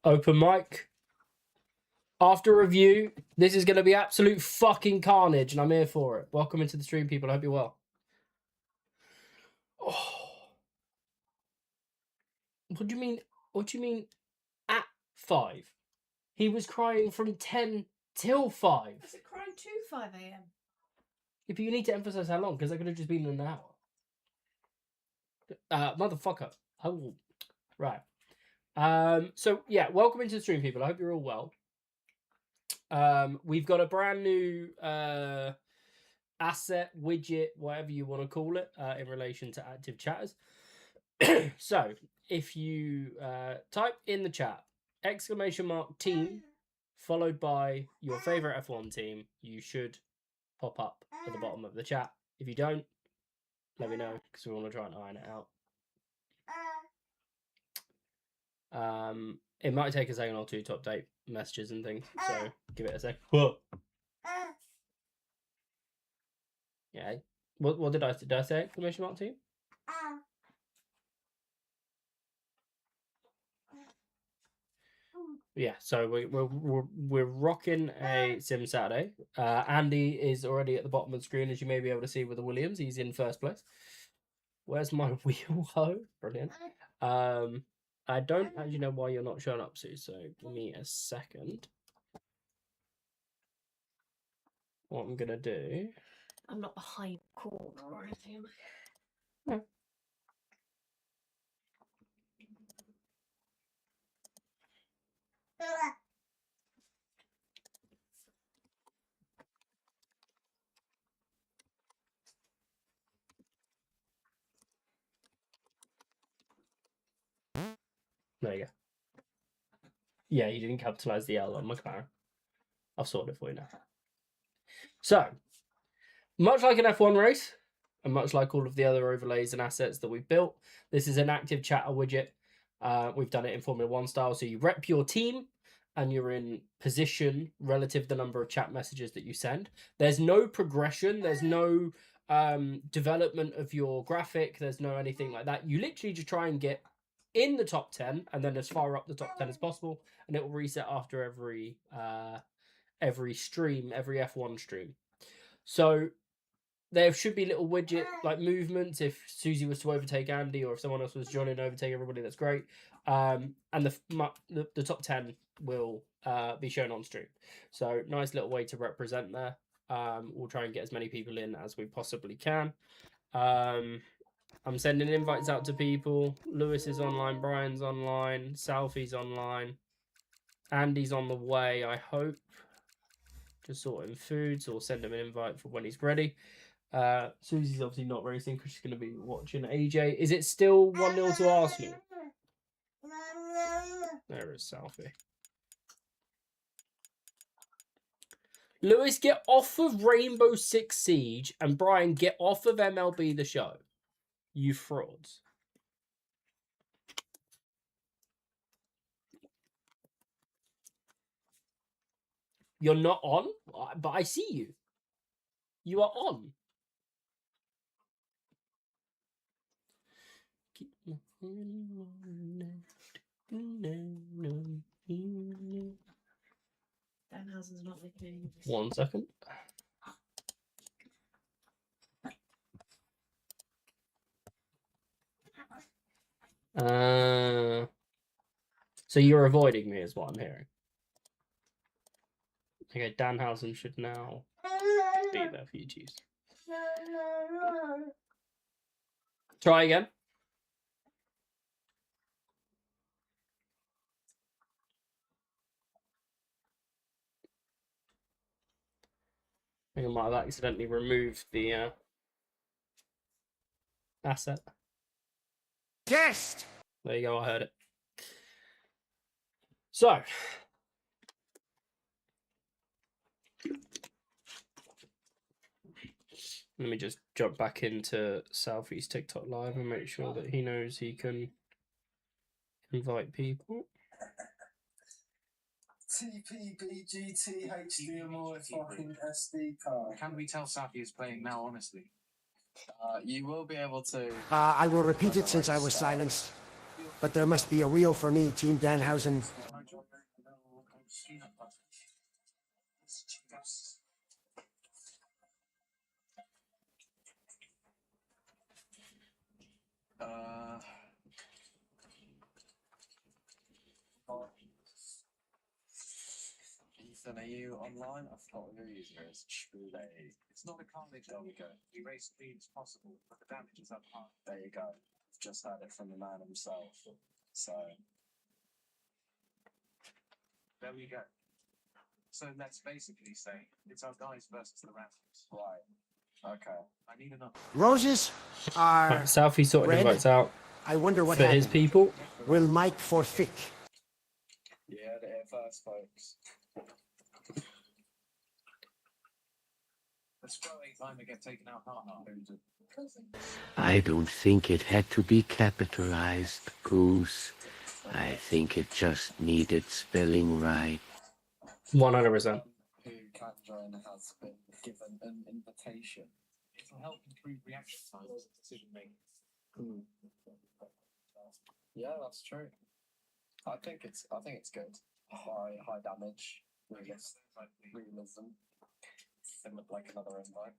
Open mic. After review, this is going to be absolute fucking carnage, and I'm here for it. Welcome into the stream, people. I hope you're well. Oh. What do you mean? What do you mean at 5? He was crying from 10 till 5. Is it crying to 5 a.m.? If you need to emphasize how long, because that could have just been an hour. Motherfucker. Oh, right. So yeah, welcome into the stream, people. I hope you're all well. We've got a brand new asset, widget, whatever you want to call it, in relation to active chatters. So if you type in the chat !team followed by your favorite F1 team, you should pop up at the bottom of the chat. If you don't, let me know, because we want to try and iron it out. It might take a second or two to update messages and things, so give it a sec. Whoa. Yeah. What did I say? Did I say !team? Yeah, so we're rocking a SimSaturday. Andy is already at the bottom of the screen, as you may be able to see with the Williams. He's in first place. Where's my wheel ho? Brilliant. I don't actually know why you're not showing up, Sue, so give me a second. What I'm gonna do... I'm not behind cord or anything. No. There you go. Yeah, you didn't capitalize the L on McLaren. I'll sort it for you now. So, much like an F1 race, and much like all of the other overlays and assets that we've built, this is an active chatter widget. We've done it in Formula 1 style, so you rep your team, and you're in position relative to the number of chat messages that you send. There's no progression, there's no development of your graphic, there's no anything like that. You literally just try and get in the top 10, and then as far up the top 10 as possible, and it will reset after every stream, every F1 stream. So there should be little widget like movements if Susie was to overtake Andy, or if someone else was joining and overtake everybody. That's great. And the top 10 will be shown on stream. So nice little way to represent there. We'll try and get as many people in as we possibly can. I'm sending invites out to people. Lewis is online, Brian's online, Salfie's online, Andy's on the way, I hope. Just sorting food, so we'll send him an invite for when he's ready. Susie's obviously not racing because she's going to be watching AJ. Is it still 1-0 to Arsenal? There is Salfie. Lewis, get off of Rainbow Six Siege, and Brian, get off of MLB The Show. You frauds. You're not on, but I see you. You are on. Danhausen's not making 1 second. So you're avoiding me is what I'm hearing. Okay, Danhausen should now be there for you to use. Try again. I think I might have accidentally removed the asset. Guest! There you go, I heard it. So, let me just jump back into Southeast TikTok Live and make sure that he knows he can invite people. TPBGTHDMI fucking SD card. Can we tell Safi is playing now, honestly? You will be able to. I will repeat it since I was silenced. But there must be a wheel for me, Team Danhausen. Ethan, are you online? I thought your user is Chule. It's not a carnage. There we go. We race as clean as possible, but the damage is up high. There you go. Just heard it from the man himself. So there we go. So let's basically say it's our guys versus the Raptors. Right. Okay. I need another. Roses are Right, Southie sorted red. invites out I wonder what for his happened. people. Will Mike forfeit? Yeah, the air first, folks. The throwing time to get taken out hard. I don't think it had to be capitalized, Goose. I think it just needed spelling right. 100%. Who can join has been given an invitation. It'll help improve reaction times and decision making. Yeah, that's true. I think it's good. High damage, realism. It looked like another invite.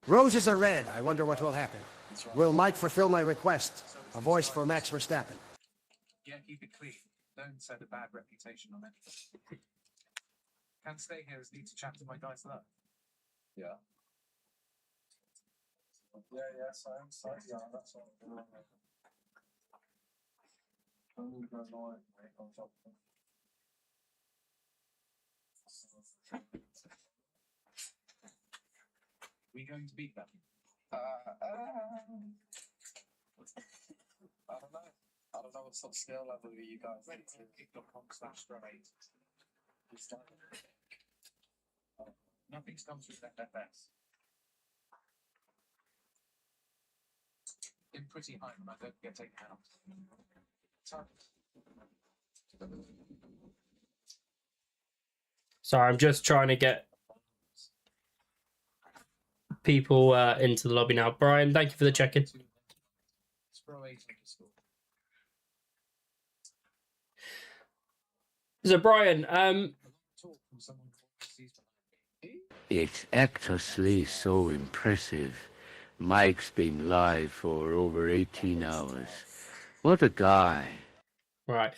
Roses are red. I wonder what will happen. Will Mike fulfill my request? A voice for Max Verstappen. Yeah, keep it clean. Don't set a bad reputation on it. Can stay here as need to chat to my guys love. Yeah. Yeah, same. Yeah, that's all. We going to beat them? I don't know. I don't know what sort of skill level you guys need to kick.com/straight. Nothing's comes with FS. In pretty high when I don't get taken out. Sorry, I'm just trying to get people into the lobby now. Brian, thank you for the check-in. So, Brian, It's actually so impressive. Mike's been live for over 18 hours. What a guy. right.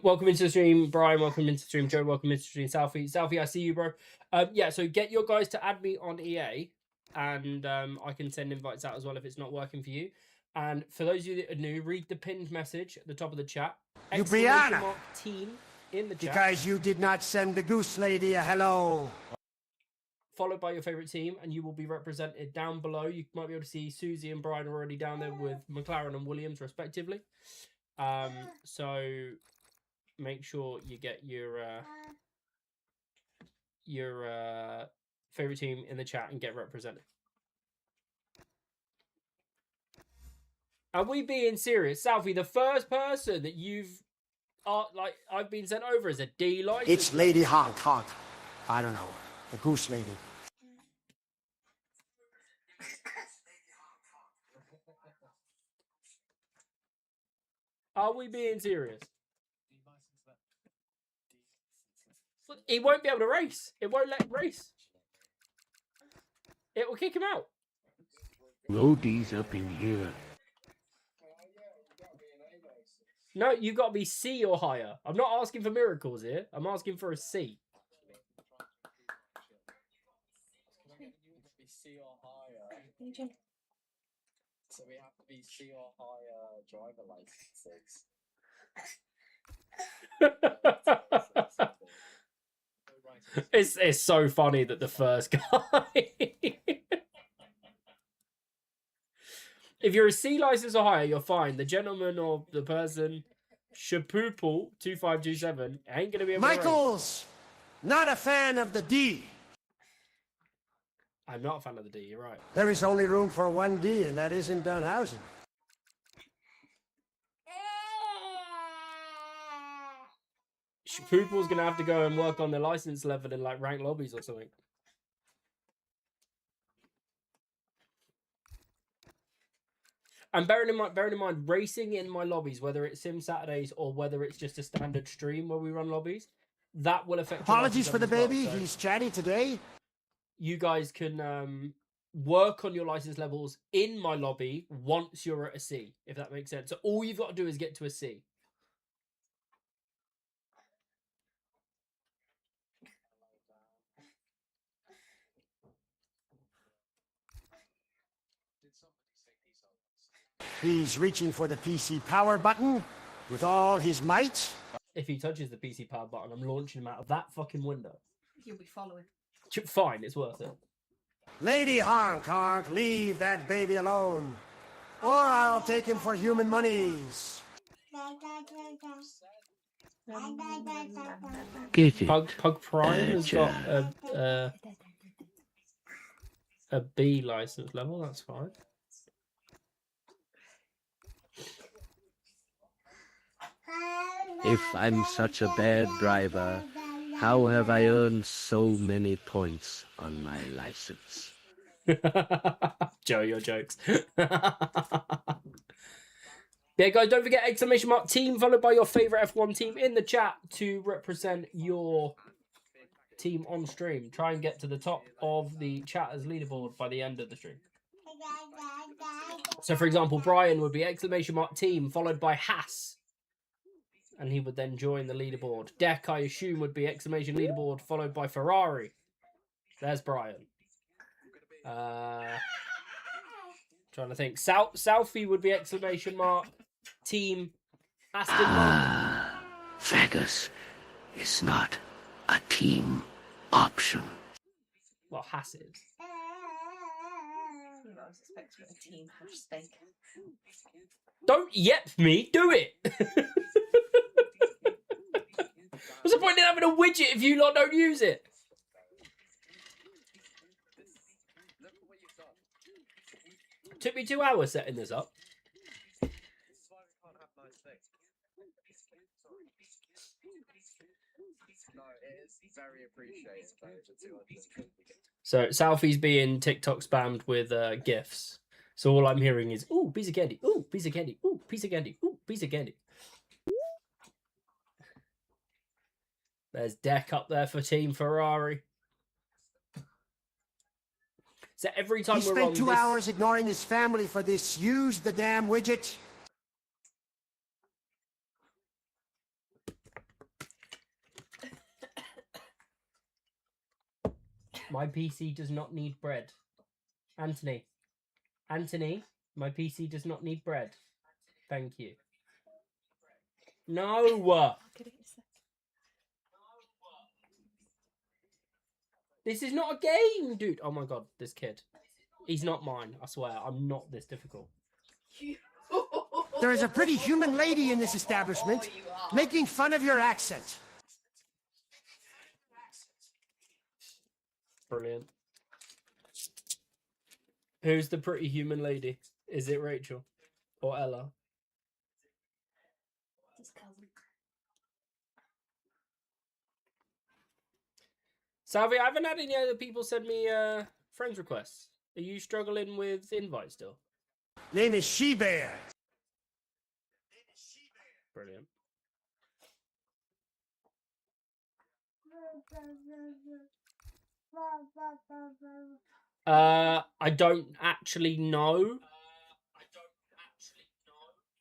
Welcome into the stream, Brian. Welcome into the stream, Joe. Welcome into the stream, Southie. Southie, I see you, bro. Yeah, so get your guys to add me on EA, and I can send invites out as well if it's not working for you. And for those of you that are new, read the pinned message at the top of the chat. You Exclamation Brianna! mark team in the chat. Because you did not send the goose lady a hello. Followed by your favorite team, and you will be represented down below. You might be able to see Susie and Brian are already down there with McLaren and Williams, respectively. So make sure you get your favorite team in the chat and get represented. Are we being serious, Southie? The first person that I've been sent over as a D license. It's Lady Honk Honk. I don't know. The goose lady. Are we being serious? He won't be able to race. It won't let him race. It will kick him out. Roadie's up in here. No, you've got to be C or higher. I'm not asking for miracles here. I'm asking for a C. C or higher. So we have to be C or higher driver licenses. It's so funny that the first guy. If you're a C license or higher, you're fine. The gentleman or the person, Shapoopel2527, ain't gonna be able to race. Michaels, not a fan of the D. I'm not a fan of the D, you're right. There is only room for one D, and that is in Dunhausen. Shapoopel's gonna have to go and work on their license level in like ranked lobbies or something. And bearing in mind, racing in my lobbies, whether it's SimSaturdays or whether it's just a standard stream where we run lobbies, that will affect. Apologies for the baby. Well. So He's chatty today. you guys can work on your license levels in my lobby once you're at a C, if that makes sense. So all you've got to do is get to a C. He's reaching for the PC power button with all his might. If he touches the PC power button, I'm launching him out of that fucking window. You'll be following. Fine, it's worth it. Lady Honk Honk, leave that baby alone, or I'll take him for human monies. Get it. Pug Prime has got a B license level. That's fine. If I'm such a bad driver, how have I earned so many points on my license? Joe, your jokes. Yeah, guys, don't forget exclamation mark team followed by your favorite F1 team in the chat to represent your team on stream. Try and get to the top of the chatter's leaderboard by the end of the stream. So, for example, Brian would be exclamation mark team followed by Haas, and he would then join the leaderboard. Deck, I assume, would be exclamation leaderboard followed by Ferrari. There's Brian. Trying to think. Southie would be exclamation mark team Aston Martin. Vegas is not a team option. Well, Haas is. I was expecting a team for steak. Don't yep me. Do it. What's the point in having a widget if you lot don't use it? Took me 2 hours setting this up. Very appreciated. So Southie's being TikTok spammed with GIFs. So all I'm hearing is, ooh, piece of candy, ooh, piece of candy, ooh, piece of candy, ooh, piece of candy. There's Deck up there for Team Ferrari. So every time He we're on spent 2 this... hours ignoring his family for this. Use the damn widget. My PC does not need bread. Anthony, my PC does not need bread. Thank you. No! This is not a game, dude. Oh my god, this kid. He's not mine, I swear. I'm not this difficult. There is a pretty human lady in this establishment making fun of your accent. Brilliant. Who's the pretty human lady? Is it Rachel or Ella? His cousin. Salvi, I haven't had any other people send me friends requests. Are you struggling with invites still? Name is She-Bear. Brilliant. I don't actually know.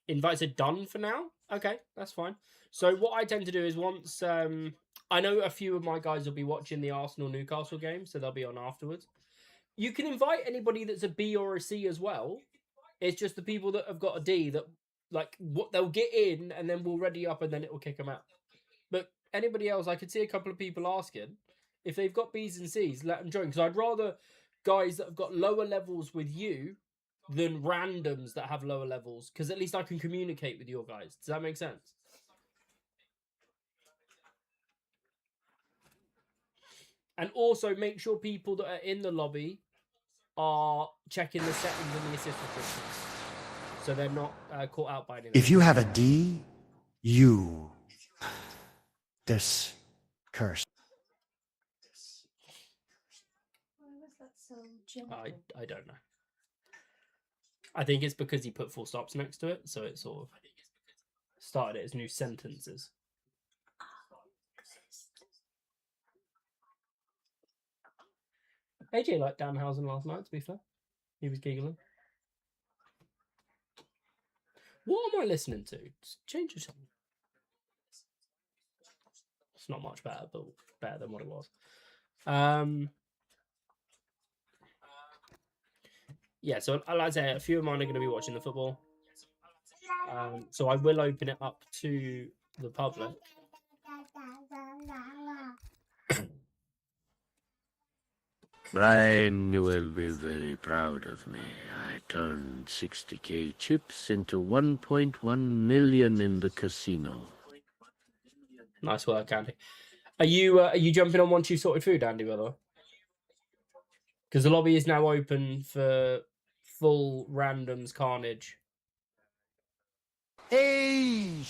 Invites are done for now. Okay, that's fine. So what I tend to do is once I know a few of my guys will be watching the Arsenal Newcastle game, so they'll be on afterwards. You can invite anybody that's a B or a C as well. It's just the people that have got a D that like what they'll get in and then we'll ready up and then it will kick them out. But anybody else, I could see a couple of people asking if they've got B's and C's, let them join because I'd rather guys that have got lower levels with you than randoms that have lower levels because at least I can communicate with your guys. Does that make sense? And also make sure people that are in the lobby are checking the settings and the assist restrictions so they're not caught out by anything. If you have a D, you... This curse. Why was that so gentle? I don't know. I think it's because he put full stops next to it, so it sort of started it as new sentences. AJ liked Danhausen last night, to be fair. He was giggling. What am I listening to? Just change your song. It's not much better, but better than what it was. Yeah, so like I say, a few of mine are going to be watching the football. So I will open it up to the public. Brian, you will be very proud of me. I turned 60k chips into 1.1 million in the casino. Nice work, Andy. Are you jumping on once you've sorted food, Andy, by the way? Because the lobby is now open for full randoms carnage. Hey,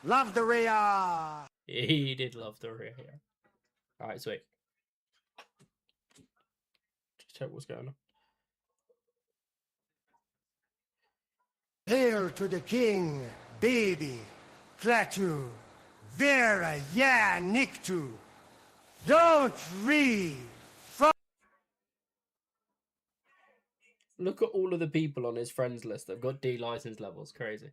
love the Rhea. He did love the rear here. All right, sweet. Just check what's going on. Hail to the king, baby, Pt.2, Vera, yeah, Nick.2. Don't read. Look at all of the people on his friends list that've got D license levels. Crazy.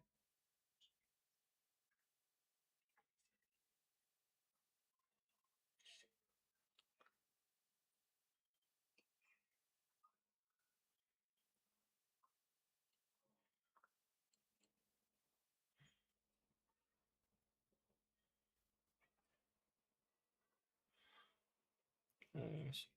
Yes.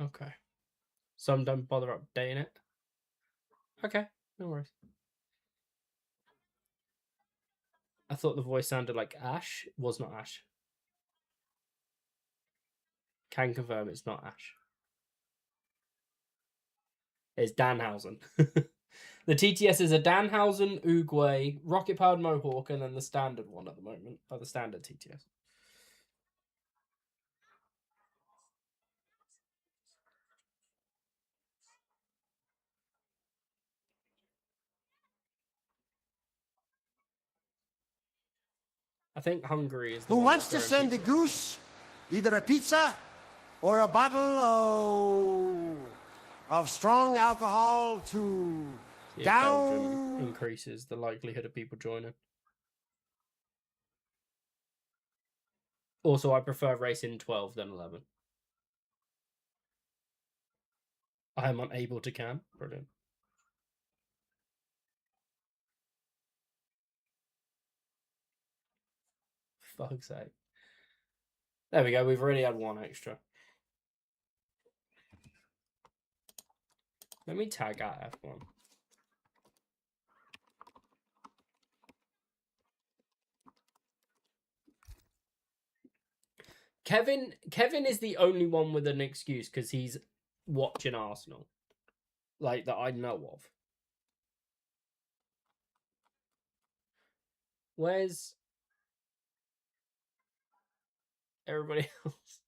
Okay. Some don't bother updating it. Okay, no worries. I thought the voice sounded like Ash. It was not Ash. Can confirm it's not Ash. It's Danhausen. The TTS is a Danhausen, Uguay, rocket powered Mohawk, and then the standard one at the moment. The standard TTS. I think Hungary is the Who one wants to that's send the pizza. goose? Either a pizza or a bottle of strong alcohol to See if down. Belgium increases the likelihood of people joining. Also, I prefer racing 12 than 11. I am unable to can. Brilliant. Fuck's sake. There we go. We've already had one extra. Let me tag out F1. Kevin is the only one with an excuse because he's watching Arsenal. Like, that I know of. Where's everybody else?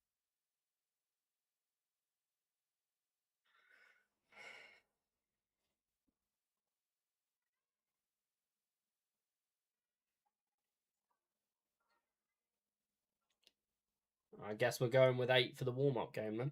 I guess we're going with 8 for the warm-up game then.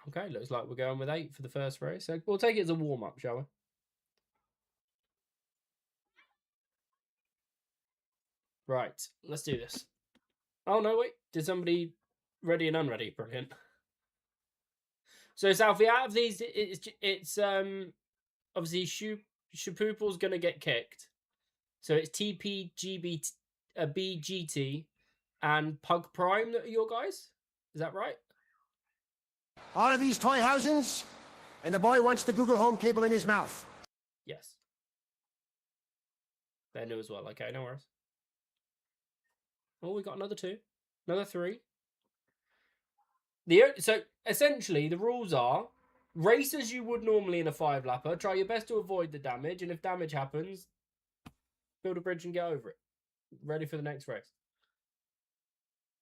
Okay, looks like we're going with 8 for the first race. So we'll take it as a warm-up, shall we? Right, let's do this. Oh, no, wait. Did somebody ready and unready? Brilliant. So, Southie, out of these, it's obviously Shapoople's going to get kicked. So it's TPGB, BGT, and Pug Prime that are your guys. Is that right? All of these toy housings, and the boy wants the Google Home cable in his mouth. Yes. They're new as well. Okay, no worries. Oh, we got another 2. Another 3. So essentially, the rules are race as you would normally in a 5-lapper. Try your best to avoid the damage, and if damage happens, build a bridge and get over it. Ready for the next race.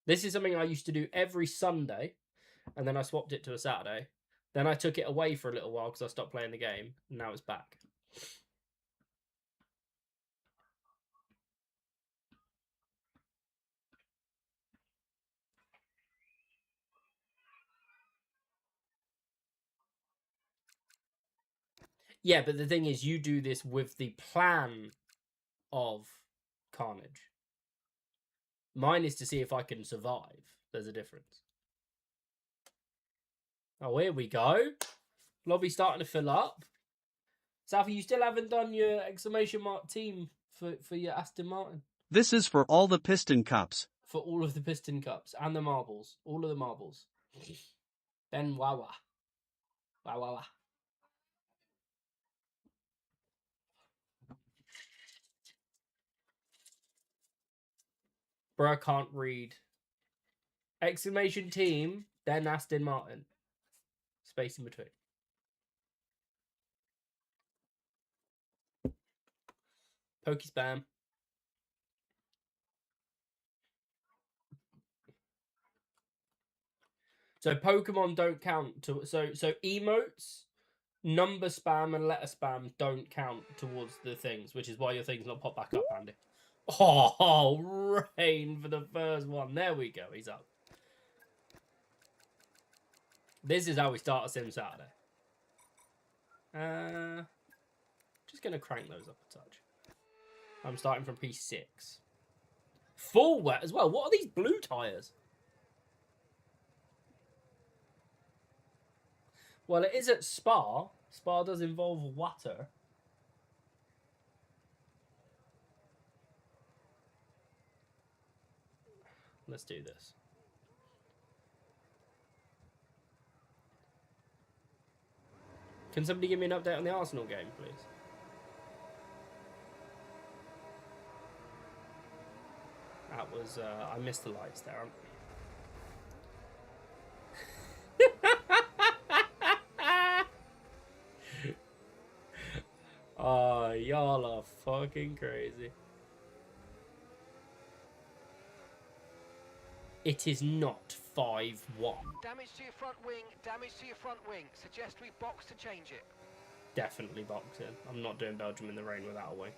This is something I used to do every Sunday, and then I swapped it to a Saturday. Then I took it away for a little while because I stopped playing the game, and now it's back. Yeah, but the thing is, you do this with the plan of Carnage. Mine is to see if I can survive. There's a difference. Oh, here we go. Lobby starting to fill up. Safi, you still haven't done your exclamation mark team for your Aston Martin. This is for all the piston cups. For all of the piston cups and the marbles. All of the marbles. Ben Wawa. Wawa. Bro, I can't read. Exclamation team, then Aston Martin. Space in between. Pokey spam. So Pokemon don't count to so emotes, number spam and letter spam don't count towards the things, which is why your thing's not pop back up, Andy. Oh, rain for the first one. There we go. He's up. This is how we start a SimSaturday. Just gonna crank those up a touch. I'm starting from P6. Full wet as well. What are these blue tires? Well, it is at Spa. Spa does involve water. Let's do this. Can somebody give me an update on the Arsenal game, please? That was, I missed the lights there. Oh, y'all are fucking crazy. It is not 5-1. Damage to your front wing, damage to your front wing. Suggest we box to change it. Definitely boxing. I'm not doing Belgium in the rain without a wing.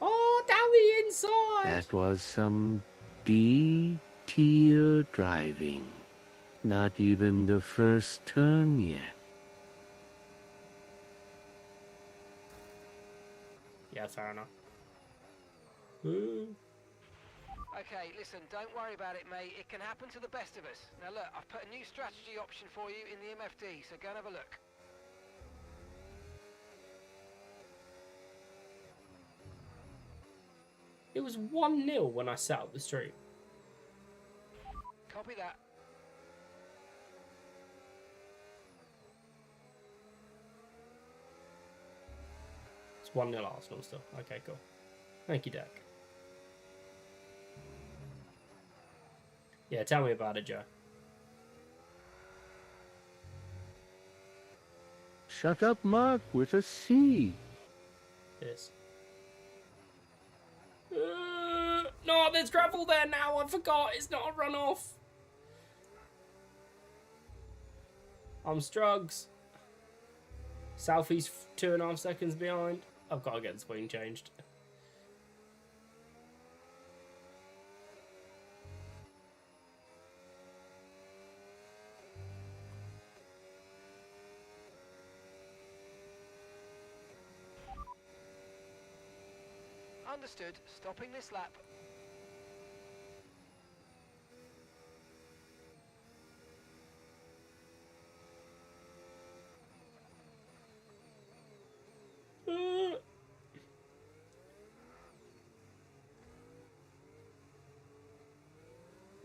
Oh, down the inside! That was some B-tier driving. Not even the first turn yet. Yeah, fair enough. Ooh. Okay, listen, don't worry about it, mate. It can happen to the best of us. Now look, I've put a new strategy option for you in the MFD, so go and have a look. It was 1-0 when I set up the stream. Copy that. It's 1-0 Arsenal still. Okay, cool. Thank you, Deck. Yeah, tell me about it, Joe. Shut up, Mark, with a C. This. No, there's gravel there now. I forgot. It's not a runoff. I'm Strugs. Southeast 2.5 seconds behind. I've got to get the swing changed. Understood. Stopping this lap.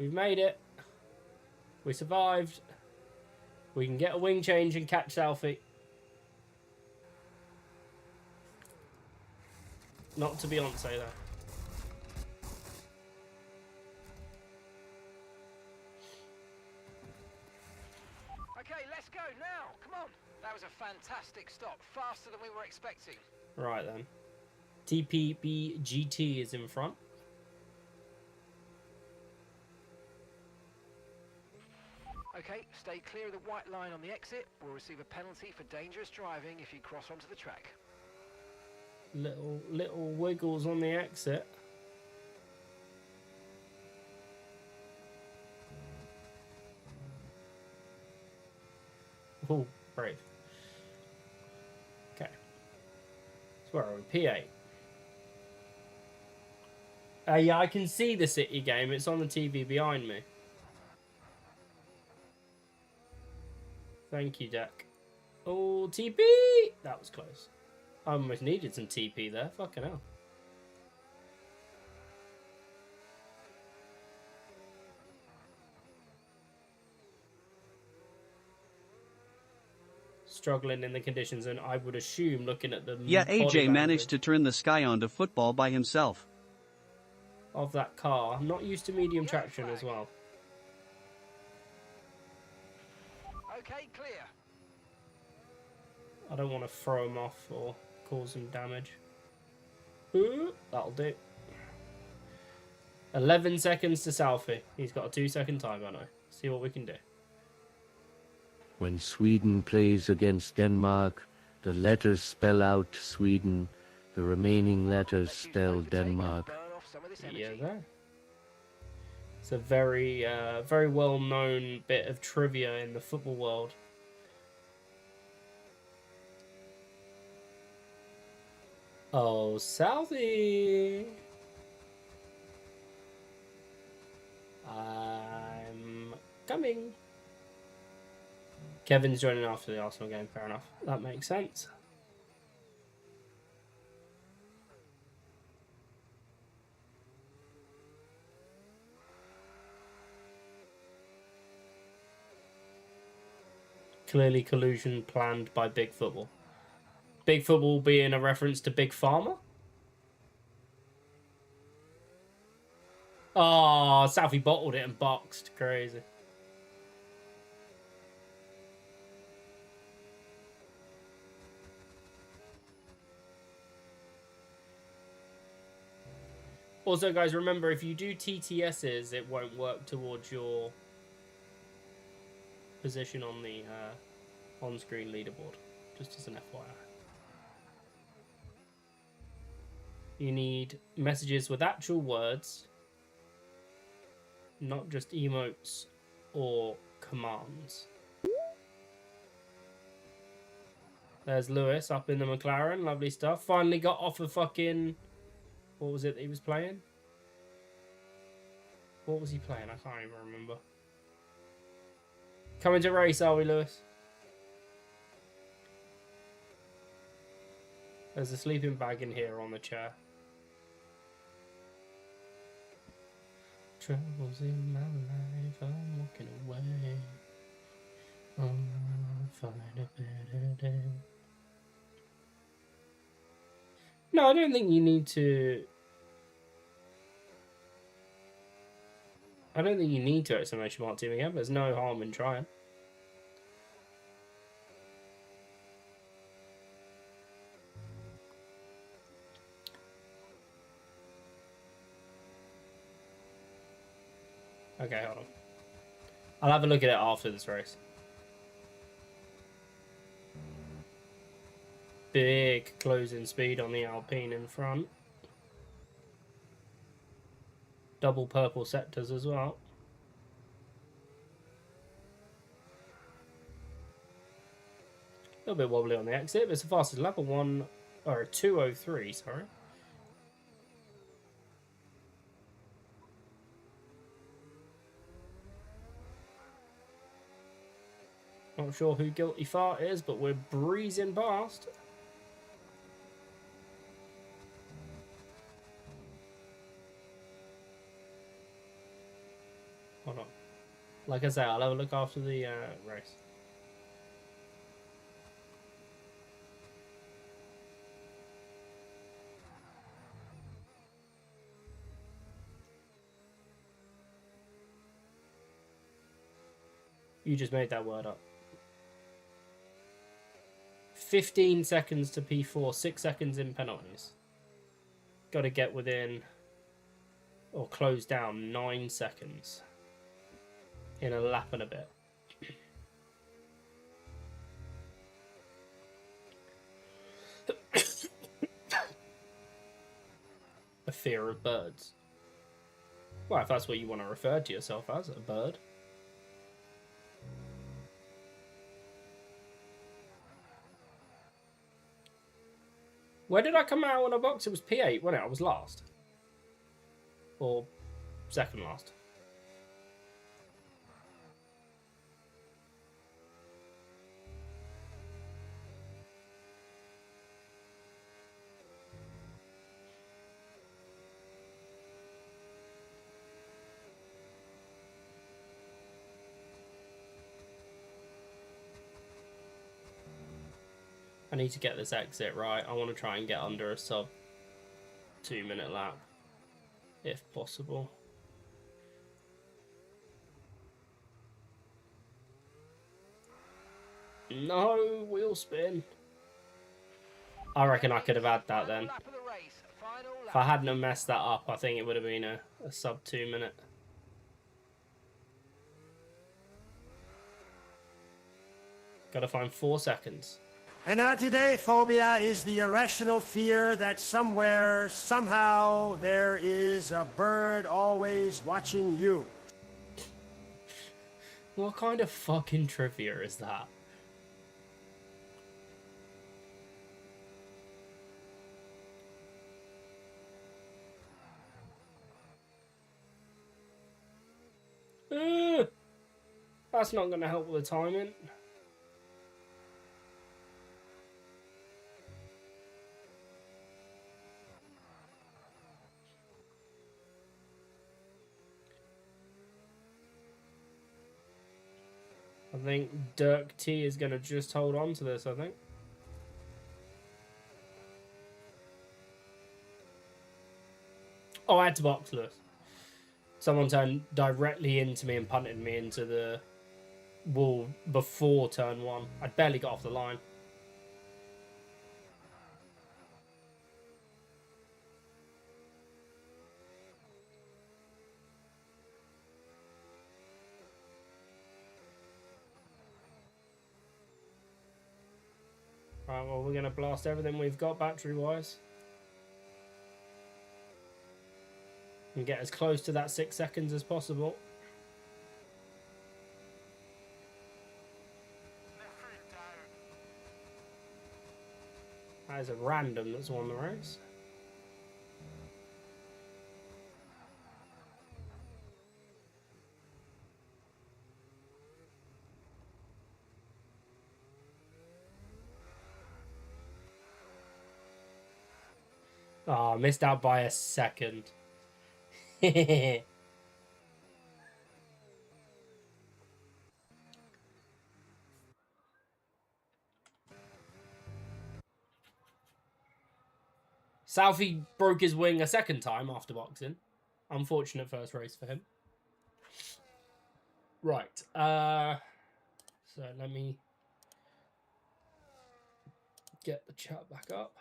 We've made it. We survived. We can get a wing change and catch Selfie. Not to Beyonce, though. Okay, let's go now. Come on. That was a fantastic stop. Faster than we were expecting. Right then. TPBGT is in front. Okay, stay clear of the white line on the exit. We'll receive a penalty for dangerous driving if you cross onto the track. Little wiggles on the exit. Oh, brave. Okay. So where are we? P8. Yeah, I can see the City game. It's on the TV behind me. Thank you, Deck. Oh, TP! That was close. I almost needed some TP there. Fucking hell. Struggling in the conditions, and I would assume, looking at the Yeah, body AJ language managed to turn the sky onto football by himself. of that car. I'm not used to medium Yellow traction flag. as well. Okay, clear. I don't want to throw him off or cause him damage. Ooh, that'll do. 11 seconds to Selfie. He's got a 2-second timer now. See what we can do. When Sweden plays against Denmark, the letters spell out Sweden, the remaining letters Let's use spell overtake and Denmark. burn off some of this energy. Yeah, there. It's a very, very well-known bit of trivia in the football world. Oh, Southie! I'm coming. Kevin's joining after the Arsenal game, fair enough. That makes sense. Clearly collusion planned by Big Football. Big Football being a reference to Big Pharma? Oh, Southie bottled it and boxed. Crazy. Also, guys, remember, if you do TTSs, it won't work towards your position on the on-screen leaderboard. Just as an FYI. You need messages with actual words, not just emotes or commands. There's Lewis up in the McLaren. Lovely stuff. Finally got off of fucking... What was it that he was playing? What was he playing? I can't even remember. Coming to race, are we, Lewis? There's a sleeping bag in here on the chair. Troubles in my life, I'm walking away. I'll find a better day. No, I don't think you need to... I don't think you need to exclamation mark team again. There's no harm in trying. Okay, hold on. I'll have a look at it after this race. Big closing speed on the Alpine in front. Double purple sectors as well. A little bit wobbly on the exit, but it's the fastest lap, a 2:03, sorry. Not sure who Guilty Fart is, but we're breezing past. Like I say, I'll have a look after the race. You just made that word up. 15 seconds to P4, 6 seconds in penalties. Got to get within or close down 9 seconds in a lap and a bit. A fear of birds. Well, if that's what you want to refer to yourself as, a bird. Where did I come out on a box? It was P8, wasn't it? I was last. Or second last. I need to get this exit right. I want to try and get under a sub 2-minute lap, if possible. No, wheel spin. I reckon I could have had that then. If I hadn't have messed that up, I think it would have been a sub 2-minute. Gotta find 4 seconds. And today, phobia is the irrational fear that somewhere, somehow, there is a bird always watching you. What kind of fucking trivia is that? That's not going to help with the timing. I think Dirk T is going to just hold on to this, I think. Oh, I had to box Lewis. Someone turned directly into me and punted me into the wall before turn 1. I'd barely got off the line. Right, well, we're going to blast everything we've got battery-wise. And get as close to that 6 seconds as possible. That is a random that's won the race. Oh, missed out by a second. Southie broke his wing a second time after boxing. Unfortunate first race for him. Right. So let me get the chat back up.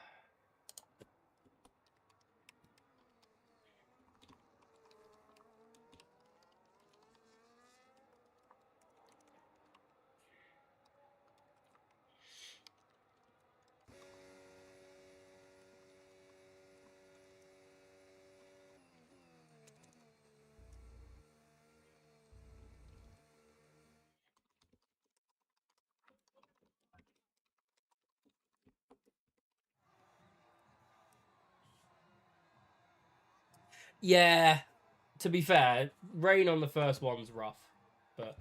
Yeah, to be fair, rain on the first one's rough, but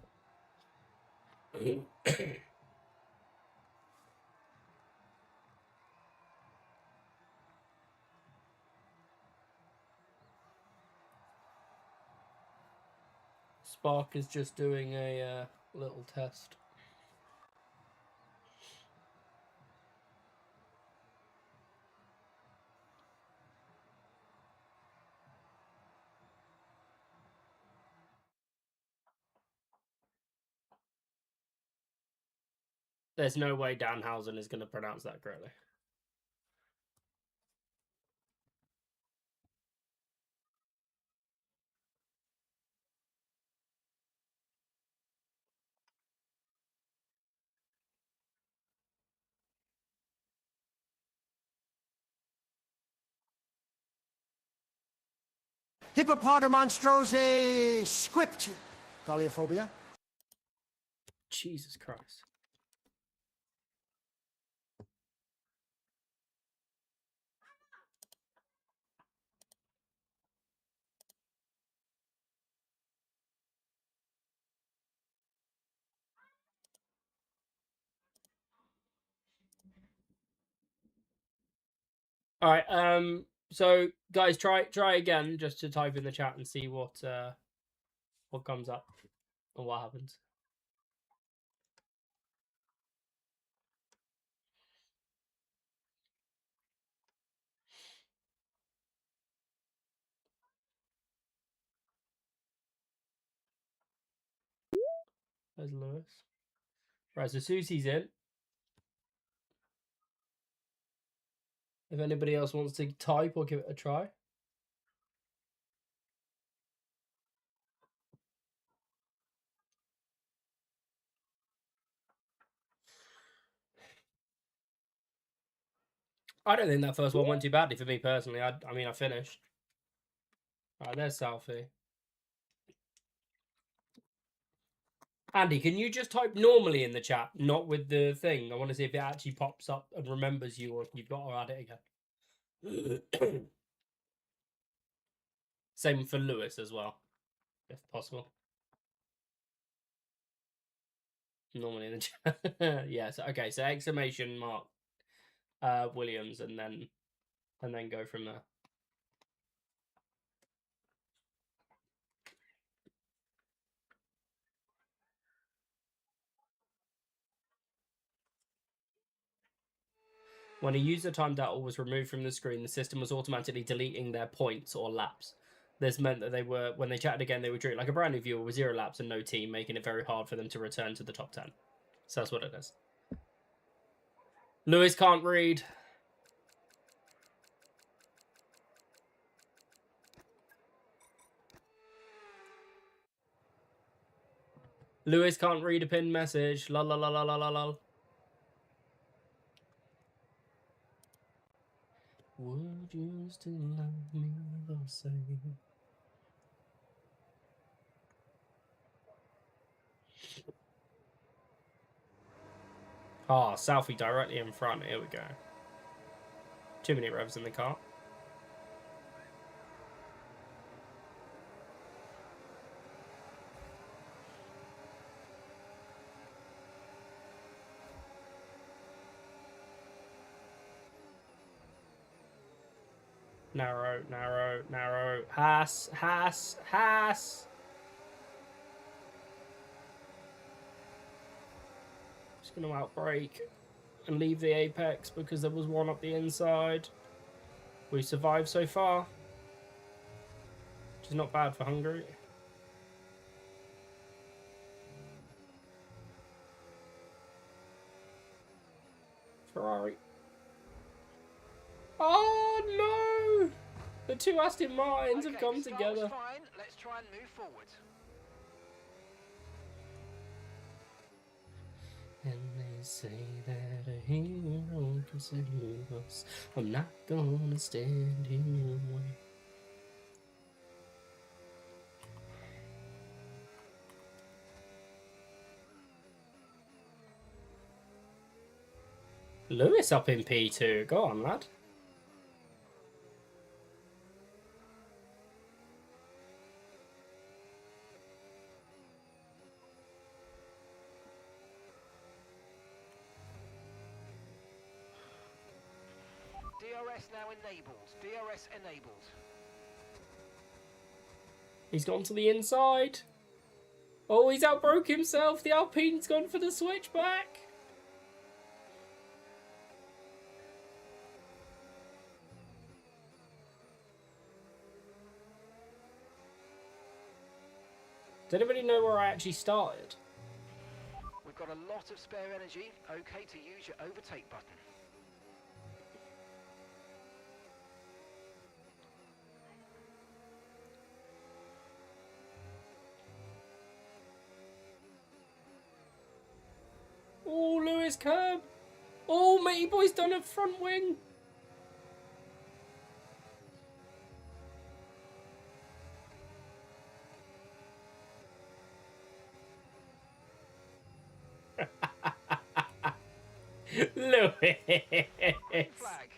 Spark is just doing a little test. There's no way Danhausen is going to pronounce that correctly. Hippopotamonstrose script. Thaliophobia. Jesus Christ. All right. So guys, try again just to type in the chat and see what comes up or what happens. There's Lewis. Right, so Susie's in. If anybody else wants to type or give it a try. I don't think that first one went too badly for me personally. I mean, I finished. Right, there's Selfie. Andy, can you just type normally in the chat, not with the thing? I want to see if it actually pops up and remembers you, or if you've got to add it again. Same for Lewis as well, if possible. Normally in the chat. Yes. Okay. So exclamation mark Williams, and then go from there. When a user timed out or was removed from the screen, the system was automatically deleting their points or laps. This meant that they were, when they chatted again, they were treated like a brand new viewer with 0 laps and no team, making it very hard for them to return to the top 10. So that's what it is. Lewis can't read. Lewis can't read a pinned message. La la la la la la la. Would you still love me the same? Ah, Southie directly in front. Here we go. 2 minute revs in the car. Narrow, narrow, narrow. Haas, Haas, Haas. Just going to outbrake and leave the apex because there was one up the inside. We survived so far, which is not bad for Hungary. Ferrari. Oh no! The two Aston Martins have come together. Fine. Let's try and move forward. And they say that a hero can save us. I'm not gonna stand here and wait. Lewis up in P2. Go on, lad. DRS now enabled. DRS enabled. He's gone to the inside. Oh, he's outbroke himself. The Alpine's gone for the switchback. Does anybody know where I actually started? We've got a lot of spare energy. Okay to use your overtake button. Oh, Lewis curb. Oh, matey boy's done a front wing. Lewis. Flag.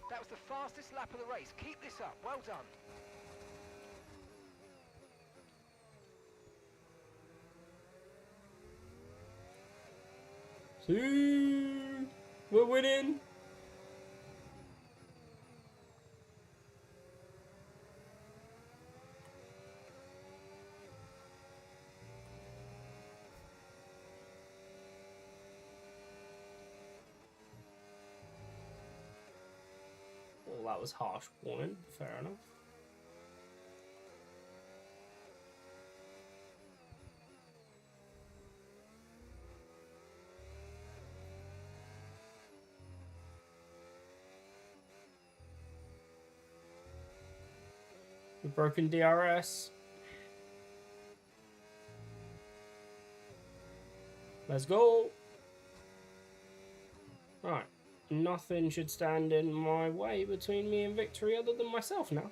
That was the fastest lap of the race. Keep this up. Well done. See, we're winning. Well, that was harsh warning. Fair enough. The broken DRS. Let's go. Right. Nothing should stand in my way between me and victory other than myself now.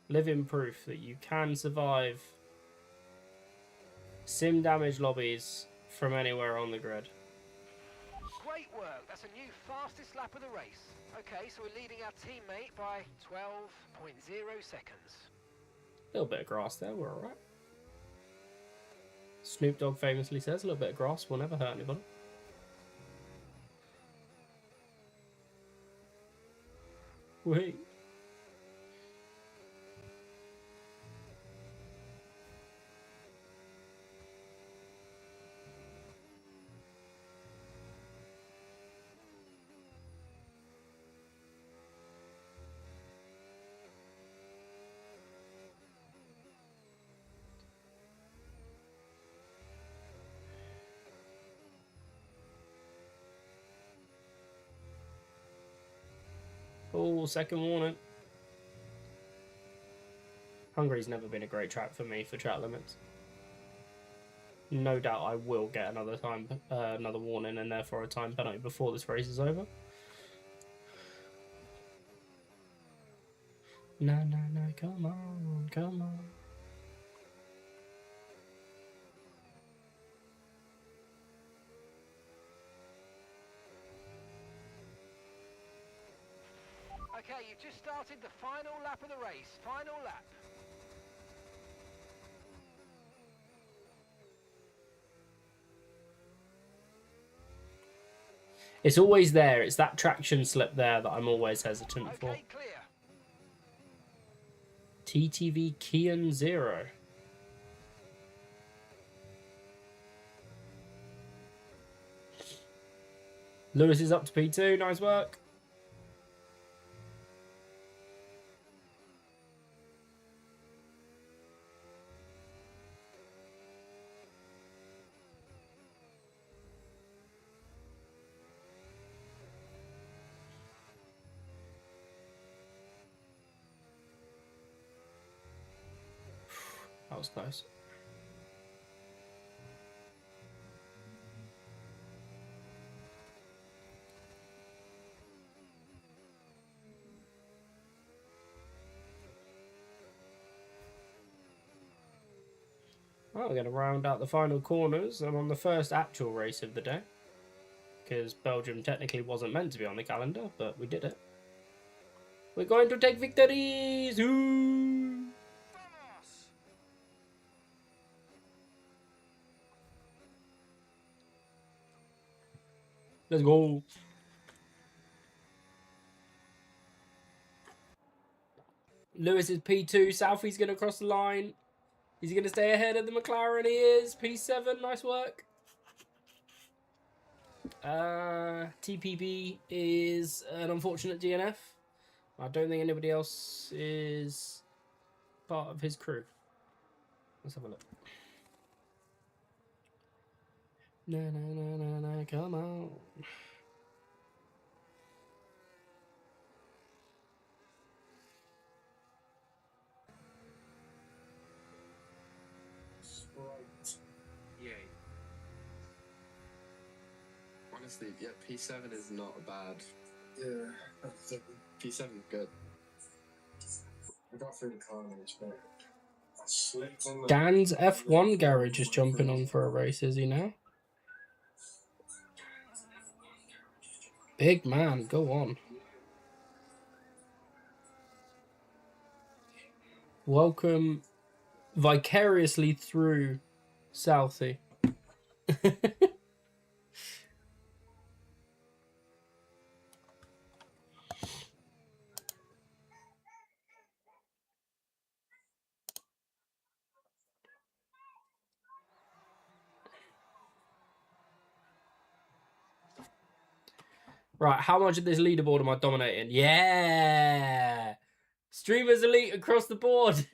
Living proof that you can survive sim damage lobbies from anywhere on the grid. Great work. That's a new fastest lap of the race. Okay, so we're leading our teammate by 12.0 seconds. A little bit of grass there, we're alright. Snoop Dogg famously says a little bit of grass will never hurt anybody. Wait. Oh, second warning. Hungary's never been a great track for me for track limits. No doubt I will get another warning and therefore a time penalty before this race is over. No, come on, come on. Okay, you've just started the final lap of the race. Final lap. It's always there. It's that traction slip there that I'm always hesitant for. Okay, clear. TTV Kian 0. Lewis is up to P2. Nice work. That was close. Well, we're going to round out the final corners and on the first actual race of the day. Because Belgium technically wasn't meant to be on the calendar, but we did it. We're going to take victories! Ooh! Let's go! Lewis is P2. Southie's going to cross the line. Is he going to stay ahead of the McLaren? He is. P7. Nice work. TPB is an unfortunate DNF. I don't think anybody else is part of his crew. Let's have a look. Na na na na na, come on. Yeah. Honestly, yeah, P7 is not bad. Yeah. P7 is good. I got through the carnage, but I slipped in the... Dan's F1 garage is jumping on for a race, is he now? Big man, go on. Welcome vicariously through Southie. Right, how much of this leaderboard am I dominating? Yeah! Streamers elite across the board.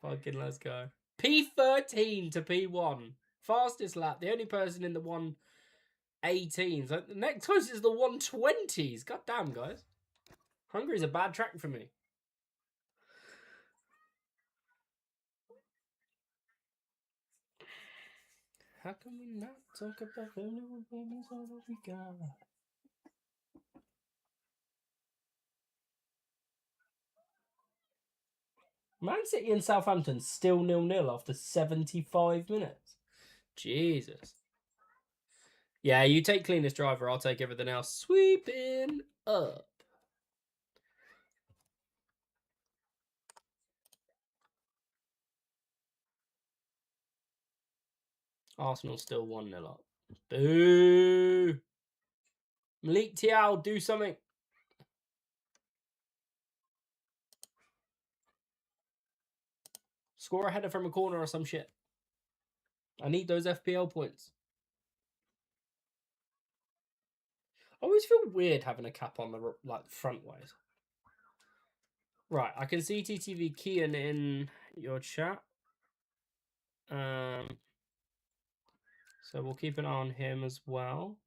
Fucking let's go. P13 to P1. Fastest lap. The only person in the 118s. The next closest is the 120s. God damn, guys. Hungary's a bad track for me. How can we not talk about the little babies all that we got? Man City and Southampton still 0-0 after 75 minutes. Jesus. Yeah, you take cleanest driver, I'll take everything else. Sweeping up. Arsenal still 1-0 up. Boo! Malik Tiao, do something. Score a header from a corner or some shit. I need those FPL points. I always feel weird having a cap on the front ways. Right, I can see TTV Kian in your chat. So we'll keep an eye on him as well.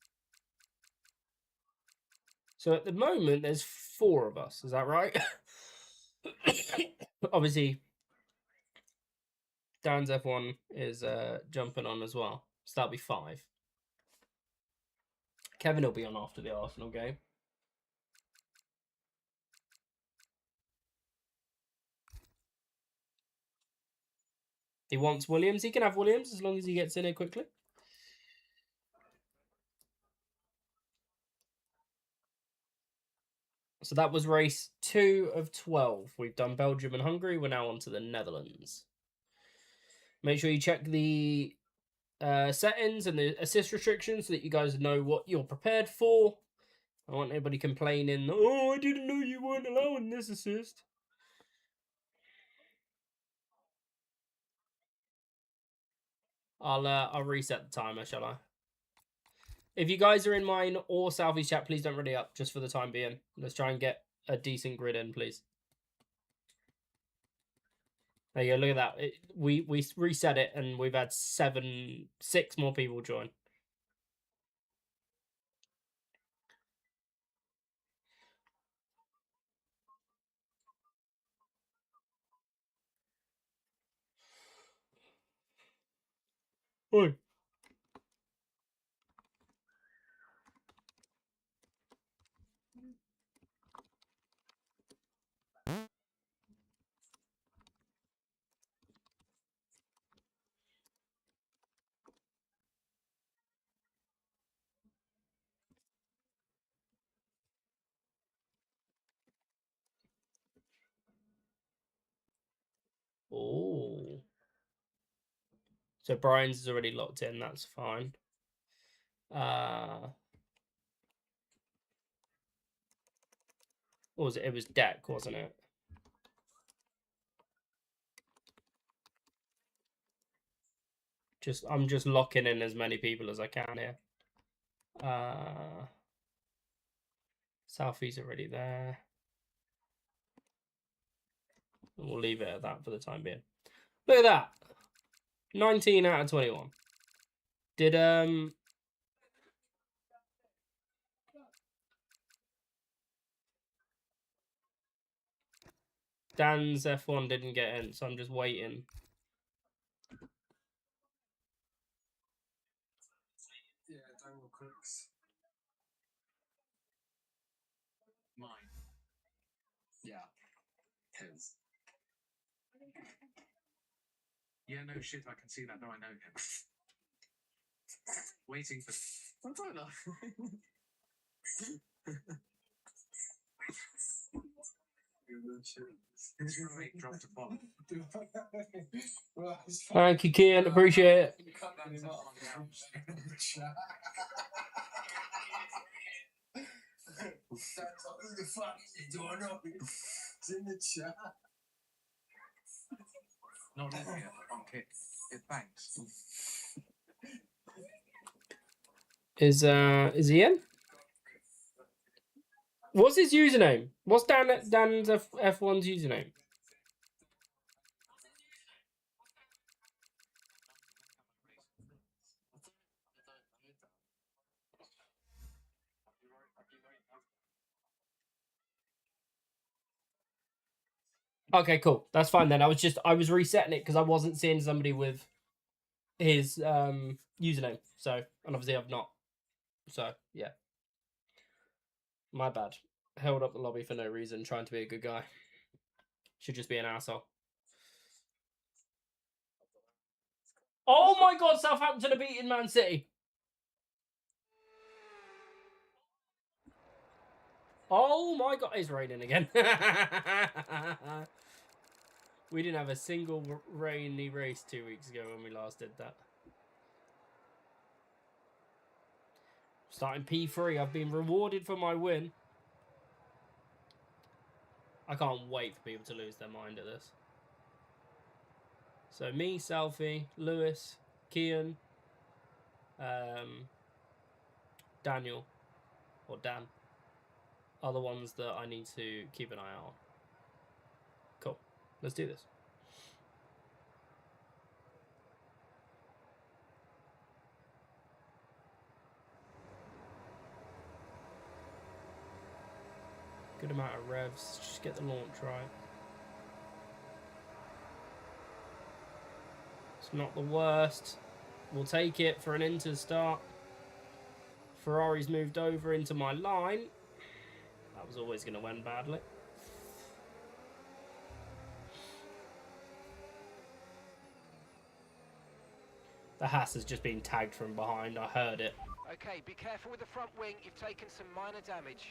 So at the moment, there's 4 of us. Is that right? Obviously, Dan's F1 is jumping on as well. So that'll be 5. Kevin will be on after the Arsenal game. He wants Williams. He can have Williams as long as he gets in here quickly. So that was race 2 of 12. We've done Belgium and Hungary. We're now on to the Netherlands. Make sure you check the settings and the assist restrictions so that you guys know what you're prepared for. I don't want anybody complaining, oh, I didn't know you weren't allowing this assist. I'll reset the timer, shall I? If you guys are in mine or Southie's chat, please don't ready up just for the time being. Let's try and get a decent grid in, please. There you go, look at that. We reset it and we've had 6 more people join. Oi. Oh. So Brian's is already locked in. That's fine. What was it? It was deck, wasn't it? I'm just locking in as many people as I can here. Southie's already there. We'll leave it at that for the time being. Look at that. 19 out of 21. Did Dan's F1 didn't get in, so I'm just waiting. Yeah, Daniel Cooks. Mine. Yeah. His. Yeah, no shit, I can see that. No, I know him. Waiting for. I don't know. His roommate dropped a bomb. Thank you, Kian. Appreciate it. Who the fuck is he doing up? It's in the chat. Not in here, on kick. It bangs. Is he in? What's his username? What's Dan's F1's username? Okay, cool. That's fine then. I was resetting it because I wasn't seeing somebody with his username. So, and obviously I've not. So, yeah. My bad. Held up the lobby for no reason, trying to be a good guy. Should just be an asshole. Oh my god, Southampton are beating Man City. Oh my god, it's raining again. We didn't have a single rainy race 2 weeks ago when we last did that. Starting P3, I've been rewarded for my win. I can't wait for people to lose their mind at this. So me, Selfie, Lewis, Kian, Daniel, or Dan, are the ones that I need to keep an eye out on. Cool. Let's do this. Good amount of revs. Just get the launch right. It's not the worst. We'll take it for an into start. Ferrari's moved over into my line. That was always going to end badly. The Haas has just been tagged from behind. I heard it. Okay, be careful with the front wing. You've taken some minor damage.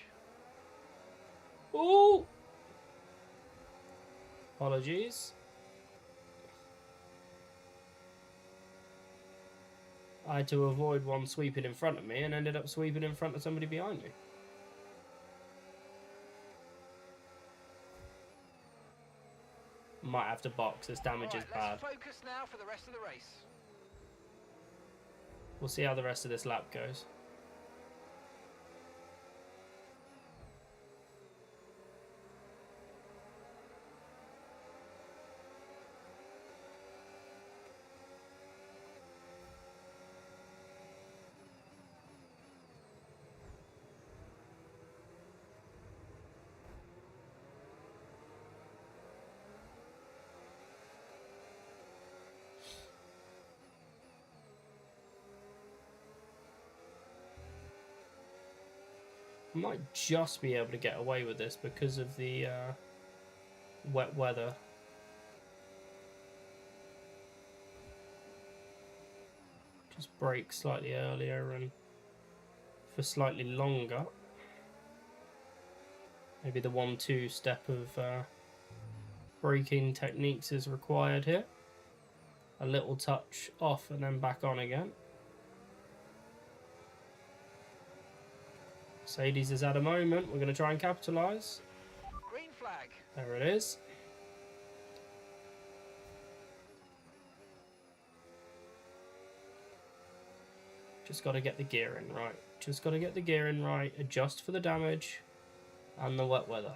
Ooh! Apologies. I had to avoid one sweeping in front of me and ended up sweeping in front of somebody behind me. Might have to box. This damage is bad. Let's focus now for the rest of the race. We'll see how the rest of this lap goes. Might just be able to get away with this because of the wet weather. Just brake slightly earlier and for slightly longer. Maybe the 1-2 step of braking techniques is required here. A little touch off and then back on again. Mercedes has had a moment. We're going to try and capitalise. Green flag. There it is. Just got to get the gearing right. Just got to get the gearing right. Adjust for the damage and the wet weather.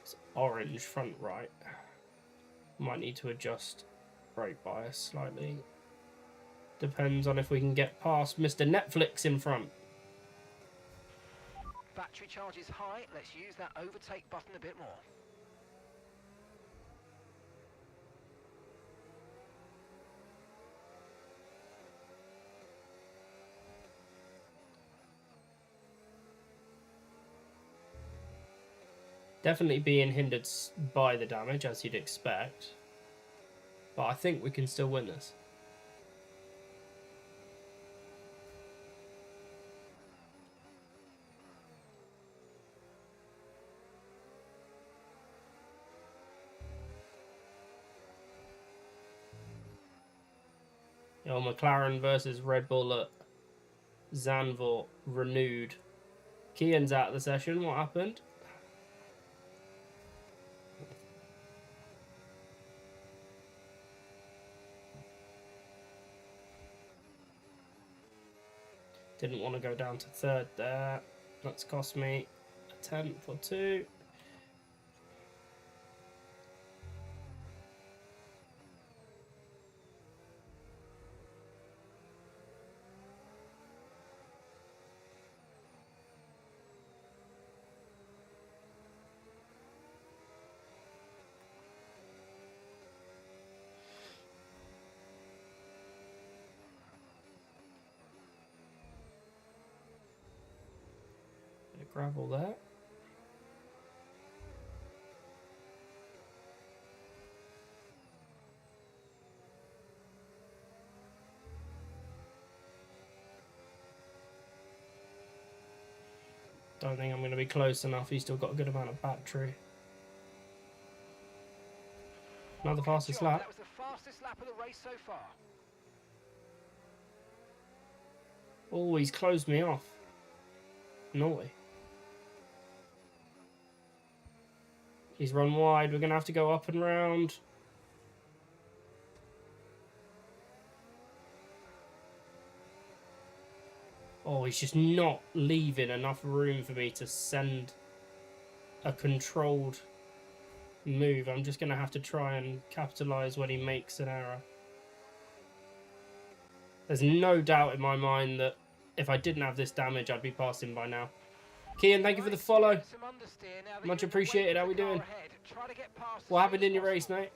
It's orange front right. Might need to adjust brake bias slightly. Depends on if we can get past Mr. Netflix in front. Battery charge is high. Let's use that overtake button a bit more. Definitely being hindered by the damage, as you'd expect. But I think we can still win this. Yo, McLaren versus Red Bull at Zandvoort renewed. Kian's out of the session. What happened? Didn't want to go down to third there. That's cost me a 10th or 2. Bit of gravel there. Don't think I'm going to be close enough. He's still got a good amount of battery. Another fastest lap. That was the fastest lap of the race so far. Oh, he's closed me off. Naughty. He's run wide. We're going to have to go up and round. Oh, he's just not leaving enough room for me to send a controlled move. I'm just going to have to try and capitalise when he makes an error. There's no doubt in my mind that if I didn't have this damage, I'd be past him by now. Kian, thank you for the follow. Much appreciated. How we doing? What happened in your race, mate?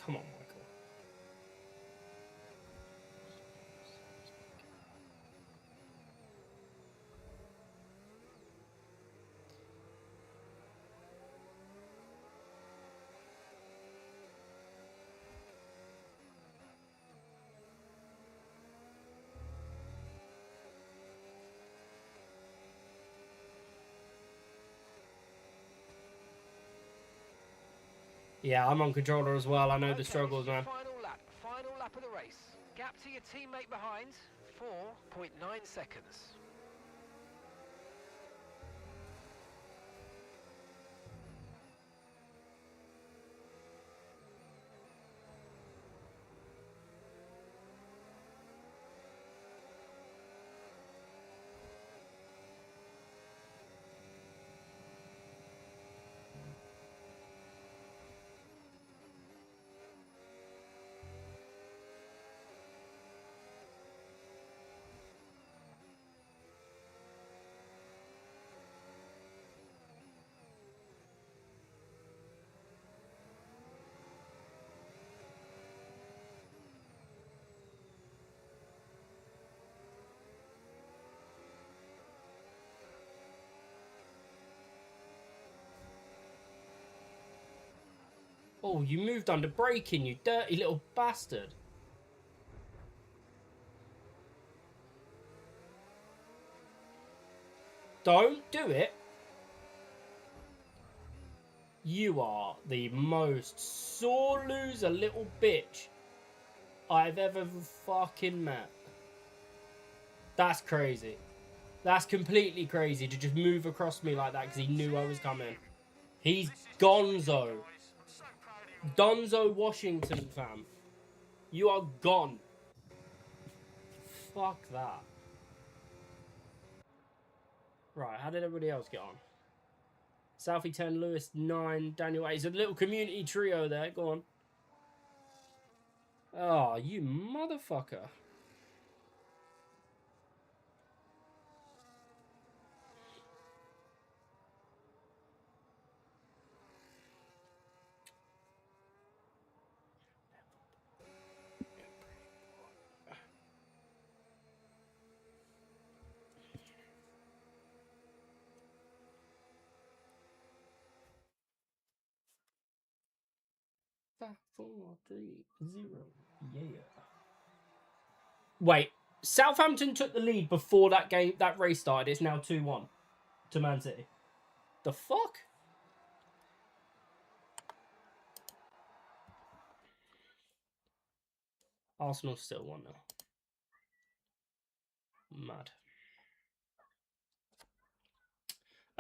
Come on, Michael. Yeah, I'm on controller as well. I know the struggles, man. Final lap of the race. Gap to your teammate behind, 4.9 seconds. Oh, you moved under braking, you dirty little bastard. Don't do it. You are the most sore loser little bitch I've ever fucking met. That's crazy. That's completely crazy to just move across me like that because he knew I was coming. He's gonzo. Donzo Washington, fam. You are gone. Fuck that. Right, how did everybody else get on? Southie 10, Lewis 9, Daniel 8. It's a little community trio there. Go on. Oh, you motherfucker. Five, 4, 3, 0. Yeah. Wait, Southampton took the lead before that race started. It's now 2-1 to Man City. The fuck? Arsenal still 1 now. Mad.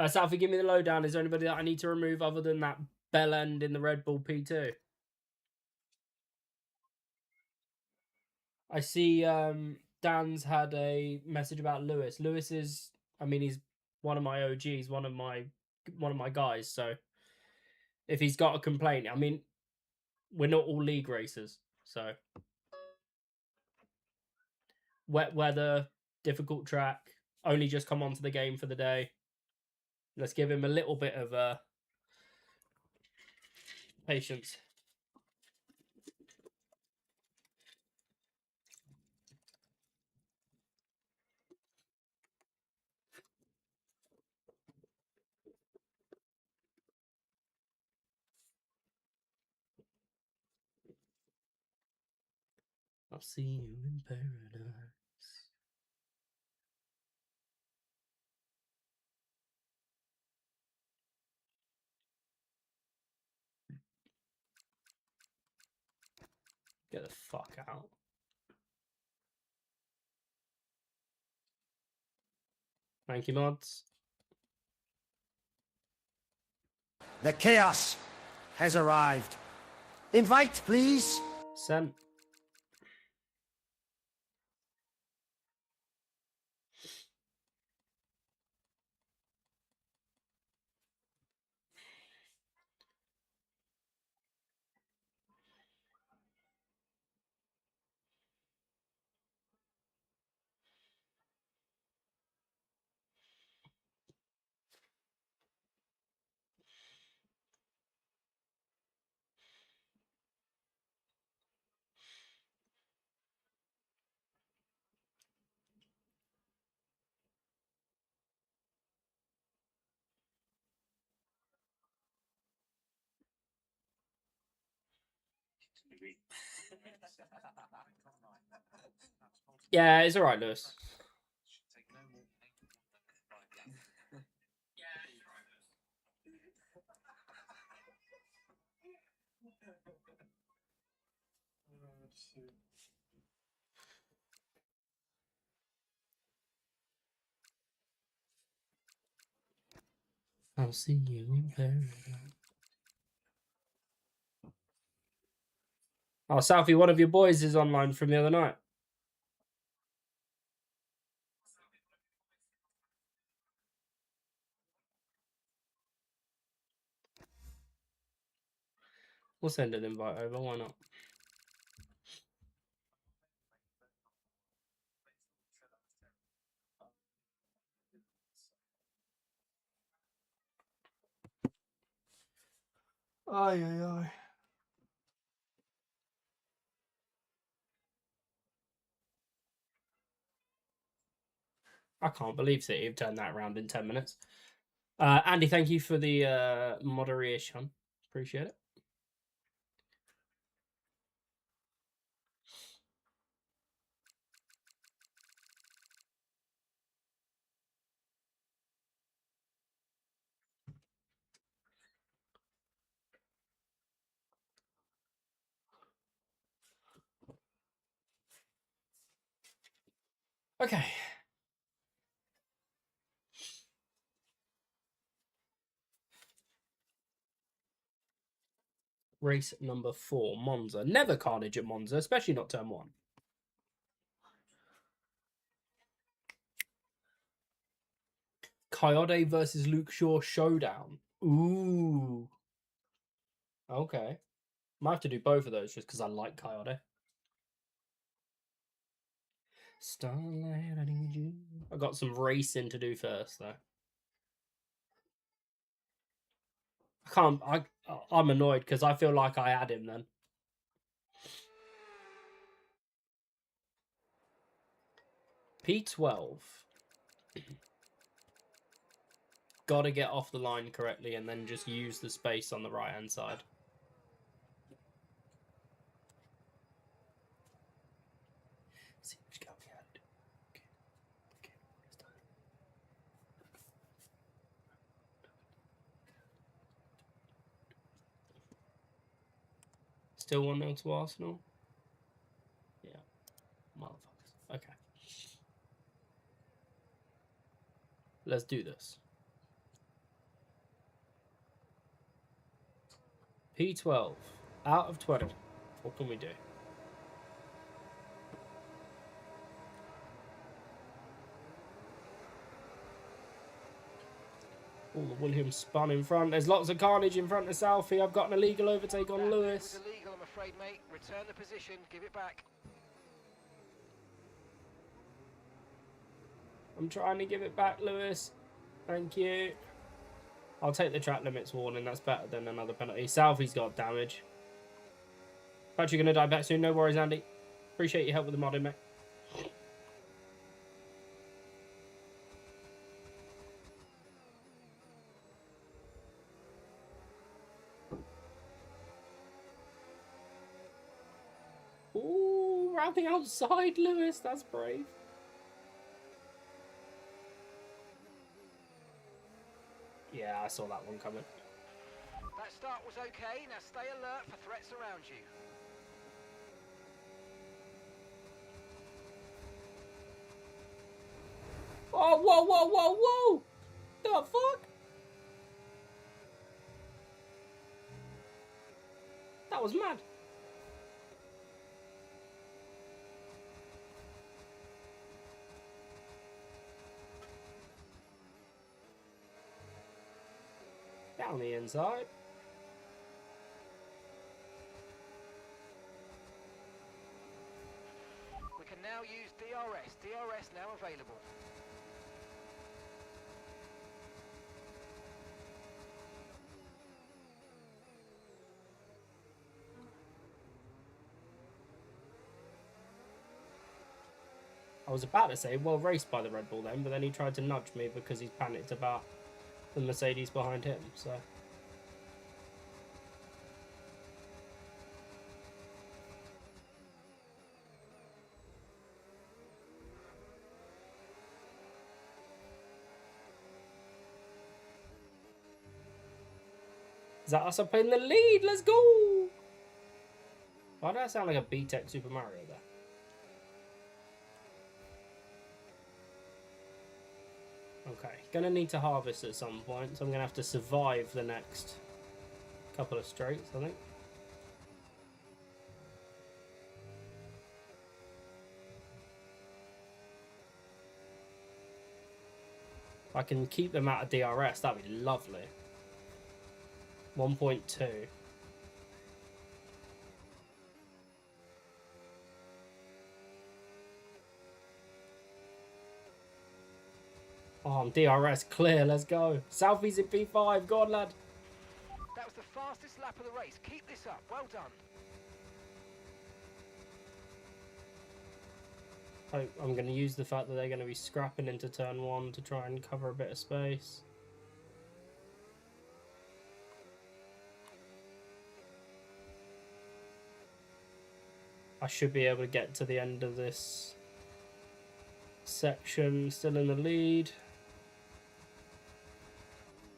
Southie, give me the lowdown. Is there anybody that I need to remove other than that bell end in the Red Bull P2? I see Dan's had a message about Lewis. Lewis is, I mean, he's one of my OGs, one of my guys. So if he's got a complaint, I mean, we're not all league racers. So wet weather, difficult track, only just come onto the game for the day. Let's give him a little bit of patience. I'll see you in paradise. Get the fuck out. Thank you, mods. The chaos has arrived. Invite, please. Sent. Yeah, it's alright, Lewis. I'll see you in paradise. Oh, Southie, one of your boys is online from the other night. We'll send an invite over, why not? Aye, aye, aye. I can't believe City have turned that around in 10 minutes. Andy, thank you for the moderation. Appreciate it. Okay. Race number 4, Monza. Never carnage at Monza, especially not turn 1. Coyote versus Luke Shaw showdown. Ooh. Okay. Might have to do both of those just because I like Coyote. Starlight, I need you. I got some racing to do first, though. I'm annoyed because I feel like I had him then. P12. Gotta get off the line correctly and then just use the space on the right hand side. See which go we had. Okay. Still 1-0 to Arsenal? Yeah. Motherfuckers. Okay. Let's do this. P12. Out of 20. What can we do? Oh, the Williams spun in front. There's lots of carnage in front of Southie. I've got an illegal overtake on Lewis. That was illegal, I'm afraid, mate. Return the position. Give it back. I'm trying to give it back, Lewis. Thank you. I'll take the track limits warning. That's better than another penalty. Southie's got damage. Actually going to die back soon. No worries, Andy. Appreciate your help with the modding, mate. Ooh, rounding outside, Lewis. That's brave. Yeah, I saw that one coming. That start was okay. Now stay alert for threats around you. Oh, whoa, whoa, whoa, whoa! The fuck? That was mad. Down the inside. We can now use DRS. DRS now available. I was about to say, well raced by the Red Bull then, but then he tried to nudge me because he's panicked about the Mercedes behind him, so... Is that us up in the lead? Let's go! Why do I sound like a B-Tech Super Mario there? Okay, gonna need to harvest at some point, so I'm gonna have to survive the next couple of straights, I think. If I can keep them out of DRS, that'd be lovely. 1.2. Oh, I'm DRS clear, let's go. Southie's in P5, go on, lad. That was the fastest lap of the race. Keep this up. Well done. I'm going to use the fact that they're going to be scrapping into turn 1 to try and cover a bit of space. I should be able to get to the end of this section, still in the lead.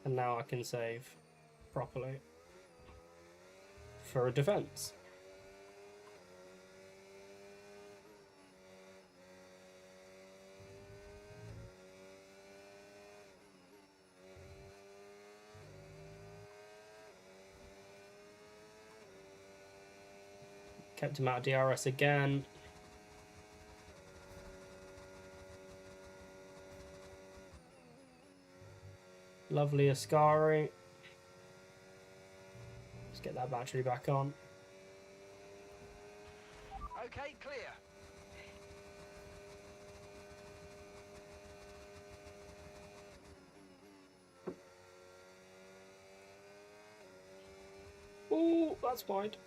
And now I can save properly for a defense. Kept him out of DRS again. Lovely Ascari. Let's get that battery back on. Okay, clear. Ooh, that's wide.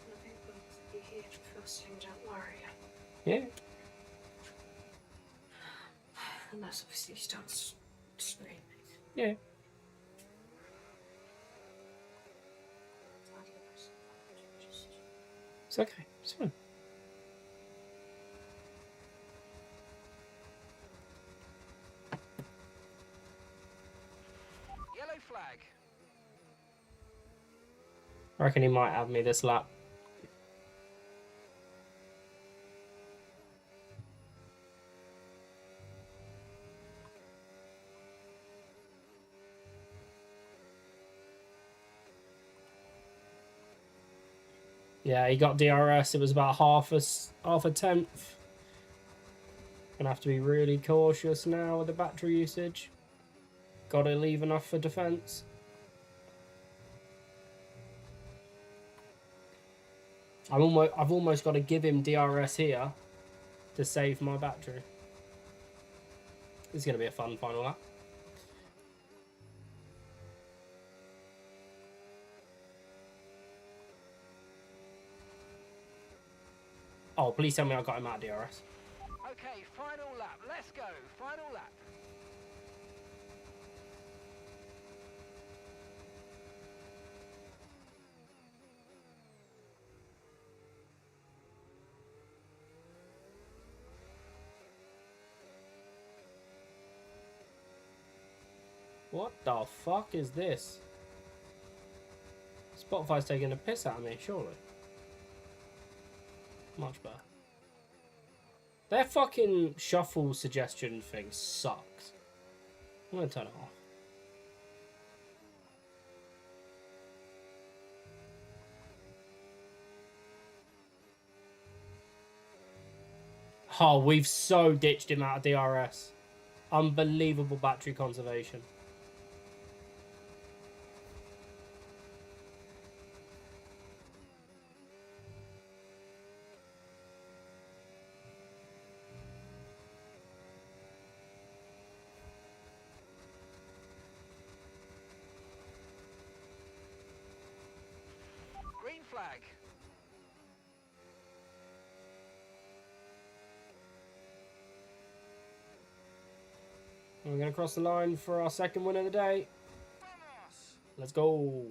Nothing will be here first thing, don't worry. Yeah. Unless obviously he starts screaming. Yeah. It's okay. It's fine. Yellow flag. I reckon he might have me this lap. Yeah, he got DRS. It was about half a tenth. Gonna have to be really cautious now with the battery usage. Gotta leave enough for defense. I've almost got to give him DRS here to save my battery. This is gonna be a fun final lap. Oh, please tell me I got him out of DRS. Okay, final lap. Let's go. Final lap. What the fuck is this? Spotify's taking a piss out of me, surely. Much better. Their fucking shuffle suggestion thing sucks. I'm gonna turn it off. Oh, we've so ditched him out of DRS. Unbelievable battery conservation. Green flag. We're gonna cross the line for our second win of the day. Vamos. Let's go.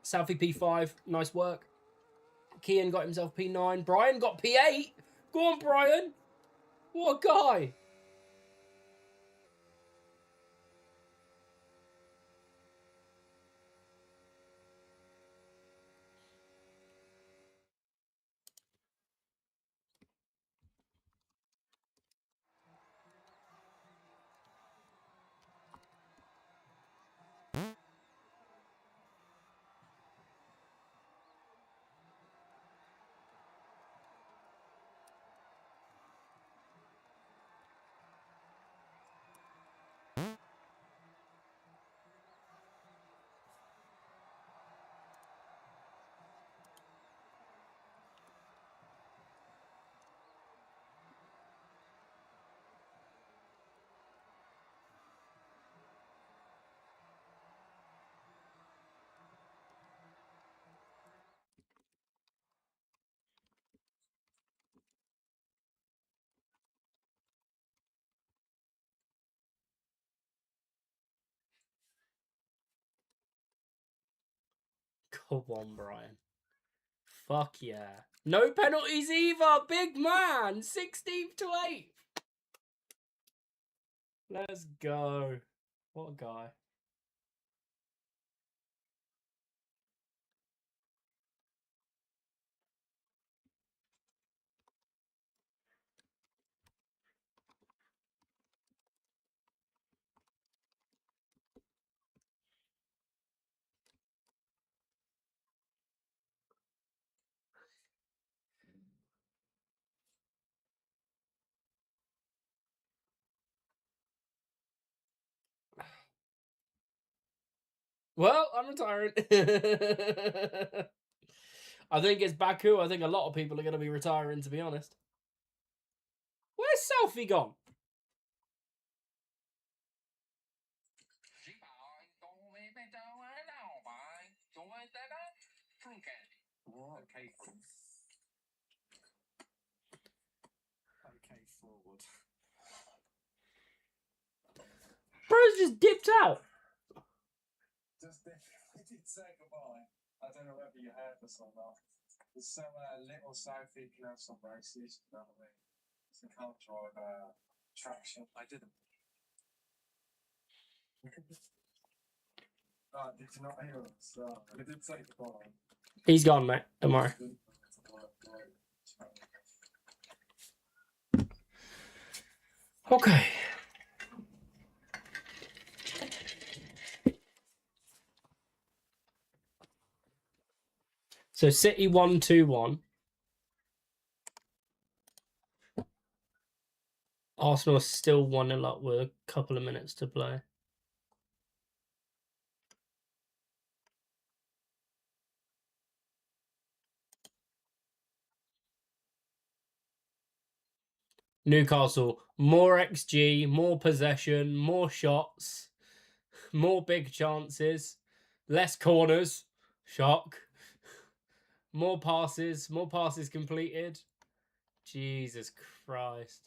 Southie P5, nice work. Kian got himself P9. Brian got P8. Go on, Brian. What a guy. Come on, Brian. Fuck yeah. No penalties either. Big man. 16th to 8th. Let's go. What a guy. Well, I'm retiring. I think it's Baku. I think a lot of people are going to be retiring, to be honest. Where's Selfie gone? What? Okay, forward. Bro's just dipped out. Just we did say goodbye. I don't know whether you heard this or not. There's some little south you can have some races, you know what I mean? So you can't drive traction. I didn't. Did you not hear us? We did say goodbye. He's gone, mate. Don't worry. Okay. So City 1-2-1. Arsenal are still 1-0 up with a couple of minutes to play. Newcastle, more XG, more possession, more shots, more big chances, less corners. Shock. More passes completed. Jesus Christ.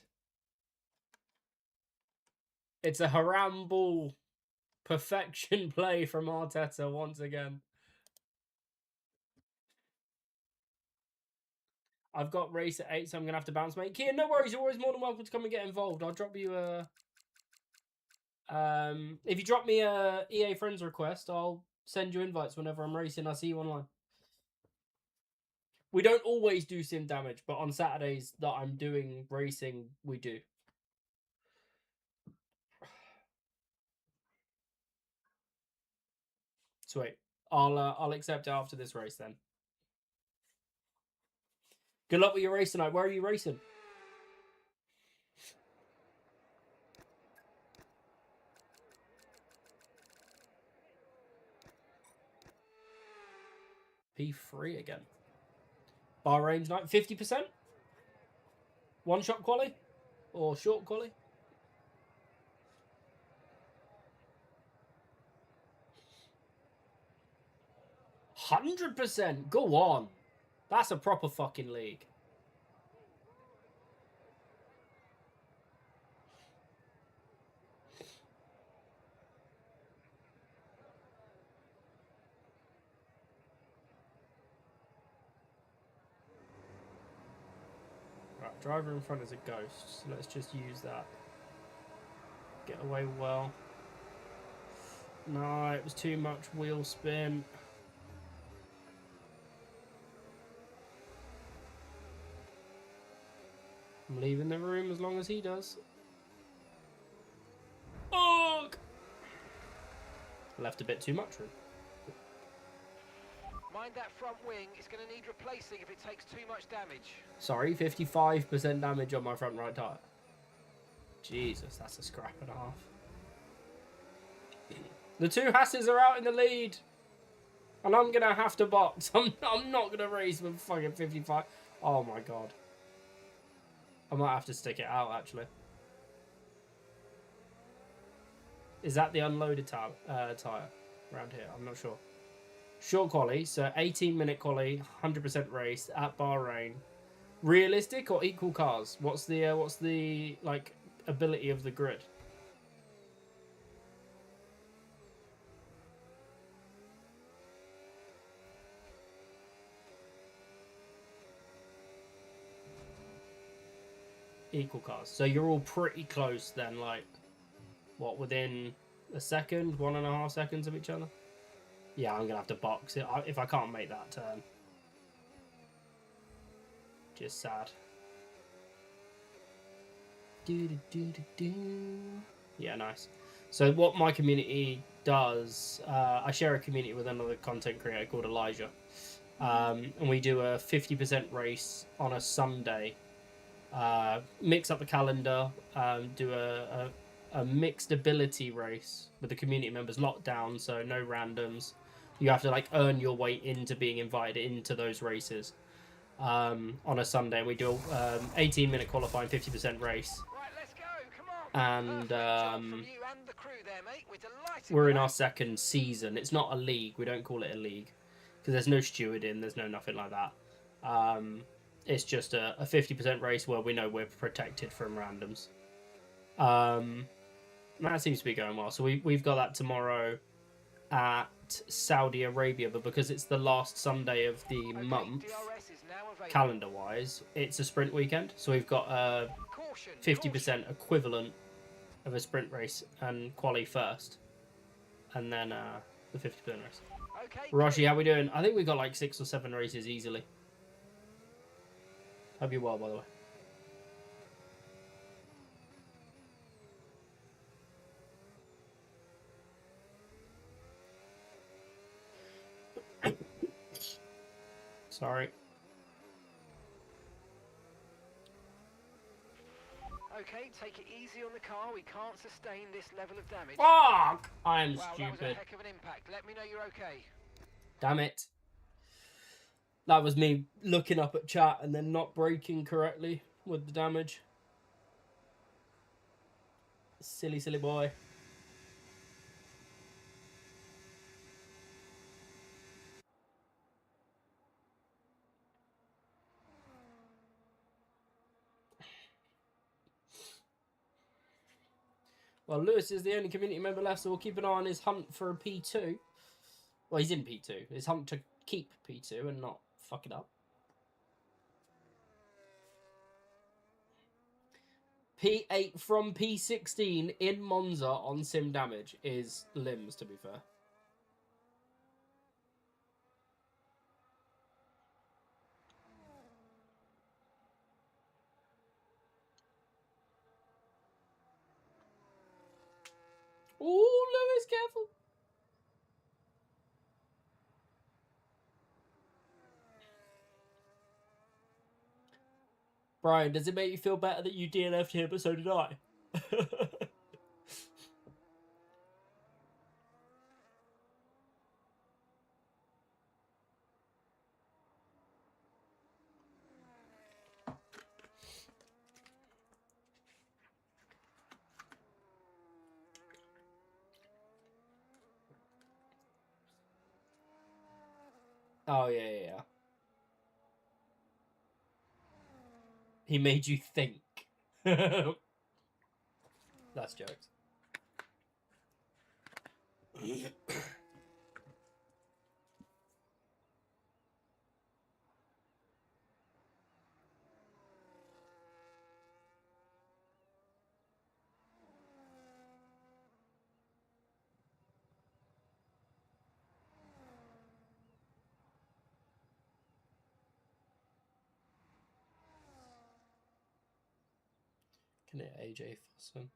It's a haramble perfection play from Arteta once again. I've got race at 8, so I'm going to have to bounce, mate. Kian, no worries. You're always more than welcome to come and get involved. I'll drop you a... if you drop me a EA Friends request, I'll send you invites whenever I'm racing. I'll see you online. We don't always do sim damage, but on Saturdays that I'm doing racing, we do. Sweet. I'll accept it after this race then. Good luck with your race tonight. Where are you racing? P3 again. Bahrain's night. 50%? One shot quali? Or short quali? %100%. Go on. That's a proper fucking league. Right, driver in front is a ghost, so let's just use that. Get away well. No, it was too much wheel spin. I'm leaving the room as long as he does. Oh! Left a bit too much room. Mind that front wing, it's going to need replacing if it takes too much damage. Sorry, 55% damage on my front right tyre. Jesus, that's a scrap and a half. The two Hasses are out in the lead. And I'm going to have to box. I'm not going to race with fucking 55. Oh my god. I might have to stick it out, actually. Is that the unloaded tyre around here? I'm not sure. Short quali, so 18-minute quali, 100% race at Bahrain. Realistic or equal cars? What's the like ability of the grid? Equal cars. So you're all pretty close then, like, what, within a second, 1.5 seconds of each other? Yeah, I'm going to have to box it if I can't make that turn. Just sad. Yeah, nice. So what my community does, I share a community with another content creator called Elijah. And we do a 50% race on a Sunday. Mix up the calendar, do a mixed ability race with the community members locked down, so no randoms. You have to like earn your way into being invited into those races on a Sunday. And we do 18-minute qualifying, 50% race. Right, let's go. Come on. And Perfect job from you and the crew there, mate. We're delighted we're with in that. our second season. It's not a league. We don't call it a league because there's no stewarding. There's no nothing like that. It's just a 50% race where we know we're protected from randoms. That seems to be going well. So we've got that tomorrow at Saudi Arabia, but because it's the last Sunday of the month, calendar-wise, it's a sprint weekend. So we've got a 50% equivalent of a sprint race and quali first, and then the 50% race. Rashi, how we doing? I think we got like 6 or 7 races easily. Hope you're well, by the way. Sorry. Okay, take it easy on the car. We can't sustain this level of damage. Fuck! I'm wow, stupid. That was a heck of an impact. Let me know you're okay. Damn it. That was me looking up at chat and then not braking correctly with the damage. Silly, silly boy. Well, Lewis is the only community member left, so we'll keep an eye on his hunt for a P2. Well, he's in P2. His hunt to keep P2 and not fuck it up. P8 from P16 in Monza on sim damage is limbs, to be fair. Ooh, Lewis, careful. Brian, does it make you feel better that you DNF'd him, but so did I? Oh, yeah. He made you think. That's jokes. Can it AJ Fossen?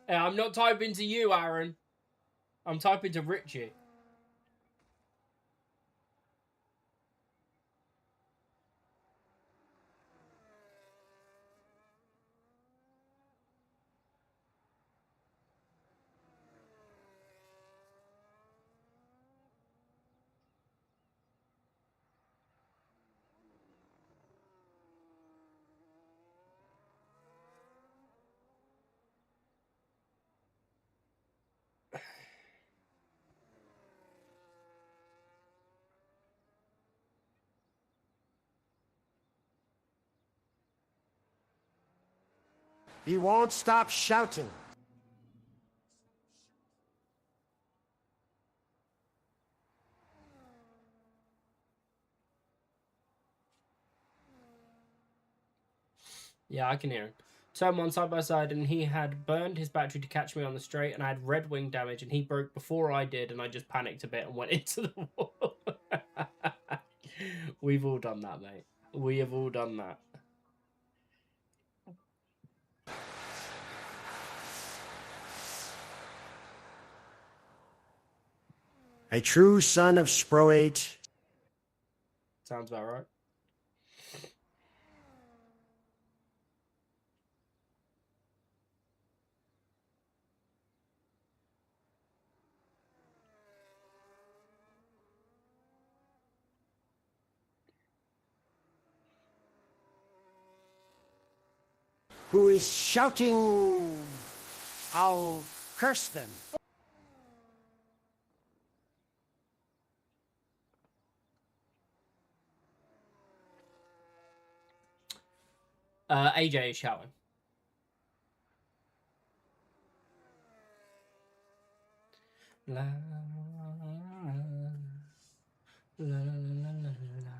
Hey, I'm not typing to you, Aaron. I'm typing to Richie. He won't stop shouting. Yeah, I can hear him. Turned one side by side, and he had burned his battery to catch me on the straight, and I had red wing damage, and he broke before I did, and I just panicked a bit and went into the wall. We've all done that, mate. We have all done that. A true son of Sproate. Sounds about right. Who is shouting, I'll curse them. AJ is shouting. La, la, la, la, la, la.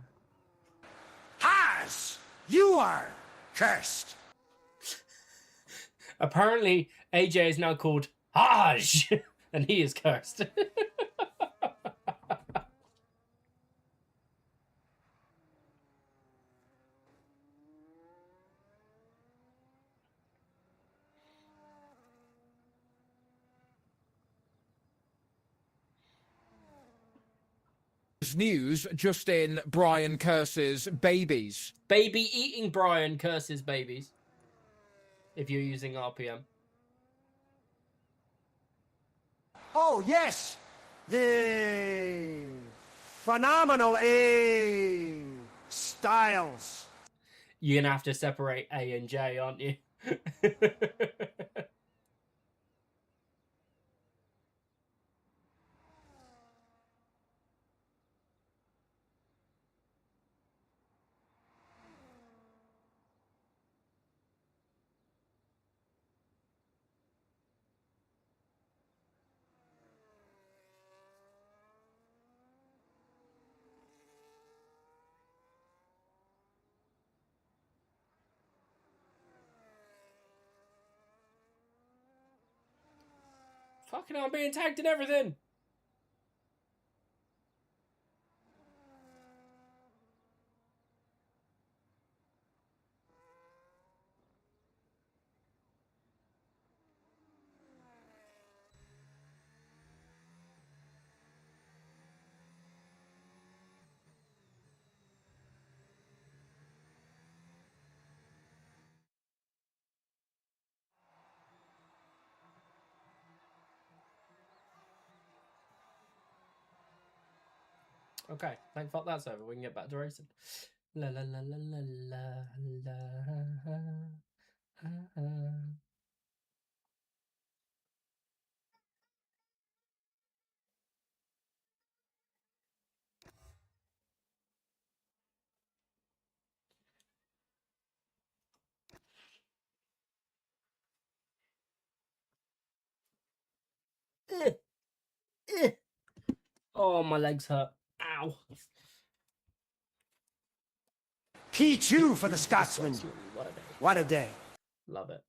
Haz, you are cursed. Apparently, AJ is now called Haj, and he is cursed. News just in: Brian curses babies. Baby eating Brian curses babies. If you're using RPM. Oh, yes. The phenomenal A styles. You're gonna have to separate A and J, aren't you? Fucking hell, I'm being tagged and everything. Okay, thank fuck that's over. We can get back to racing. La la la la la la la. Oh, my legs hurt. Ow. P2 for the Scotsman. What a day. What a day. Love it.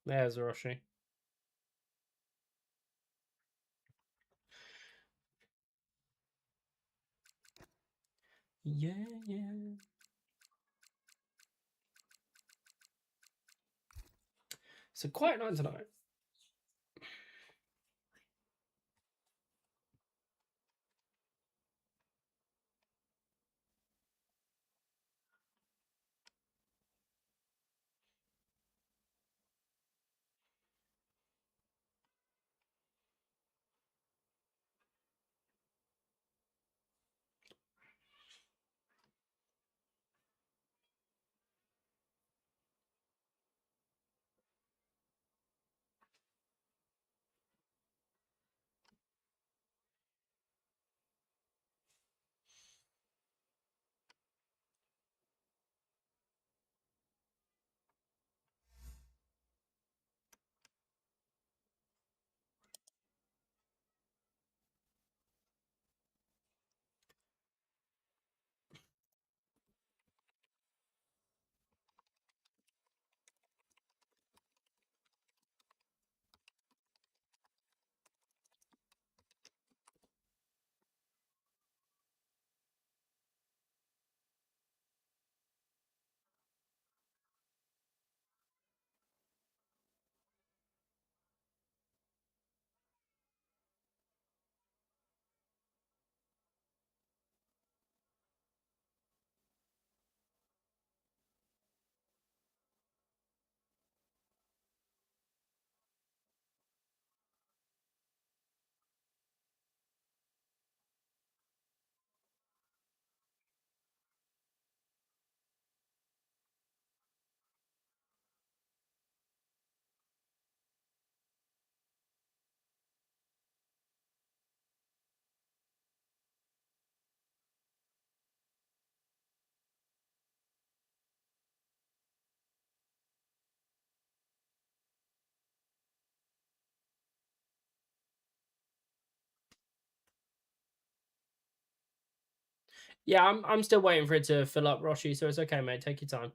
There's Roshi. Yeah, yeah. So quiet night tonight. Yeah, I'm still waiting for it to fill up, Roshi, so it's okay, mate. Take your time.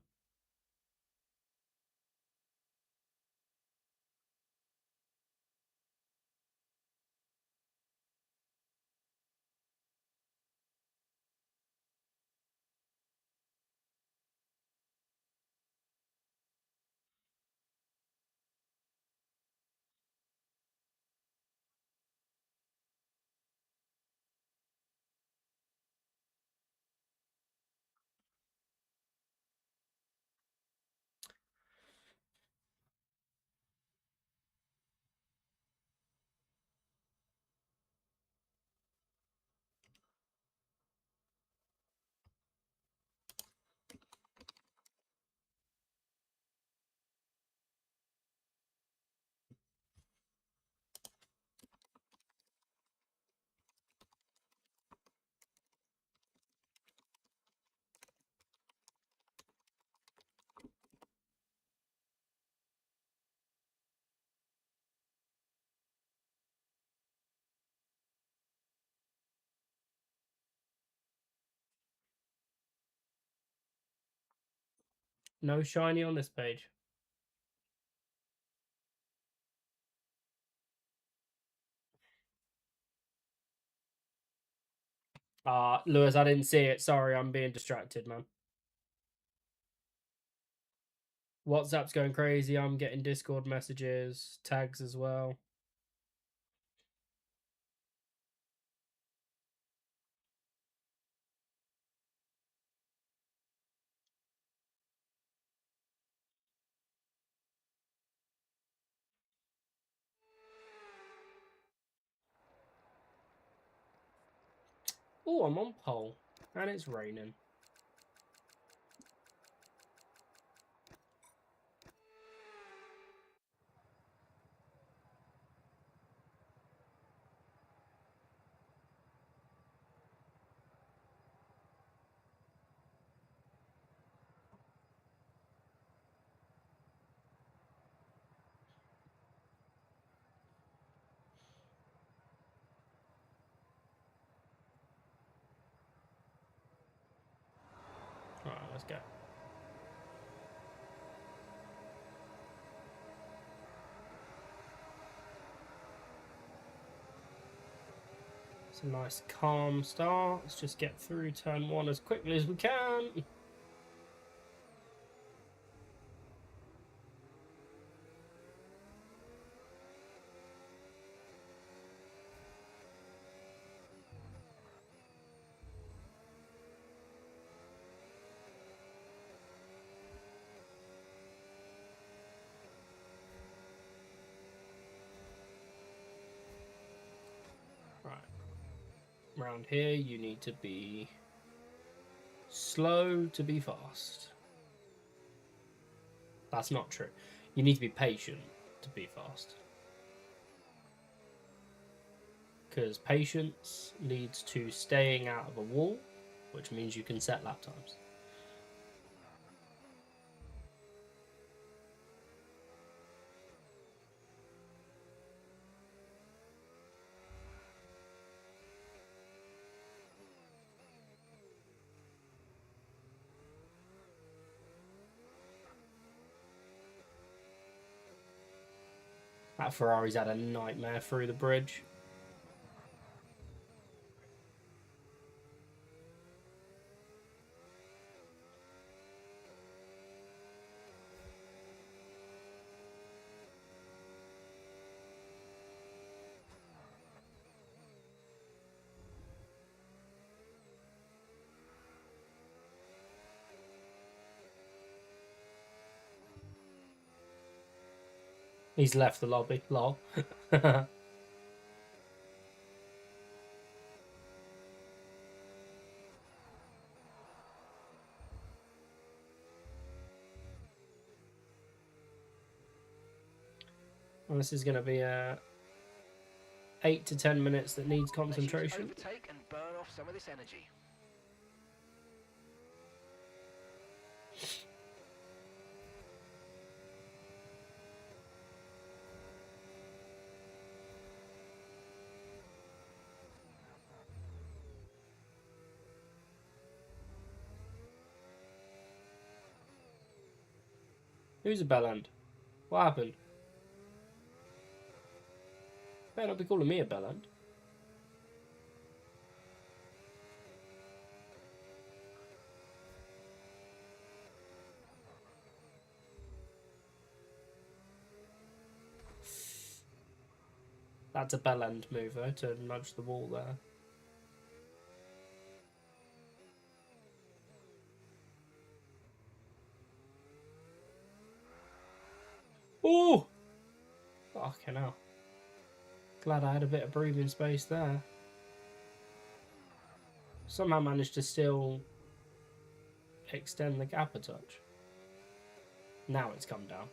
No shiny on this page. Lewis, I didn't see it. Sorry, I'm being distracted, man. WhatsApp's going crazy. I'm getting Discord messages, tags as well. Oh, I'm on pole. And it's raining. Alright, let's go. It's a nice calm start. Let's just get through turn 1 as quickly as we can. Around here, you need to be slow to be fast. That's not true. You need to be patient to be fast. Because patience leads to staying out of a wall, which means you can set lap times. That Ferrari's had a nightmare through the bridge. He's left the lobby, lol. Well, this is going to be 8 to 10 minutes that needs concentration. Overtake and burn off some of this energy. Who's a bellend? What happened? Better not be calling me a bellend. That's a bellend move though, to nudge the wall there. Oh! Fucking hell. Glad I had a bit of breathing space there. Somehow managed to still extend the gap a touch. Now it's come down.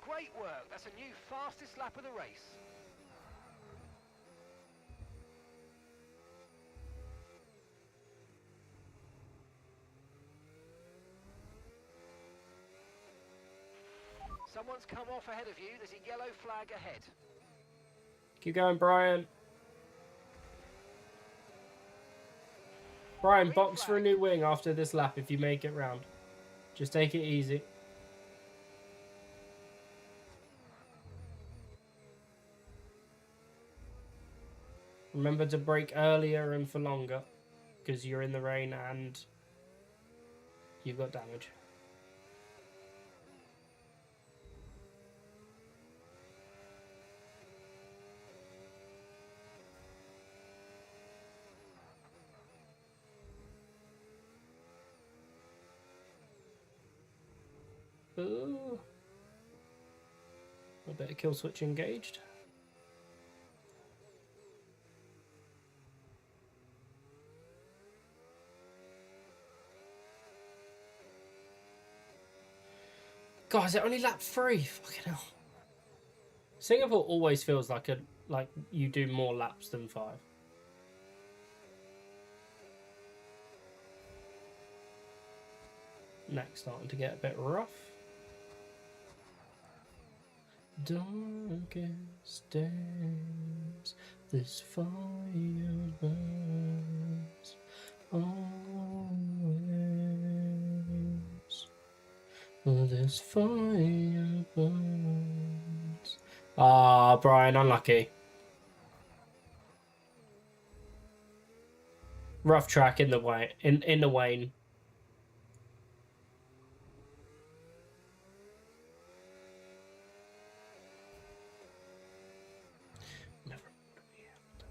Great work. That's a new fastest lap of the race. Someone's come off ahead of you. There's a yellow flag ahead. Keep going, Brian. Brian, box for a new wing after this lap if you make it round. Just take it easy. Remember to brake earlier and for longer, because you're in the rain and you've got damage. Ooh. A bit of kill switch engaged. God, is it only lap 3? Fucking hell. Singapore always feels like you do more laps than 5. Neck's starting to get a bit rough. darkest days, this fire burns always. Oh, this fire burns. Ah, Brian, unlucky. Rough track in the way in the Wayne. Never would be able to.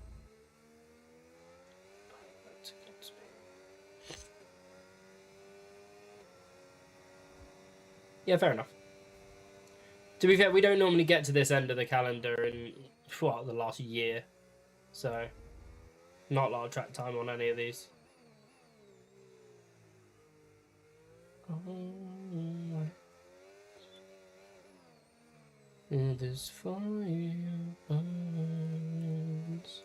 That's against me. Yeah, fair enough. To be fair, we don't normally get to this end of the calendar in what, the last year, so not a lot of track time on any of these. This fire burns.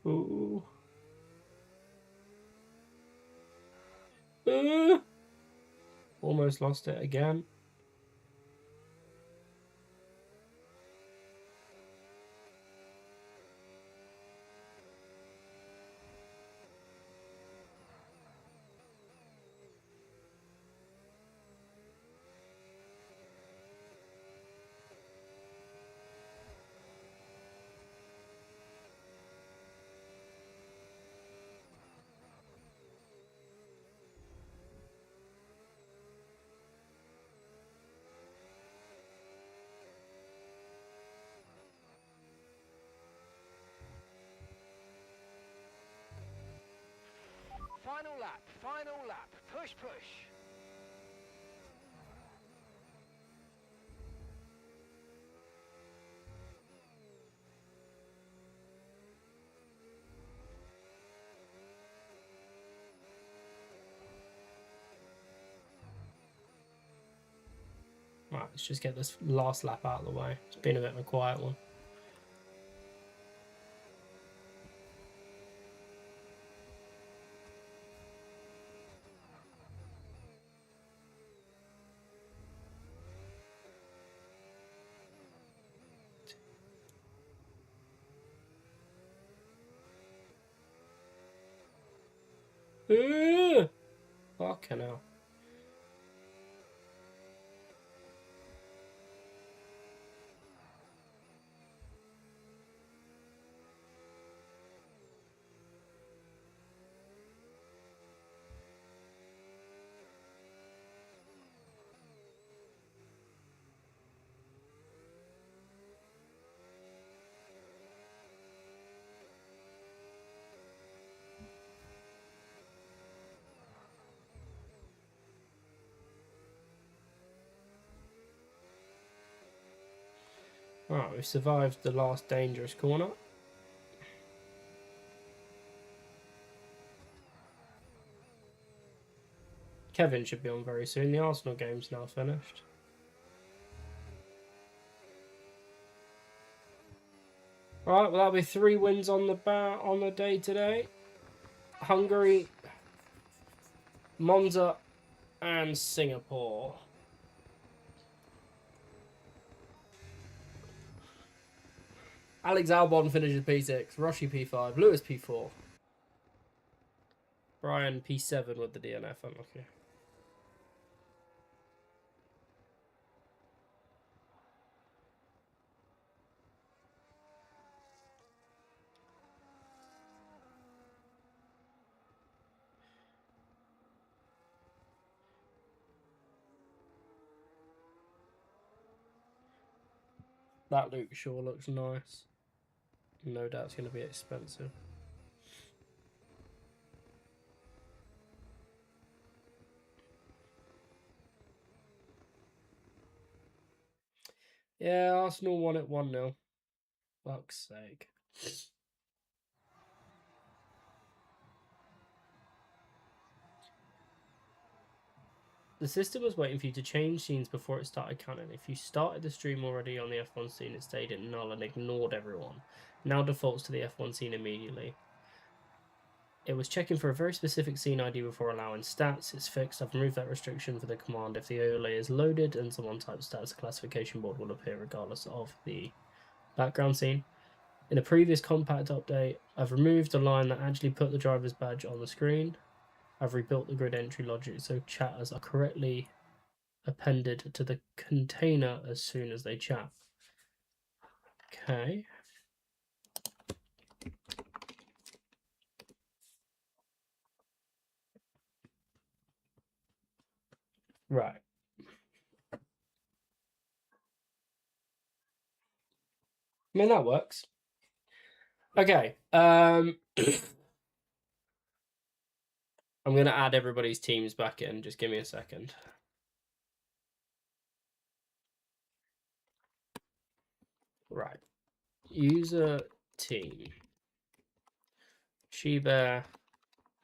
Ooh. Almost lost it again. Final lap, push, push. Right, let's just get this last lap out of the way. It's been a bit of a quiet one. Fucking hell. Right, we survived the last dangerous corner. Kevin should be on very soon. The Arsenal game's now finished. Right, well, that'll be 3 wins on the day today. Hungary, Monza, and Singapore. Alex Albon finishes P6, Rossi P5, Lewis P4. Brian P7 with the DNF, unlucky. That Luke Shaw looks nice. No doubt it's going to be expensive. Yeah, Arsenal won it 1-0. Fuck's sake. The system was waiting for you to change scenes before it started counting. If you started the stream already on the F1 scene, it stayed at null and ignored everyone. Now defaults to the F1 scene immediately. It was checking for a very specific scene ID before allowing stats. It's fixed. I've removed that restriction for the command. If the overlay is loaded and someone types stats, a classification board will appear regardless of the background scene. In a previous compact update, I've removed the line that actually put the driver's badge on the screen. I've rebuilt the grid entry logic so chatters are correctly appended to the container as soon as they chat. Okay. Right. I mean, that works. Okay. I'm going to add everybody's teams back in. Just give me a second. Right. User team. She-Bear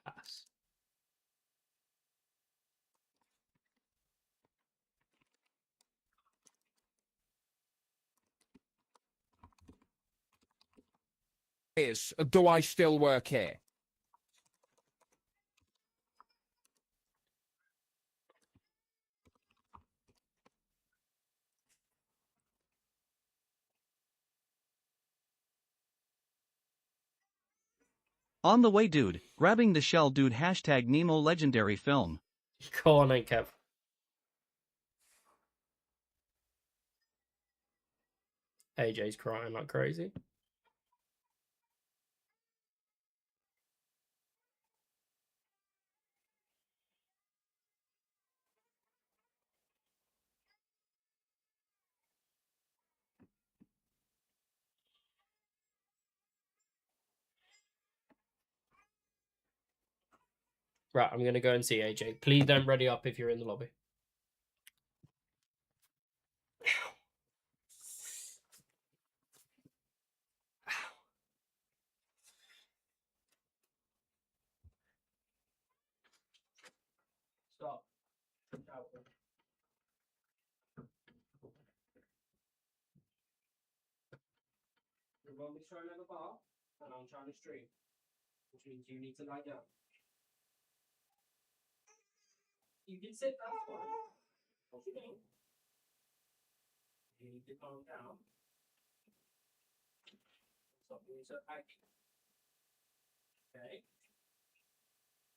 pass. Do I still work here? On the way, dude. Grabbing the shell, dude. Hashtag Nemo legendary film. Go on then, Kev. AJ's crying like crazy. Right, I'm going to go and see AJ. Please don't ready up if you're in the lobby. Stop. Everyone's trying to have a bar, and I'm trying to stream, which means you need to lie down. You can sit, that's fine. What you doing? You need to calm down. Stop being so aggy. Okay?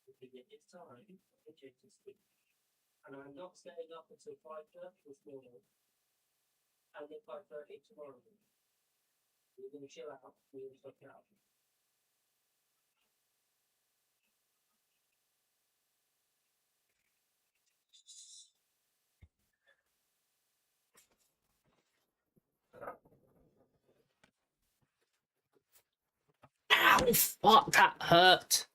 If you get this time, it's to sleep. And I'm not staying up until 5:30 this morning. And then 5:30 tomorrow morning. We're going to chill out. We're going to look out. Ow, fuck, that hurt.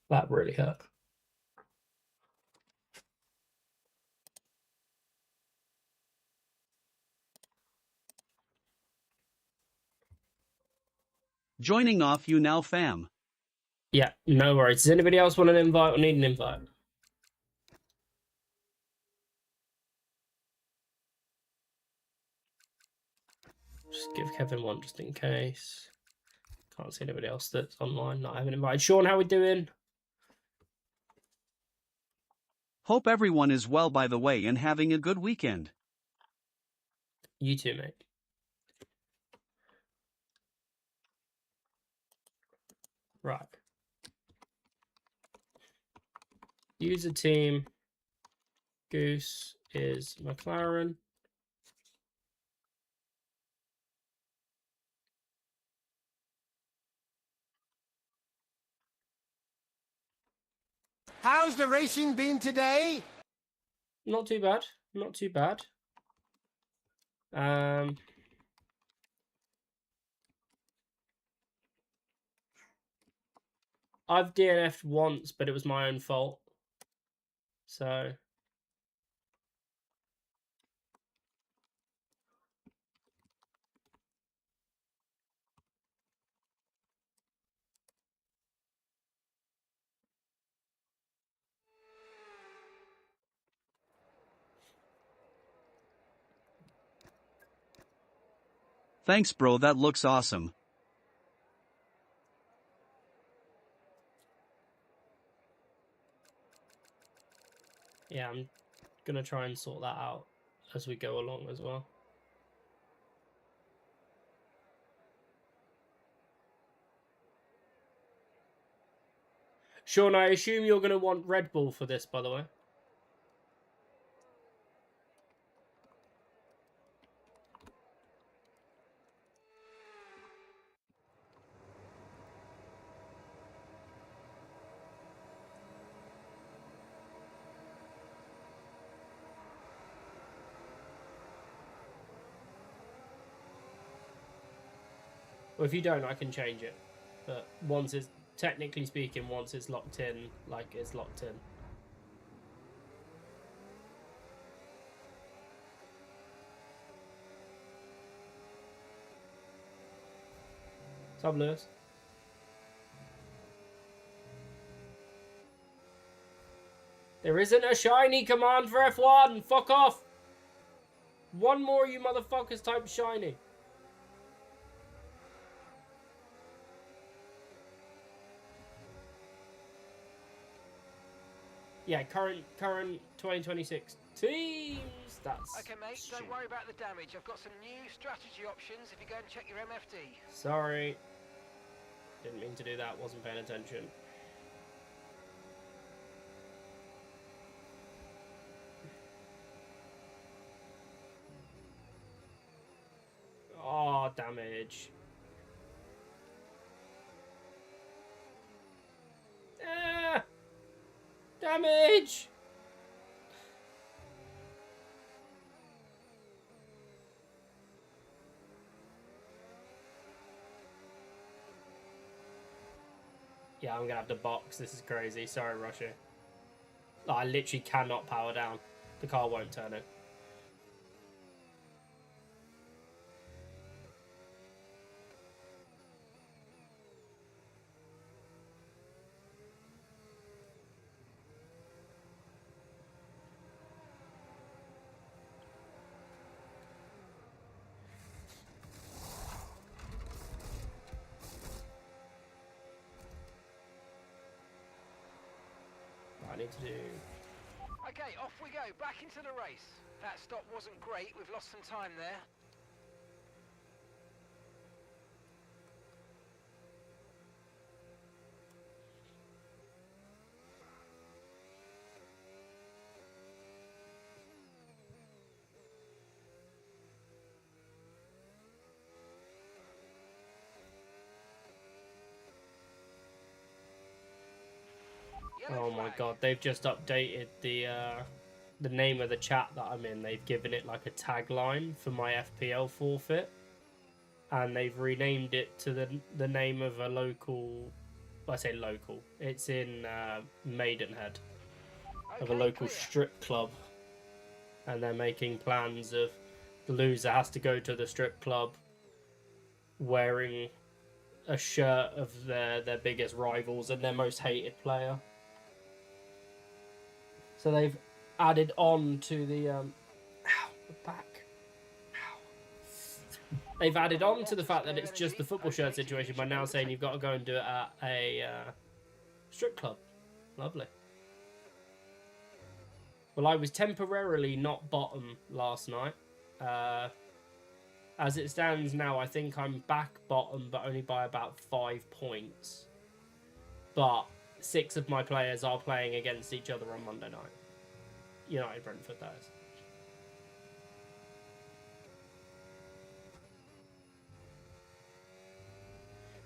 That really hurt. Joining off you now, fam. Yeah, no worries. Does anybody else want an invite or need an invite? Just give Kevin one just in case. Can't see anybody else that's online. Not having invited. Sean, how we doing? Hope everyone is well, by the way, and having a good weekend. You too, mate. Right. User team. Goose is McLaren. How's the racing been today? Not too bad. Not too bad. I've DNF'd once, but it was my own fault. So Thanks bro, that looks awesome. Yeah, I'm gonna try and sort that out as we go along as well. Sean, I assume you're gonna want Red Bull for this, by the way. Well, if you don't, I can change it. But once it's, technically speaking, once it's locked in, like, it's locked in. What's up, Lewis? There isn't a shiny command for F1! Fuck off! One more, you motherfuckers, type shiny. Yeah, current 2026 teams. That's Okay, mate, stupid. don't worry about the damage. I've got some new strategy options if you go and check your MFD. Sorry. Didn't mean to do that, wasn't paying attention. Oh, damage. Ah! Damage! Yeah, I'm gonna have to box. This is crazy. Sorry, Russia. I literally cannot power down. The car won't turn it. I need to do... Okay, off we go, back into the race. That stop wasn't great, we've lost some time there. Oh my god, they've just updated the name of the chat that I'm in. They've given it like a tagline for my FPL forfeit, and they've renamed it to the name of a local. I say local. It's in Maidenhead, of a local strip club, and they're making plans of the loser has to go to the strip club wearing a shirt of their biggest rivals and their most hated player. So they've added on to the the back. They've added on to the fact that it's just the football shirt situation by now saying you've got to go and do it at a strip club. Lovely. Well, I was temporarily not bottom last night. As it stands now, I think I'm back bottom, but only by about 5 points. But 6 of my players are playing against each other on Monday night. United Brentford, that is.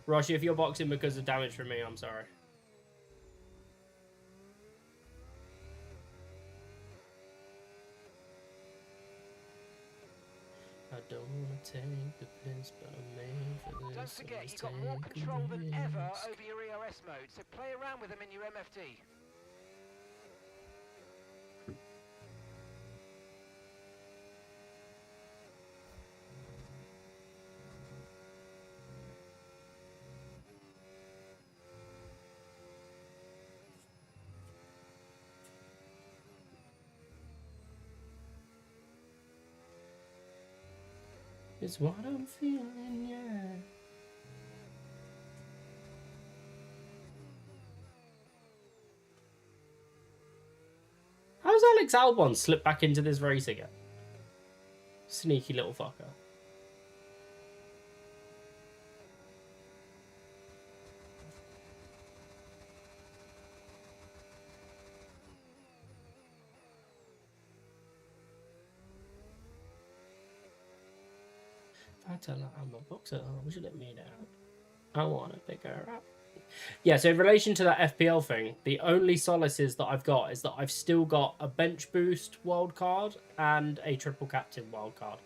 Roshi, if you're boxing because of damage from me, I'm sorry. I don't want to take the piss, but I'm made for this. Don't forget, you've got more control than ever over your ERS mode, so play around with them in your MFD. It's what I'm feeling, yeah. How's Alex Albon slipped back into this race again? Sneaky little fucker. If I tell her I'm a boxer, would you let me down? I want to pick her up. Yeah, so in relation to that FPL thing, the only solaces that I've got is that I've still got a bench boost wild card and a triple captain wild card.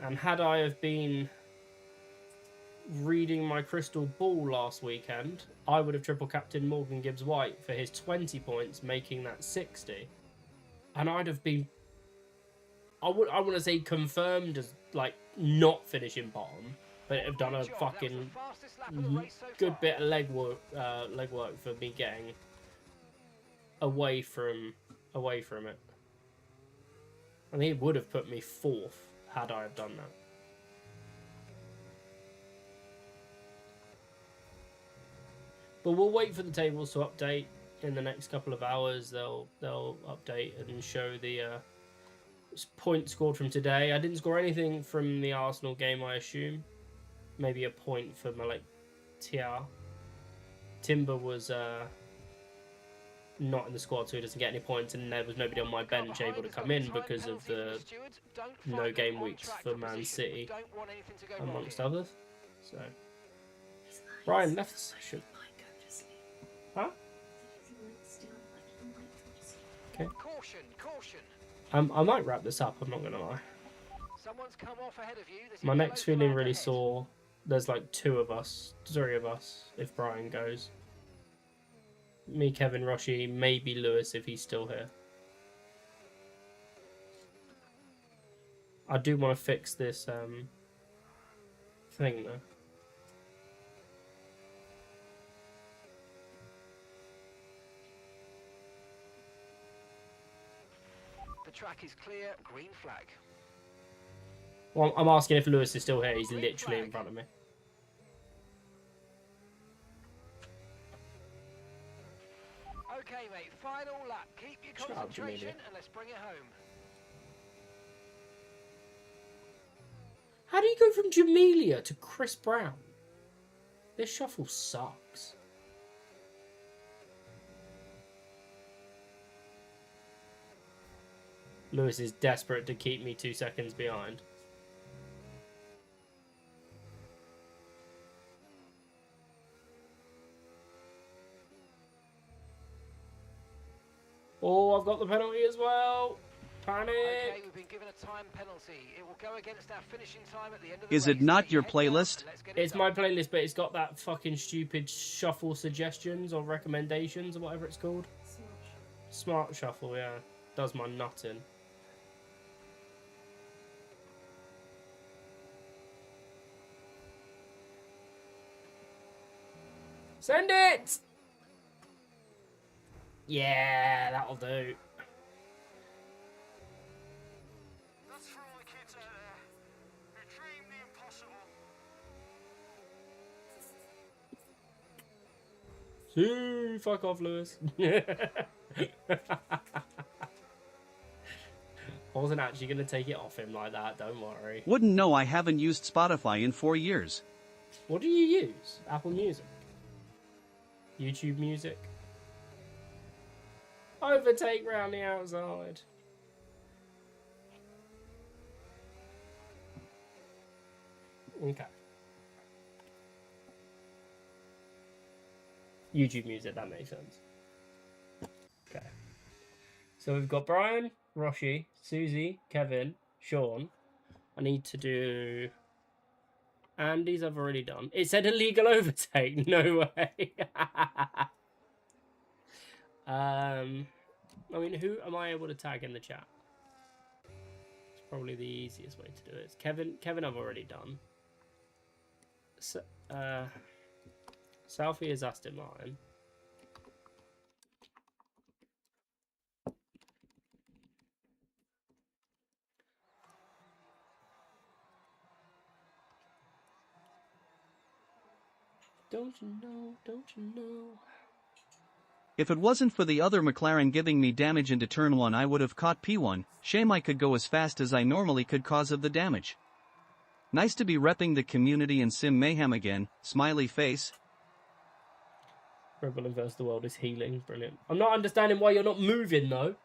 And had I have been reading my crystal ball last weekend, I would have triple captain Morgan Gibbs White for his 20 points, making that 60. And I'd have been, I want to say confirmed as like not finishing bottom, but have done a fucking good bit of legwork for me getting away from it. I think it would have put me 4th had I have done that. But we'll wait for the tables to update in the next couple of hours. They'll update and show the points scored from today. I didn't score anything from the Arsenal game, I assume. Maybe a point for Malik Tia. Timber was not in the squad, so he doesn't get any points, and there was nobody on my bench able to come in because of the no game weeks for Man City, amongst others. So Brian left the session. Huh? Okay. I might wrap this up, I'm not gonna lie. My neck's feeling really sore. There's like 3 of us, if Brian goes. Me, Kevin, Roshi, maybe Lewis if he's still here. I do want to fix this thing though. The track is clear, green flag. Well, I'm asking if Lewis is still here. He's literally in front of me. Okay, mate, final lap. Keep your concentration and let's bring it home. How do you go from Jamelia to Chris Brown? This shuffle sucks. Lewis is desperate to keep me 2 seconds behind. Oh, I've got the penalty as well. Panic. Okay, we've been given a time penalty. It will go against our finishing time at the end of the Is it not your playlist? It's my playlist, but it's got that fucking stupid shuffle suggestions or recommendations or whatever it's called. Smart shuffle, yeah. Does my nutting. Send it! Yeah, that'll do. That's for all the kids out there who dream the impossible. See, fuck off, Lewis. I wasn't actually going to take it off him like that, don't worry. Wouldn't know I haven't used Spotify in 4 years. What do you use? Apple Music? YouTube Music? Overtake round the outside. Okay. YouTube Music, that makes sense. Okay. So we've got Brian, Roshi, Susie, Kevin, Sean. I need to do... Andy's I've already done. It said illegal overtake. No way. I mean, who am I able to tag in the chat? It's probably the easiest way to do it. It's Kevin I've already done. So, Southie is Aston Martin. Don't you know? Don't you know? If it wasn't for the other McLaren giving me damage into turn 1, I would have caught P1. Shame I could go as fast as I normally could cause of the damage. Nice to be repping the community and Sim Mayhem again. Smiley face. Rebel versus the world is healing. Brilliant. I'm not understanding why you're not moving though.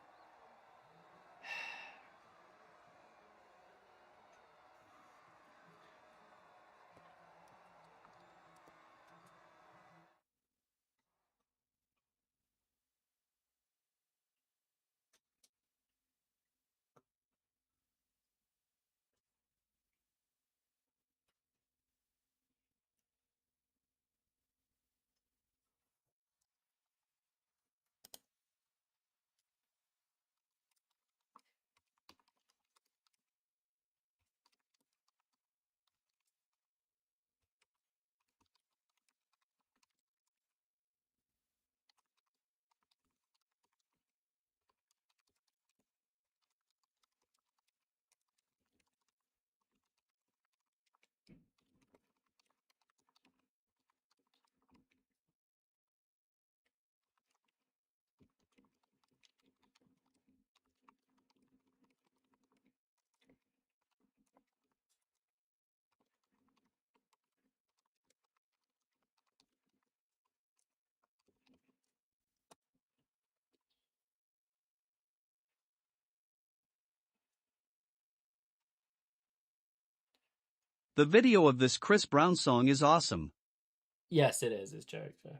The video of this Chris Brown song is awesome. Yes, it is. It's joke. So.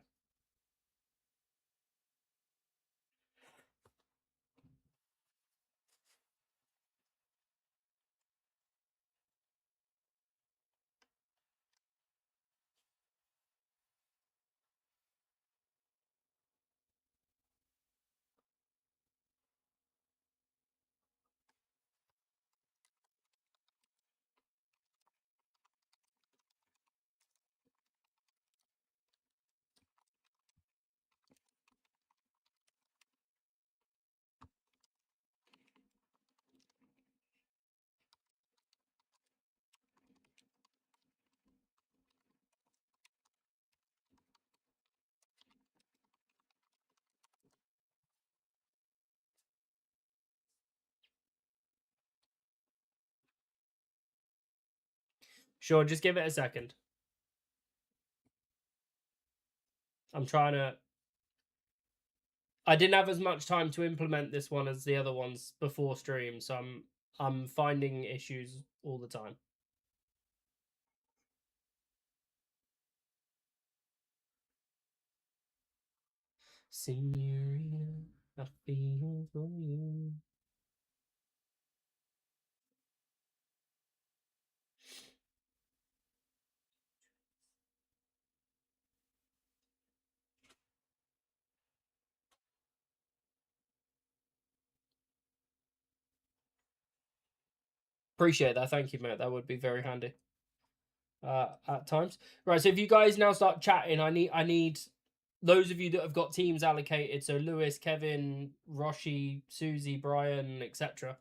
Sure, just give it a second. I'm trying to... I didn't have as much time to implement this one as the other ones before stream, so I'm finding issues all the time. Senorita, I feel for you. Appreciate that. Thank you, mate. That would be very handy. At times. Right, so if you guys now start chatting, I need those of you that have got teams allocated, so Lewis, Kevin, Roshi, Susie, Brian, etc.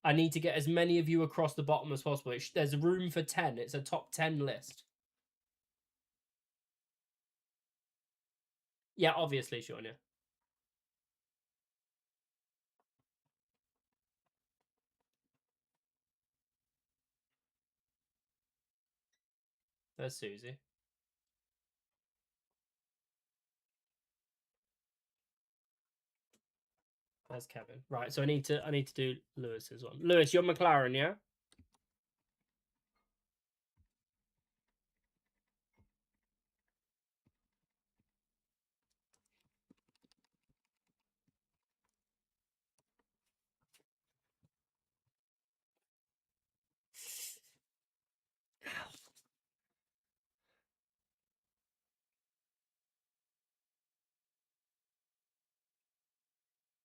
I need to get as many of you across the bottom as possible. There's room for 10. It's a top 10 list. Yeah, obviously, Sean, yeah. There's Susie. There's Kevin. Right, so I need to do Lewis's one. Lewis, you're McLaren, yeah?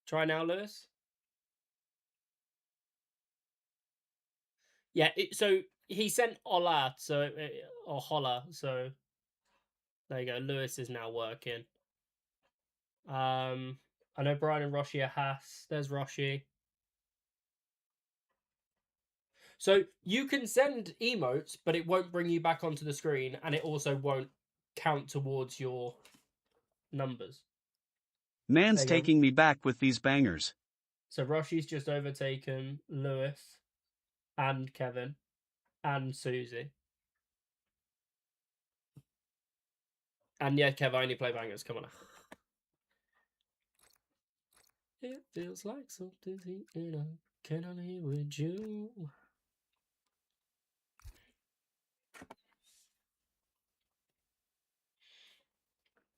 Try now, Lewis. Yeah, so he sent Ola, so or Holla, so there you go. Lewis is now working. I know Brian and Roshi are Haas. There's Roshi. So you can send emotes, but it won't bring you back onto the screen, and it also won't count towards your numbers. Man's There you go. taking me back with these bangers. So Roshi's just overtaken Lewis and Kevin and Susie. And yeah, Kev, I only play bangers. Come on. It feels like something's heating up. Can I live with you?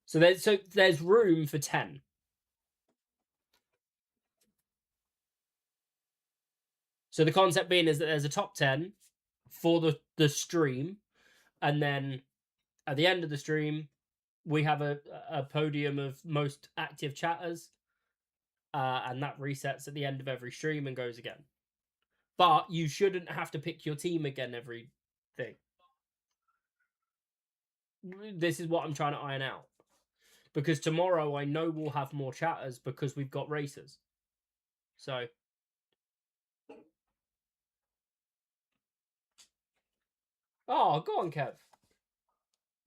So there's room for 10. So the concept being is that there's a top 10 for the stream, and then at the end of the stream, we have a podium of most active chatters, and that resets at the end of every stream and goes again. But you shouldn't have to pick your team again every thing. This is what I'm trying to iron out. Because tomorrow I know we'll have more chatters because we've got racers. So... Oh, go on, Kev.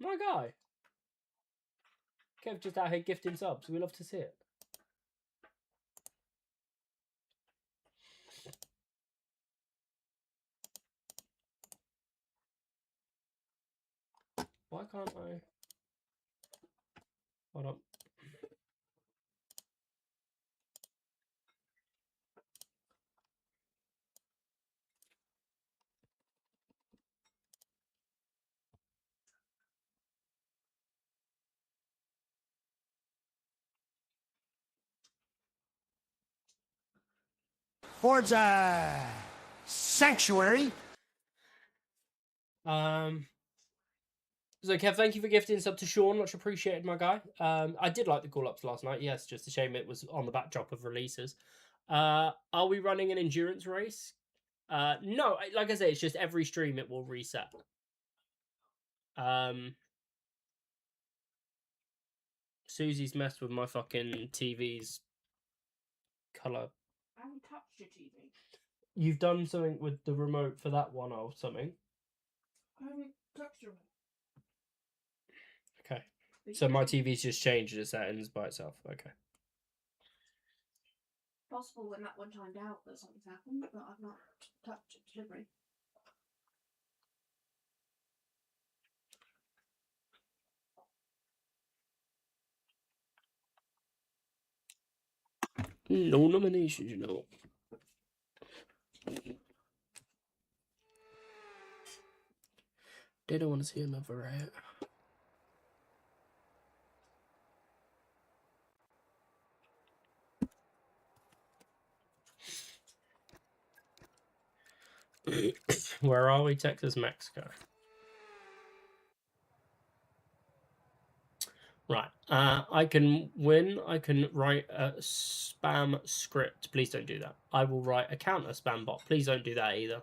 My guy. Kev just out here gifting subs. We love to see it. Why can't I... Hold on. Forza Sanctuary. So Kev, thank you for gifting sub to Sean. Much appreciated, my guy. I did like the call-ups last night. Yes, just a shame it was on the backdrop of releases. Are we running an endurance race? No, like I say, it's just every stream it will reset. Susie's messed with my fucking TV's colour. I haven't touched your TV. You've done something with the remote for that one or something. I haven't touched your remote. Okay. So my TV's just changed the settings by itself. Okay. Possible when that one timed out that something's happened, but I've not touched it delivery. No nominations, you know. They don't want to see another riot. Where are we? Texas, Mexico. Right. I can win. I can write a spam script. Please don't do that. I will write a counter spam bot. Please don't do that either.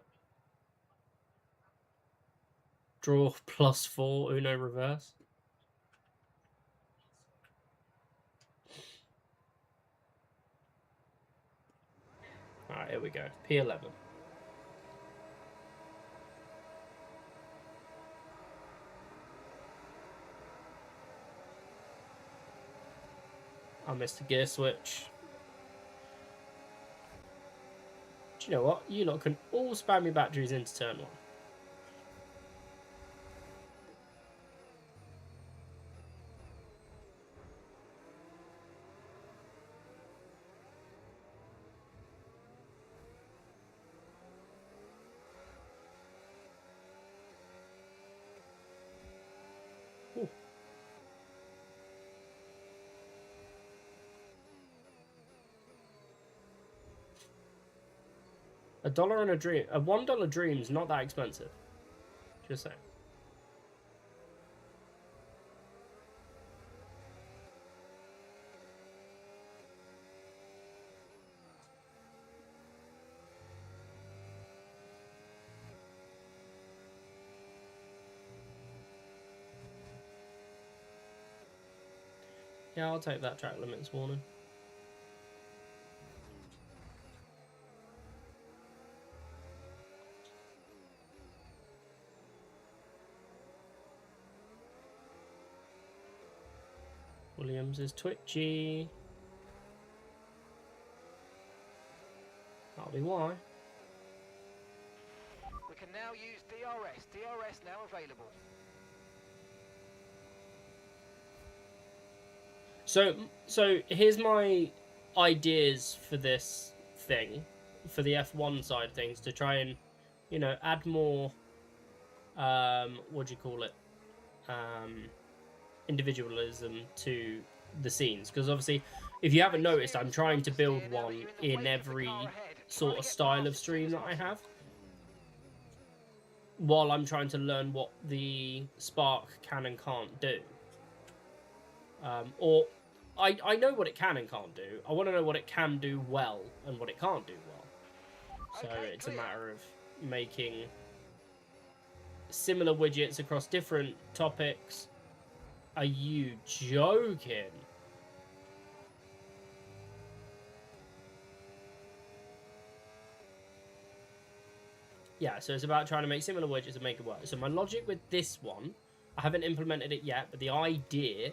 Draw +4 Uno reverse. Alright, here we go. P11. I missed a gear switch. Do you know what? You lot can all spam your batteries into turn 1. $1 and a dream. A $1 dream's not that expensive. Just saying. Yeah, I'll take that track limits warning. Williams is twitchy. That'll be why. We can now use DRS. DRS now available. So here's my ideas for this thing, for the F1 side of things, to try and, you know, add more, what do you call it, individualism to the scenes. Because obviously, if you haven't noticed, I'm trying to build one in every sort of style of stream that I have, while I'm trying to learn what the Spark can and can't do. Or I know what it can and can't do. I want to know what it can do well and what it can't do well. So Okay, it's clear. a matter of making similar widgets across different topics. Are you joking? Yeah, so it's about trying to make similar widgets and make it work. So my logic with this one, I haven't implemented it yet, but the idea,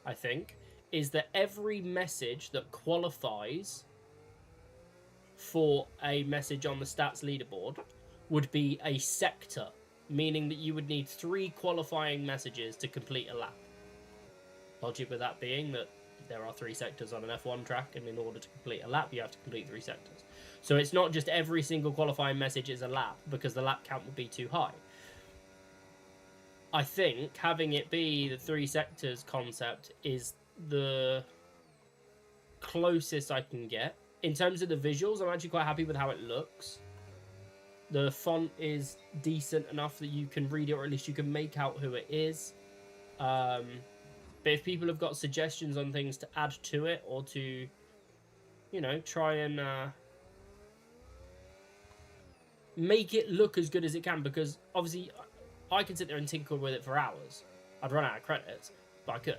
I think, is that every message that qualifies for a message on the stats leaderboard would be a sector, meaning that you would need 3 qualifying messages to complete a lap. Logic with that being that there are 3 sectors on an F1 track, and in order to complete a lap, you have to complete 3 sectors. So it's not just every single qualifying message is a lap, because the lap count would be too high. I think having it be the 3 sectors concept is the closest I can get. In terms of the visuals, I'm actually quite happy with how it looks. The font is decent enough that you can read it, or at least you can make out who it is. But if people have got suggestions on things to add to it, or to, you know, try and make it look as good as it can, because obviously I could sit there and tinker with it for hours. I'd run out of credits, but I could.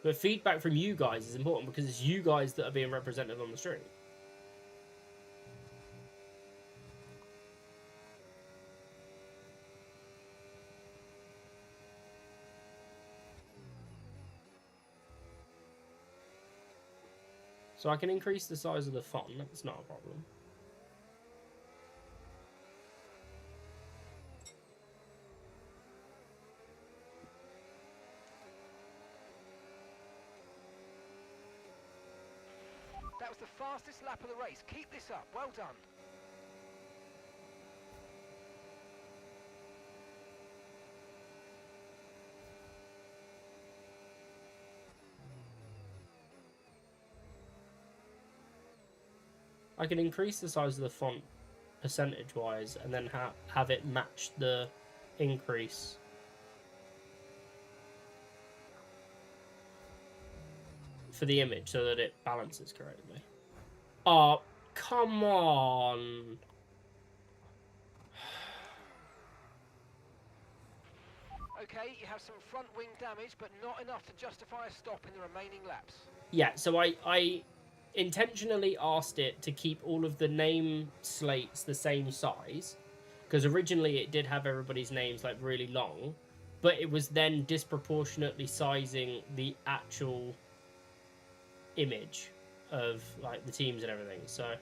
But feedback from you guys is important, because it's you guys that are being represented on the stream. So I can increase the size of the font, that's not a problem. That was the fastest lap of the race. Keep this up. Well done. I can increase the size of the font percentage-wise, and then have it match the increase. For the image, so that it balances correctly. Oh, come on! Okay, you have some front wing damage, but not enough to justify a stop in the remaining laps. Yeah, so I intentionally asked it to keep all of the name slates the same size, because originally it did have everybody's names like really long, but it was then disproportionately sizing the actual image of like the teams and everything. So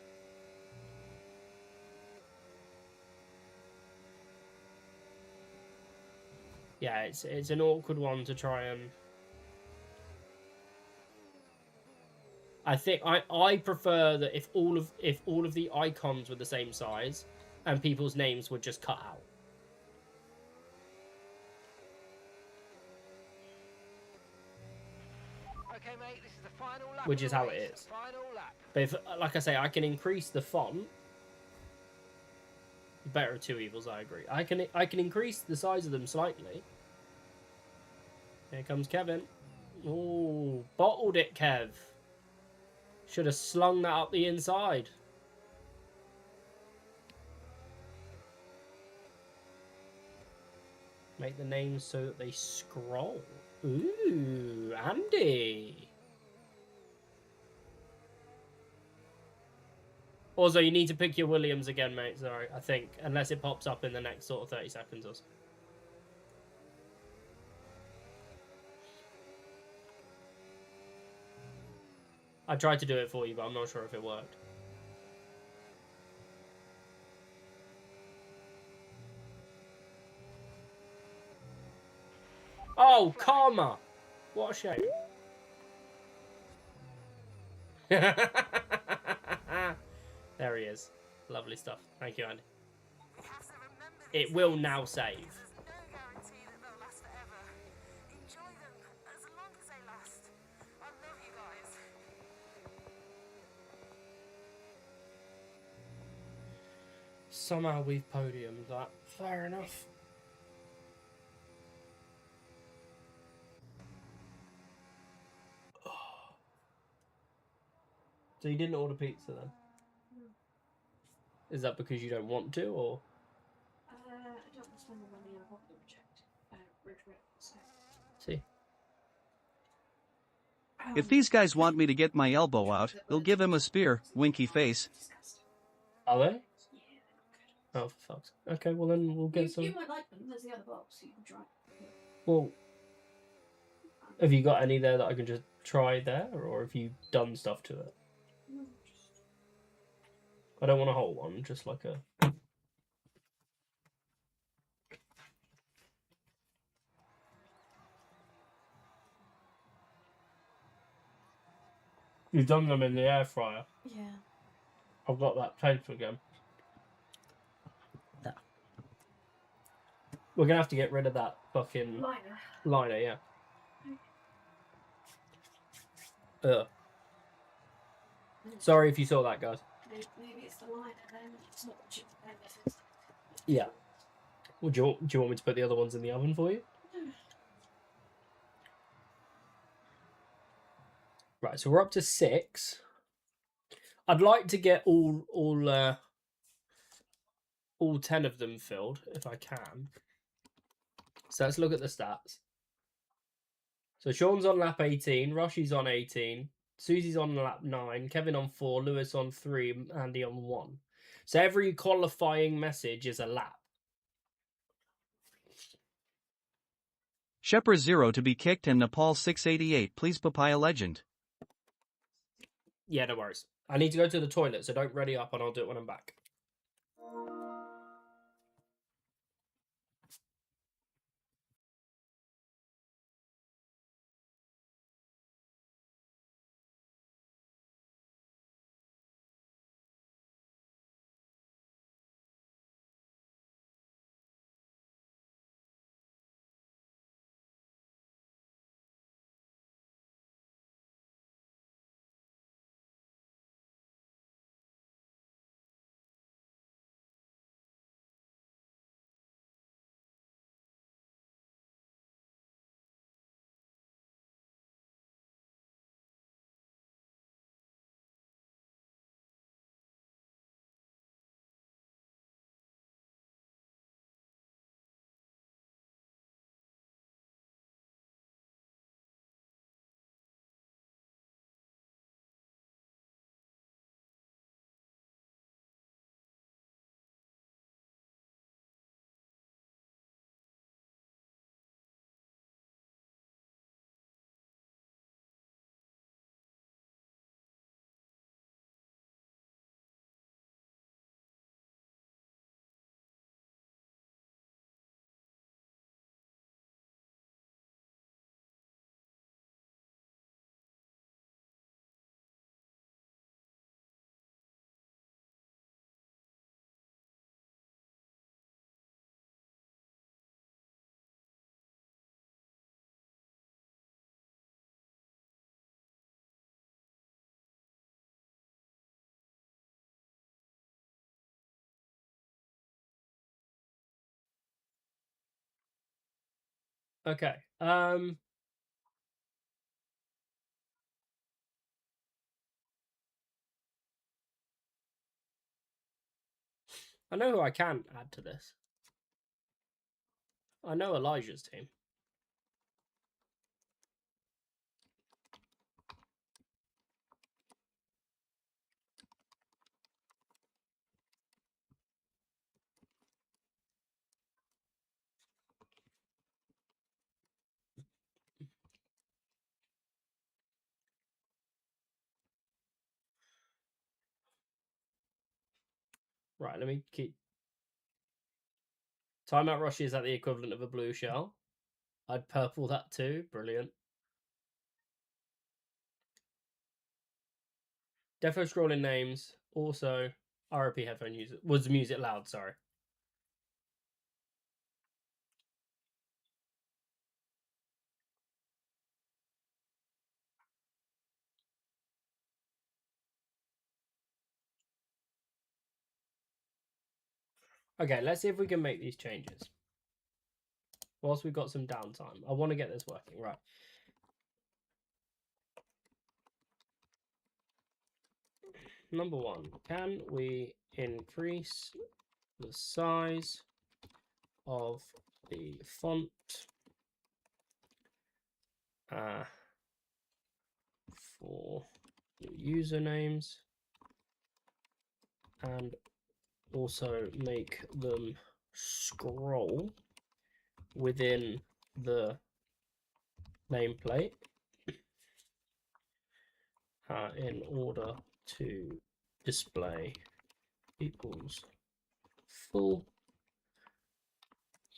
yeah, it's an awkward one to try and. I think I prefer that if all of the icons were the same size, and people's names were just cut out. Okay, mate, this is the final lap. Which of is the how it race. is. Final lap. But if, like I say, I can increase the font. Better of two evils, I agree. I can increase the size of them slightly. Here comes Kevin. Oh, bottled it, Kev. Should have slung that up the inside. Make the names so that they scroll. Ooh, Andy. Also, you need to pick your Williams again, mate. Sorry, I think. Unless it pops up in the next sort of 30 seconds or so. I tried to do it for you, but I'm not sure if it worked. Oh, karma! What a shame. There he is. Lovely stuff. Thank you, Andy. It will now save. Somehow we've podiumed that. Fair enough. So you didn't order pizza then? No. Is that because you don't want to, or? I don't want to spend the money I want to regret. So. See. If these guys want me to get my elbow out, they'll give him a spear, winky face. Are they? Yeah, they're not good. Oh, for fuck's sake. Okay, well then we'll get some. You might like them. There's the other box you can try. Well, have you got any there that I can just try there, or have you done stuff to it? No, I don't want a whole one, just like a. You've done them in the air fryer. yeah. I've got that taste again. We're gonna have to get rid of that fucking liner, yeah. Ugh. Sorry if you saw that, guys. Maybe it's the liner then. It's not the chicken benefits. Yeah. Well, do you want me to put the other ones in the oven for you? Right, so we're up to 6. I'd like to get all 10 of them filled if I can. So let's look at the stats. So Sean's on lap 18, Roshi's on 18, Susie's on lap 9, Kevin on 4, Lewis on 3, Andy on 1. So every qualifying message is a lap. Shepard 0 to be kicked and Nepal 688, please papaya legend. Yeah, no worries. I need to go to the toilet, so don't ready up and I'll do it when I'm back. Okay. I know who I can add to this. I know Elijah's team. Right, let me keep... Timeout Rush is at the equivalent of a blue shell. I'd purple that too. Brilliant. Defo scrolling names. Also, ROP headphone user. Was the music loud? Sorry. Okay, let's see if we can make these changes. Whilst we've got some downtime. I want to get this working. Right. Number one, can we increase the size of the font for the usernames and also make them scroll within the nameplate in order to display equals full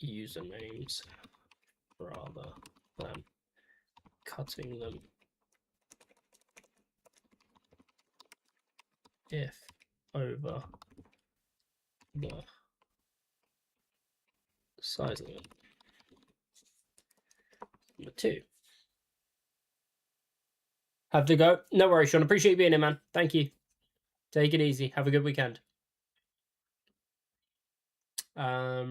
usernames rather than cutting them if over the size of it. Number two. Have to go. No worries, Sean. Appreciate you being here, man. Thank you. Take it easy. Have a good weekend. What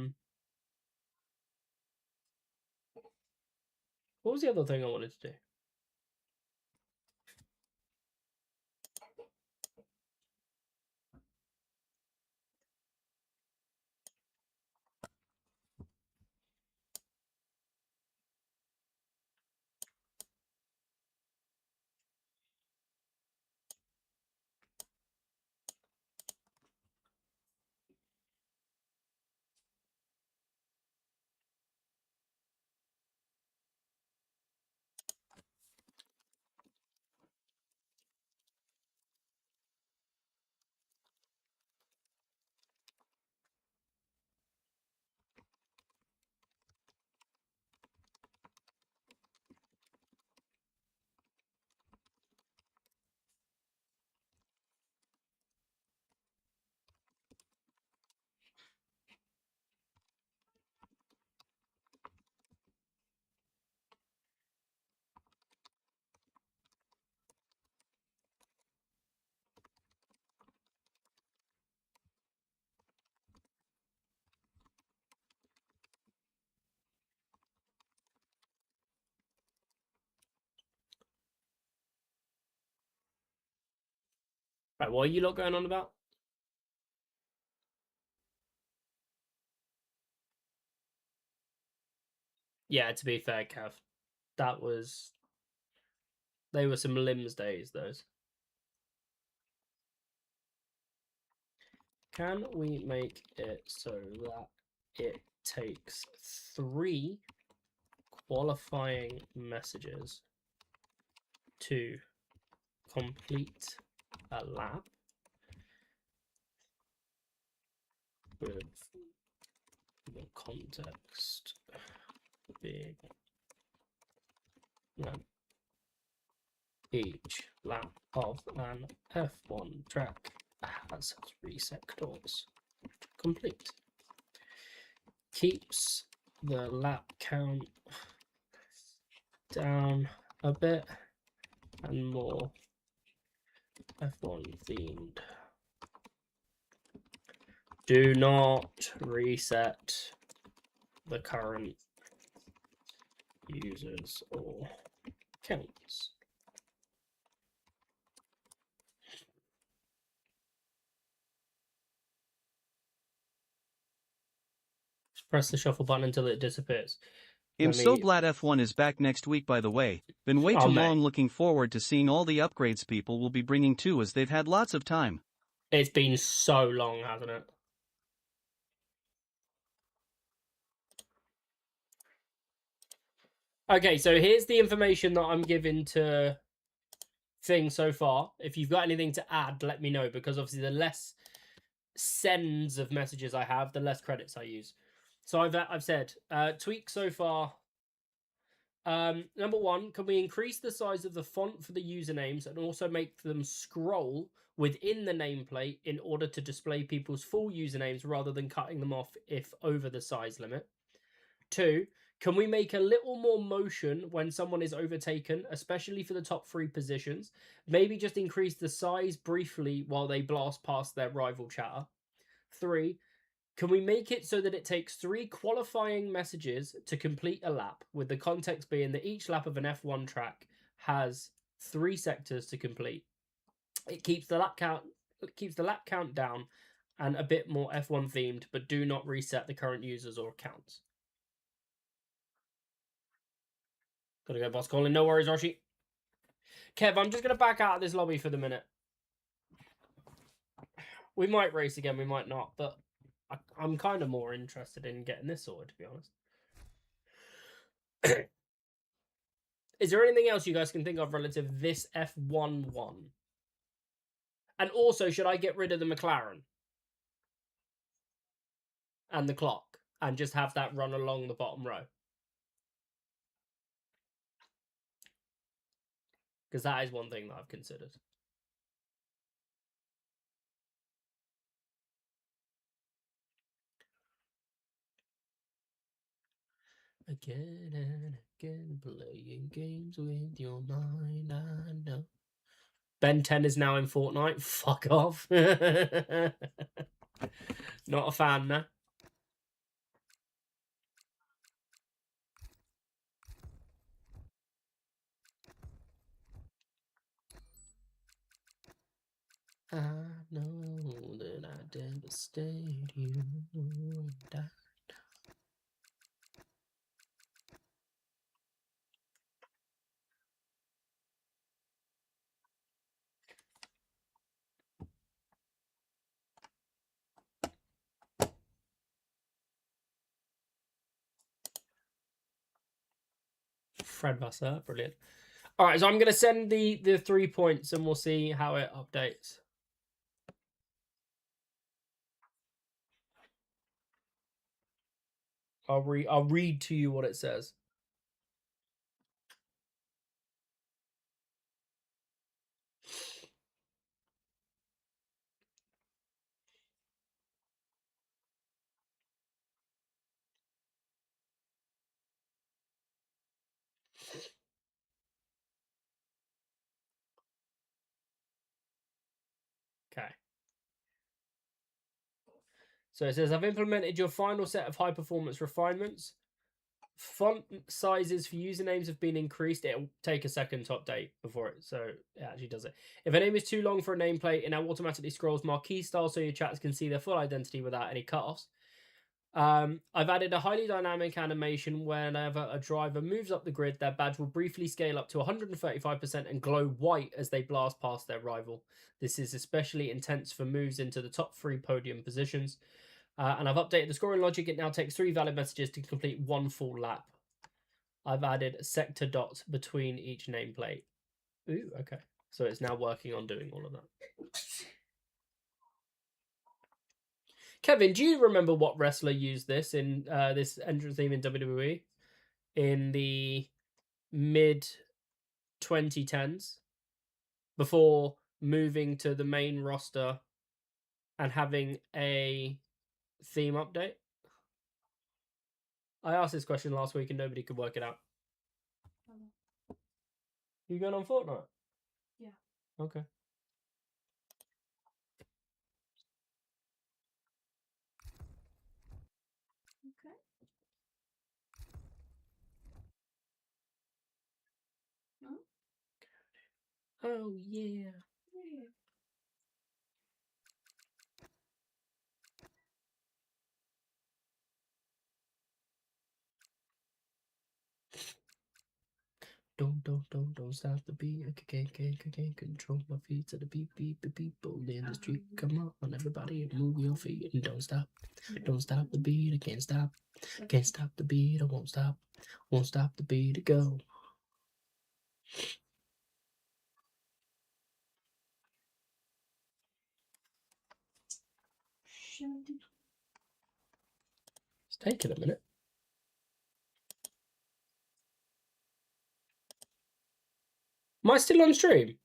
was the other thing I wanted to do? Right, what are you lot going on about? Yeah, to be fair, Cav, they were some limbs days, those. Can we make it so that it takes 3 qualifying messages to complete a lap with the context being that each lap of an F1 track has 3 sectors complete. Keeps the lap count down a bit and more F1 themed. Do not reset the current users or counts. Just press the shuffle button until it disappears. I'm so glad F1 is back next week, by the way. Been way too long, looking forward to seeing all the upgrades people will be bringing too, as they've had lots of time. It's been so long, hasn't it? Okay, so here's the information that I'm giving to things so far. If you've got anything to add, let me know, because obviously the less sends of messages I have, the less credits I use. So I've said tweak so far. Number one, can we increase the size of the font for the usernames and also make them scroll within the nameplate in order to display people's full usernames rather than cutting them off if over the size limit? 2, can we make a little more motion when someone is overtaken, especially for the top 3 positions? Maybe just increase the size briefly while they blast past their rival chatter. 3, can we make it so that it takes 3 qualifying messages to complete a lap, with the context being that each lap of an F1 track has 3 sectors to complete? It keeps the lap count down and a bit more F1 themed, but do not reset the current users or accounts. Gotta go, boss calling. No worries, Roshi. Kev, I'm just gonna back out of this lobby for the minute. We might race again, we might not, but I'm kind of more interested in getting this sorted, to be honest. Is there anything else you guys can think of relative to this F1-1? And also, should I get rid of the McLaren? And the clock? And just have that run along the bottom row? Because that is one thing that I've considered. Again and again, playing games with your mind, I know. Ben 10 is now in Fortnite. Fuck off. Not a fan, no. I know that I devastate you. Fred Vassar, brilliant. All right, so I'm going to send the 3 points and we'll see how it updates. I'll read to you what it says. Okay. So it says, I've implemented your final set of high performance refinements. Font sizes for usernames have been increased. It'll take a second to update before it, so it actually does it. If a name is too long for a nameplate, it now automatically scrolls marquee style so your chats can see their full identity without any cutoffs. I've added a highly dynamic animation. Whenever a driver moves up the grid, their badge will briefly scale up to 135% and glow white as they blast past their rival. This is especially intense for moves into the top 3 podium positions. And I've updated the scoring logic. It now takes 3 valid messages to complete 1 full lap. I've added sector dots between each nameplate. Ooh, okay. So it's now working on doing all of that. Kevin, do you remember what wrestler used this in this entrance theme in WWE in the mid-2010s before moving to the main roster and having a theme update? I asked this question last week and nobody could work it out. You going on Fortnite? Yeah. Okay. Okay. Huh? Oh, yeah. Yeah. Don't stop the beat. I can't control my feet to the beat, people in the street. Come on, everybody, move your feet and don't stop the beat. I can't stop the beat. I won't stop the beat. To go. It's taking a minute. Am I still on stream?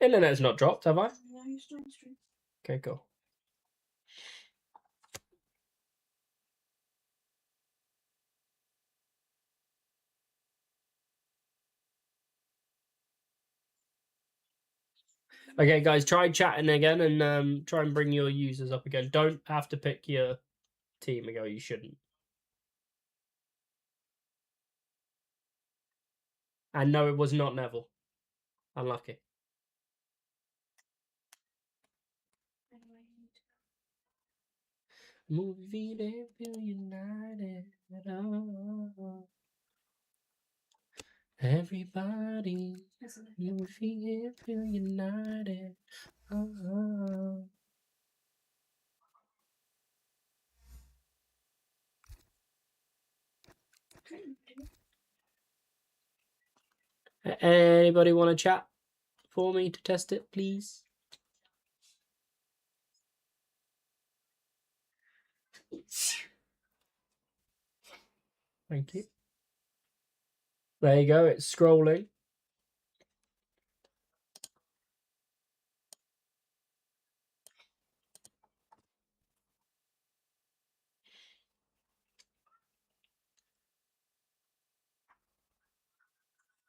Internet's not dropped, have I? No, you're still on stream. Okay, cool. Okay, guys, try chatting again and try and bring your users up again. Don't have to pick your team again. You shouldn't. And no, it was not Neville. Unlucky. Movie they feel united. Oh. Everybody, movie they feel united. Oh. Anybody want to chat for me to test it, please? Thank you. There you go. It's scrolling.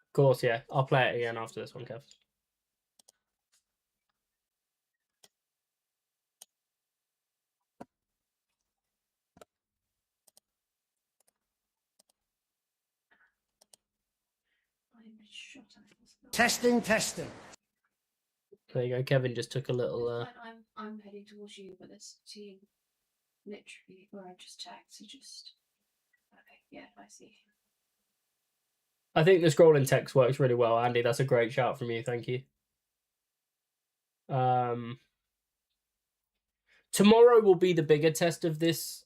Of course, yeah. I'll play it again after this one, Kev. Testing, testing. There you go. Kevin just took a little. I'm heading towards you, but this team, literally, where I just tagged. So just okay, yeah, I see. I think the scrolling text works really well, Andy. That's a great shout from you. Thank you. Tomorrow will be the bigger test of this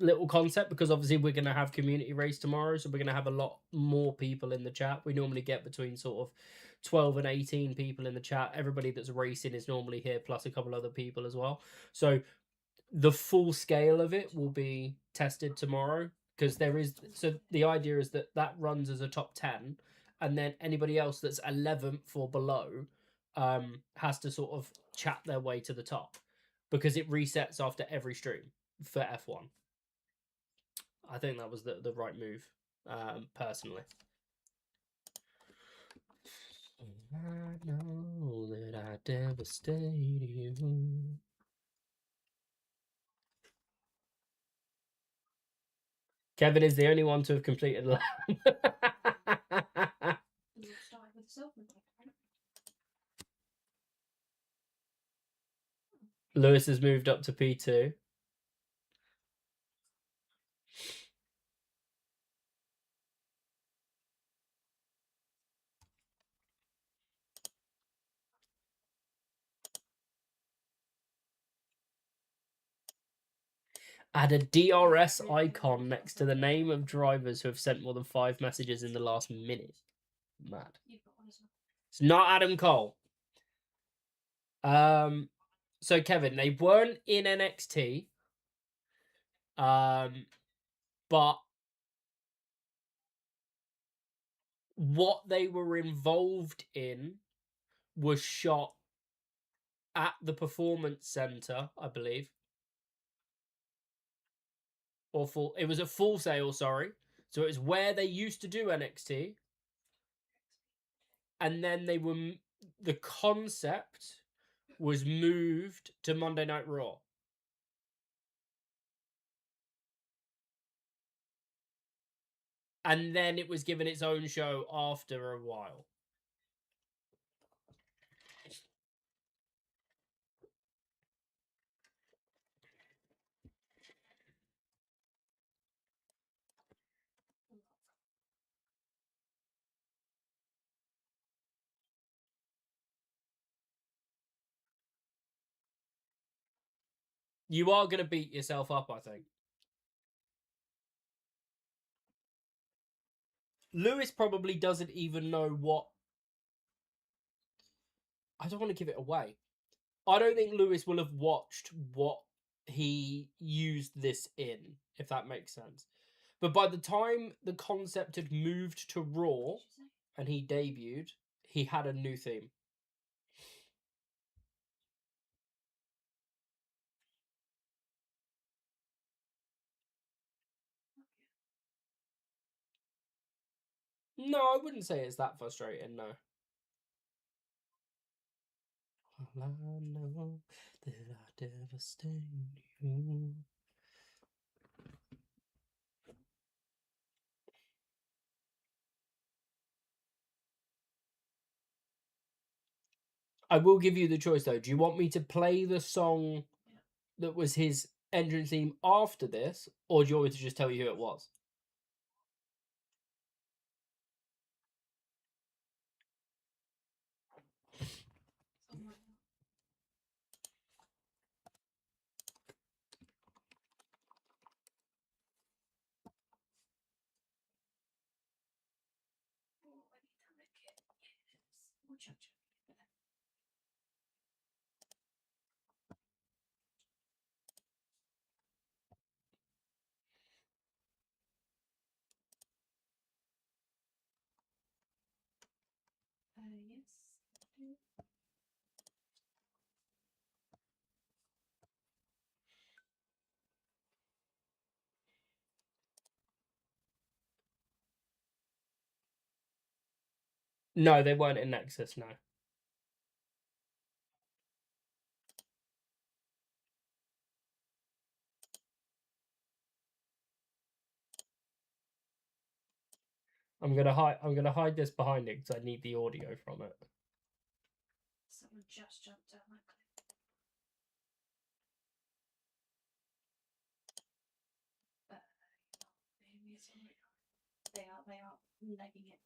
little concept because obviously we're going to have community race tomorrow, so we're going to have a lot more people in the chat. We normally get between sort of 12 and 18 people in the chat. Everybody that's racing is normally here, plus a couple other people as well. So the full scale of it will be tested tomorrow because there is. So the idea is that that runs as a top 10, and then anybody else that's 11th or below has to sort of chat their way to the top because it resets after every stream for F1. I think that was the right move, personally. I know that I devastated you. Kevin is the only one to have completed lap. Lewis has moved up to P2. Add a DRS icon next to the name of drivers who have sent more than 5 messages in the last minute. Mad. It's not Adam Cole. So Kevin, they weren't in NXT. But what they were involved in was shot at the Performance Center, I believe. Or full, it was a Full Sail, sorry. So it was where they used to do NXT. And then they were, the concept was moved to Monday Night Raw. And then it was given its own show after a while. You are going to beat yourself up, I think. Lewis probably doesn't even know what... I don't want to give it away. I don't think Lewis will have watched what he used this in, if that makes sense. But by the time the concept had moved to Raw and he debuted, he had a new theme. No, I wouldn't say it's that frustrating, no. Well, I know that I devastated you. I will give you the choice, though. Do you want me to play the song that was his entrance theme after this, or do you want me to just tell you who it was? Yes. No, they weren't in Nexus, no. I'm gonna hide this behind it because I need the audio from it. Someone just jumped down my cliff. Maybe it's already on. They are legging it.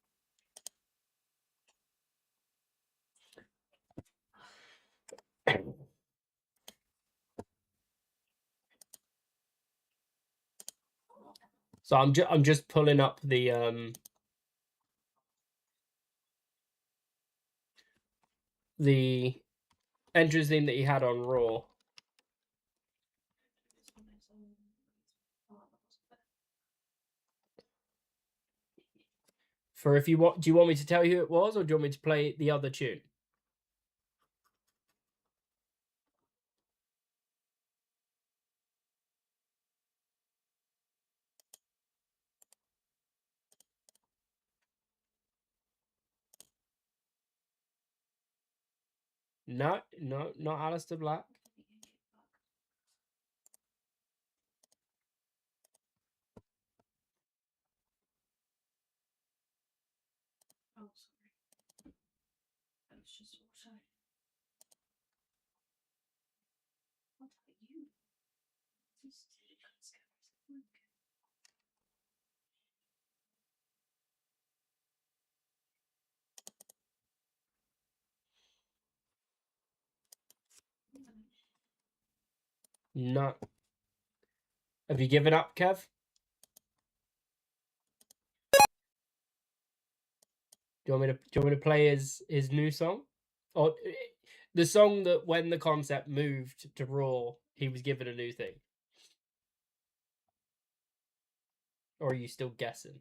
So I'm just pulling up the entrance theme that he had on Raw. For if you want, do you want me to tell you who it was, or do you want me to play the other tune? No, not Aleister Black. Oh, sorry. That was just what I. What are you? Just let's go. No. Have you given up, Kev? Do you want me to play his new song, or the song that when the concept moved to Raw, he was given a new thing? Or are you still guessing?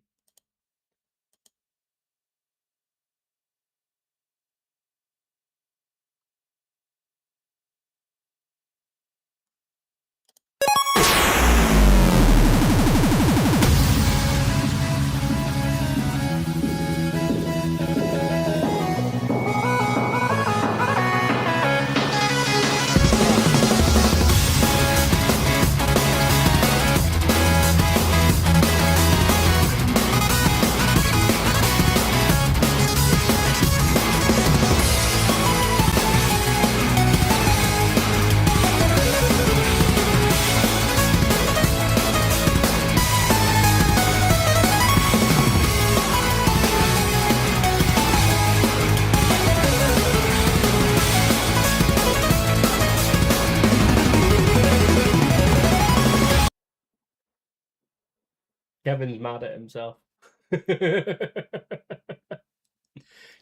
Kevin's mad at himself.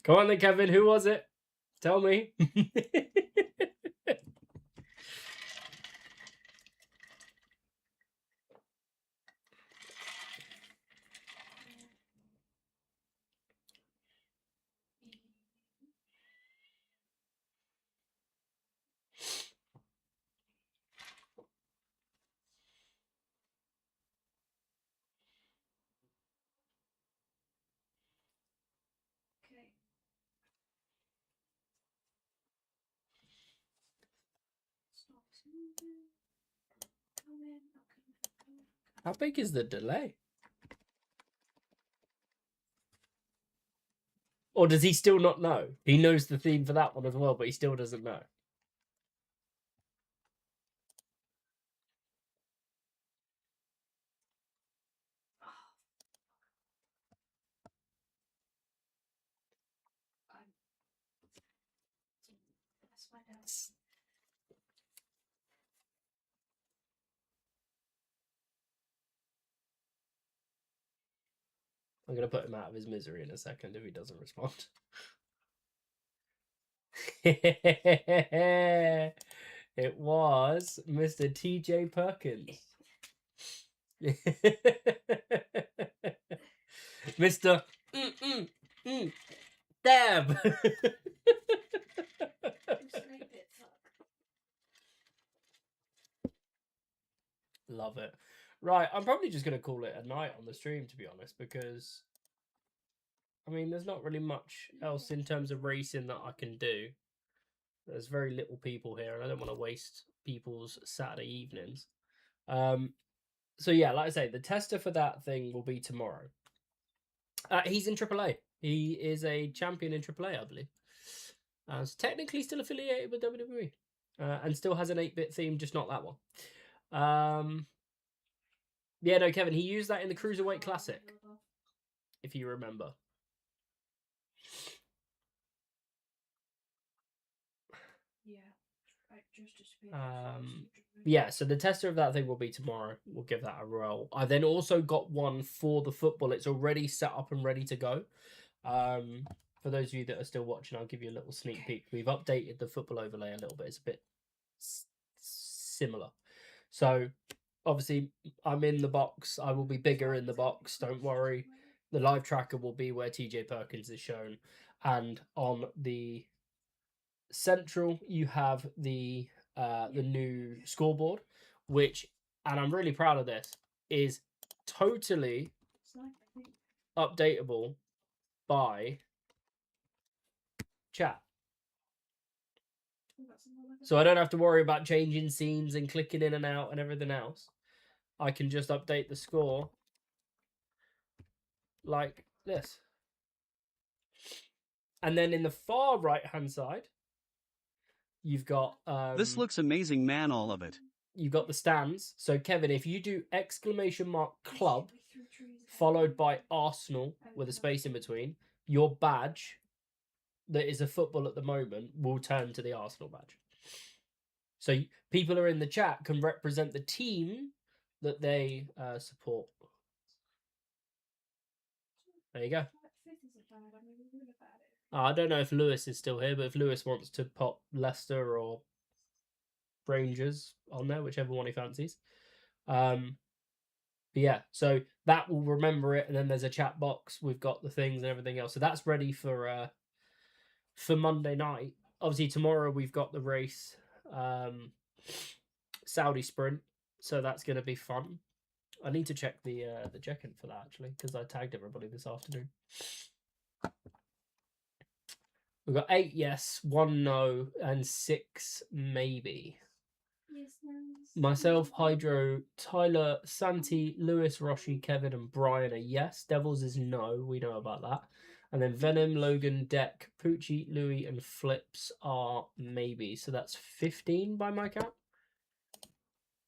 Come on then, Kevin. Who was it? Tell me. How big is the delay? Or does he still not know? He knows the theme for that one as well, but he still doesn't know. Let's find out. I'm going to put him out of his misery in a second if he doesn't respond. It was Mr. TJ Perkins. Mr. Dab. Love it. Right, I'm probably just going to call it a night on the stream, to be honest, because, I mean, there's not really much else in terms of racing that I can do. There's very little people here, and I don't want to waste people's Saturday evenings. So, yeah, like I say, the tester for that thing will be tomorrow. He's in AAA. He is a champion in AAA, I believe. So technically still affiliated with WWE. And still has an 8-bit theme, just not that one. Yeah, no, Kevin, he used that in the Cruiserweight Classic, if you remember. Yeah, so the tester of that thing will be tomorrow. We'll give that a roll. I then also got one for the football. It's already set up and ready to go. For those of you that are still watching, I'll give you a little sneak peek. We've updated the football overlay a little bit. It's a bit similar. So, obviously, I'm in the box. I will be bigger in the box. Don't worry. The live tracker will be where TJ Perkins is shown. And on the central, you have the new scoreboard, which, and I'm really proud of this, is totally updatable by chat. So I don't have to worry about changing scenes and clicking in and out and everything else. I can just update the score like this. And then in the far right-hand side, you've got... this looks amazing, man, all of it. You've got the stands. So, Kevin, if you do !club followed by Arsenal with a space in between, your badge that is a football at the moment will turn to the Arsenal badge. So people are in the chat can represent the team that they support. There you go. I don't know if Lewis is still here, but if Lewis wants to pop Leicester or Rangers on there, whichever one he fancies. But yeah, so that will remember it, and then there's a chat box. We've got the things and everything else. So that's ready for Monday night. Obviously, tomorrow we've got the race, Saudi Sprint, so that's going to be fun. I need to check the check-in for that, actually, because I tagged everybody this afternoon. We've got 8 yes, 1 no, and 6 maybe. Myself, Hydro, Tyler, Santi, Lewis, Roshi, Kevin, and Brian are yes. Devils is no. We know about that. And then Venom, Logan, Deck, Poochie, Louis, and Flips are maybe. So that's 15 by my count.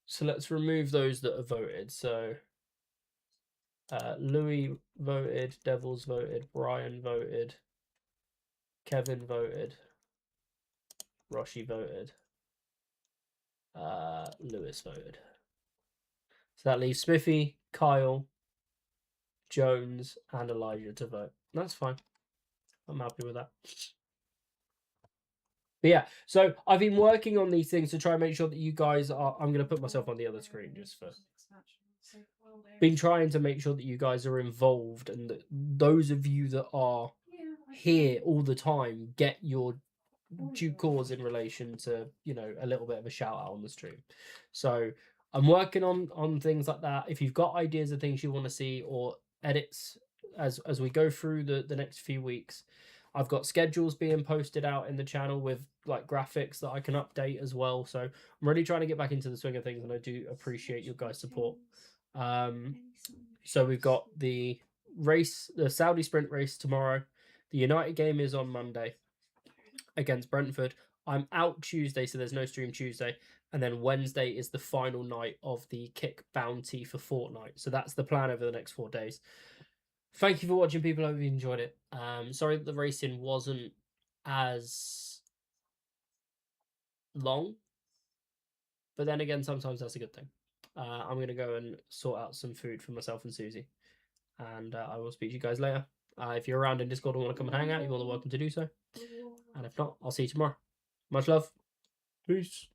So let's remove those that have voted. So Louis voted, Devils voted, Brian voted, Kevin voted, Roshi voted, Lewis voted. So that leaves Smithy, Kyle, Jones, and Elijah to vote. That's fine. I'm happy with that. But yeah, so I've been working on these things to try and make sure that you guys are... I'm going to put myself on the other screen just for... Been trying to make sure that you guys are involved, and that those of you that are here all the time get your due cause in relation to, you know, a little bit of a shout out on the stream. So I'm working on things like that. If you've got ideas of things you want to see or edits as we go through the next few weeks, I've got schedules being posted out in the channel with like graphics that I can update as well. So I'm really trying to get back into the swing of things, and I do appreciate your guys' support. So we've got the race, the Saudi sprint race tomorrow. The United game is on Monday against Brentford. I'm out Tuesday, so there's no stream Tuesday. And then Wednesday is the final night of the kick bounty for Fortnite. So that's the plan over the next 4 days. Thank you for watching, people. I hope you enjoyed it. Sorry that the racing wasn't as long. But then again, sometimes that's a good thing. I'm going to go and sort out some food for myself and Susie. And I will speak to you guys later. If you're around in Discord and want to come and hang out, you're more than welcome to do so. And if not, I'll see you tomorrow. Much love. Peace.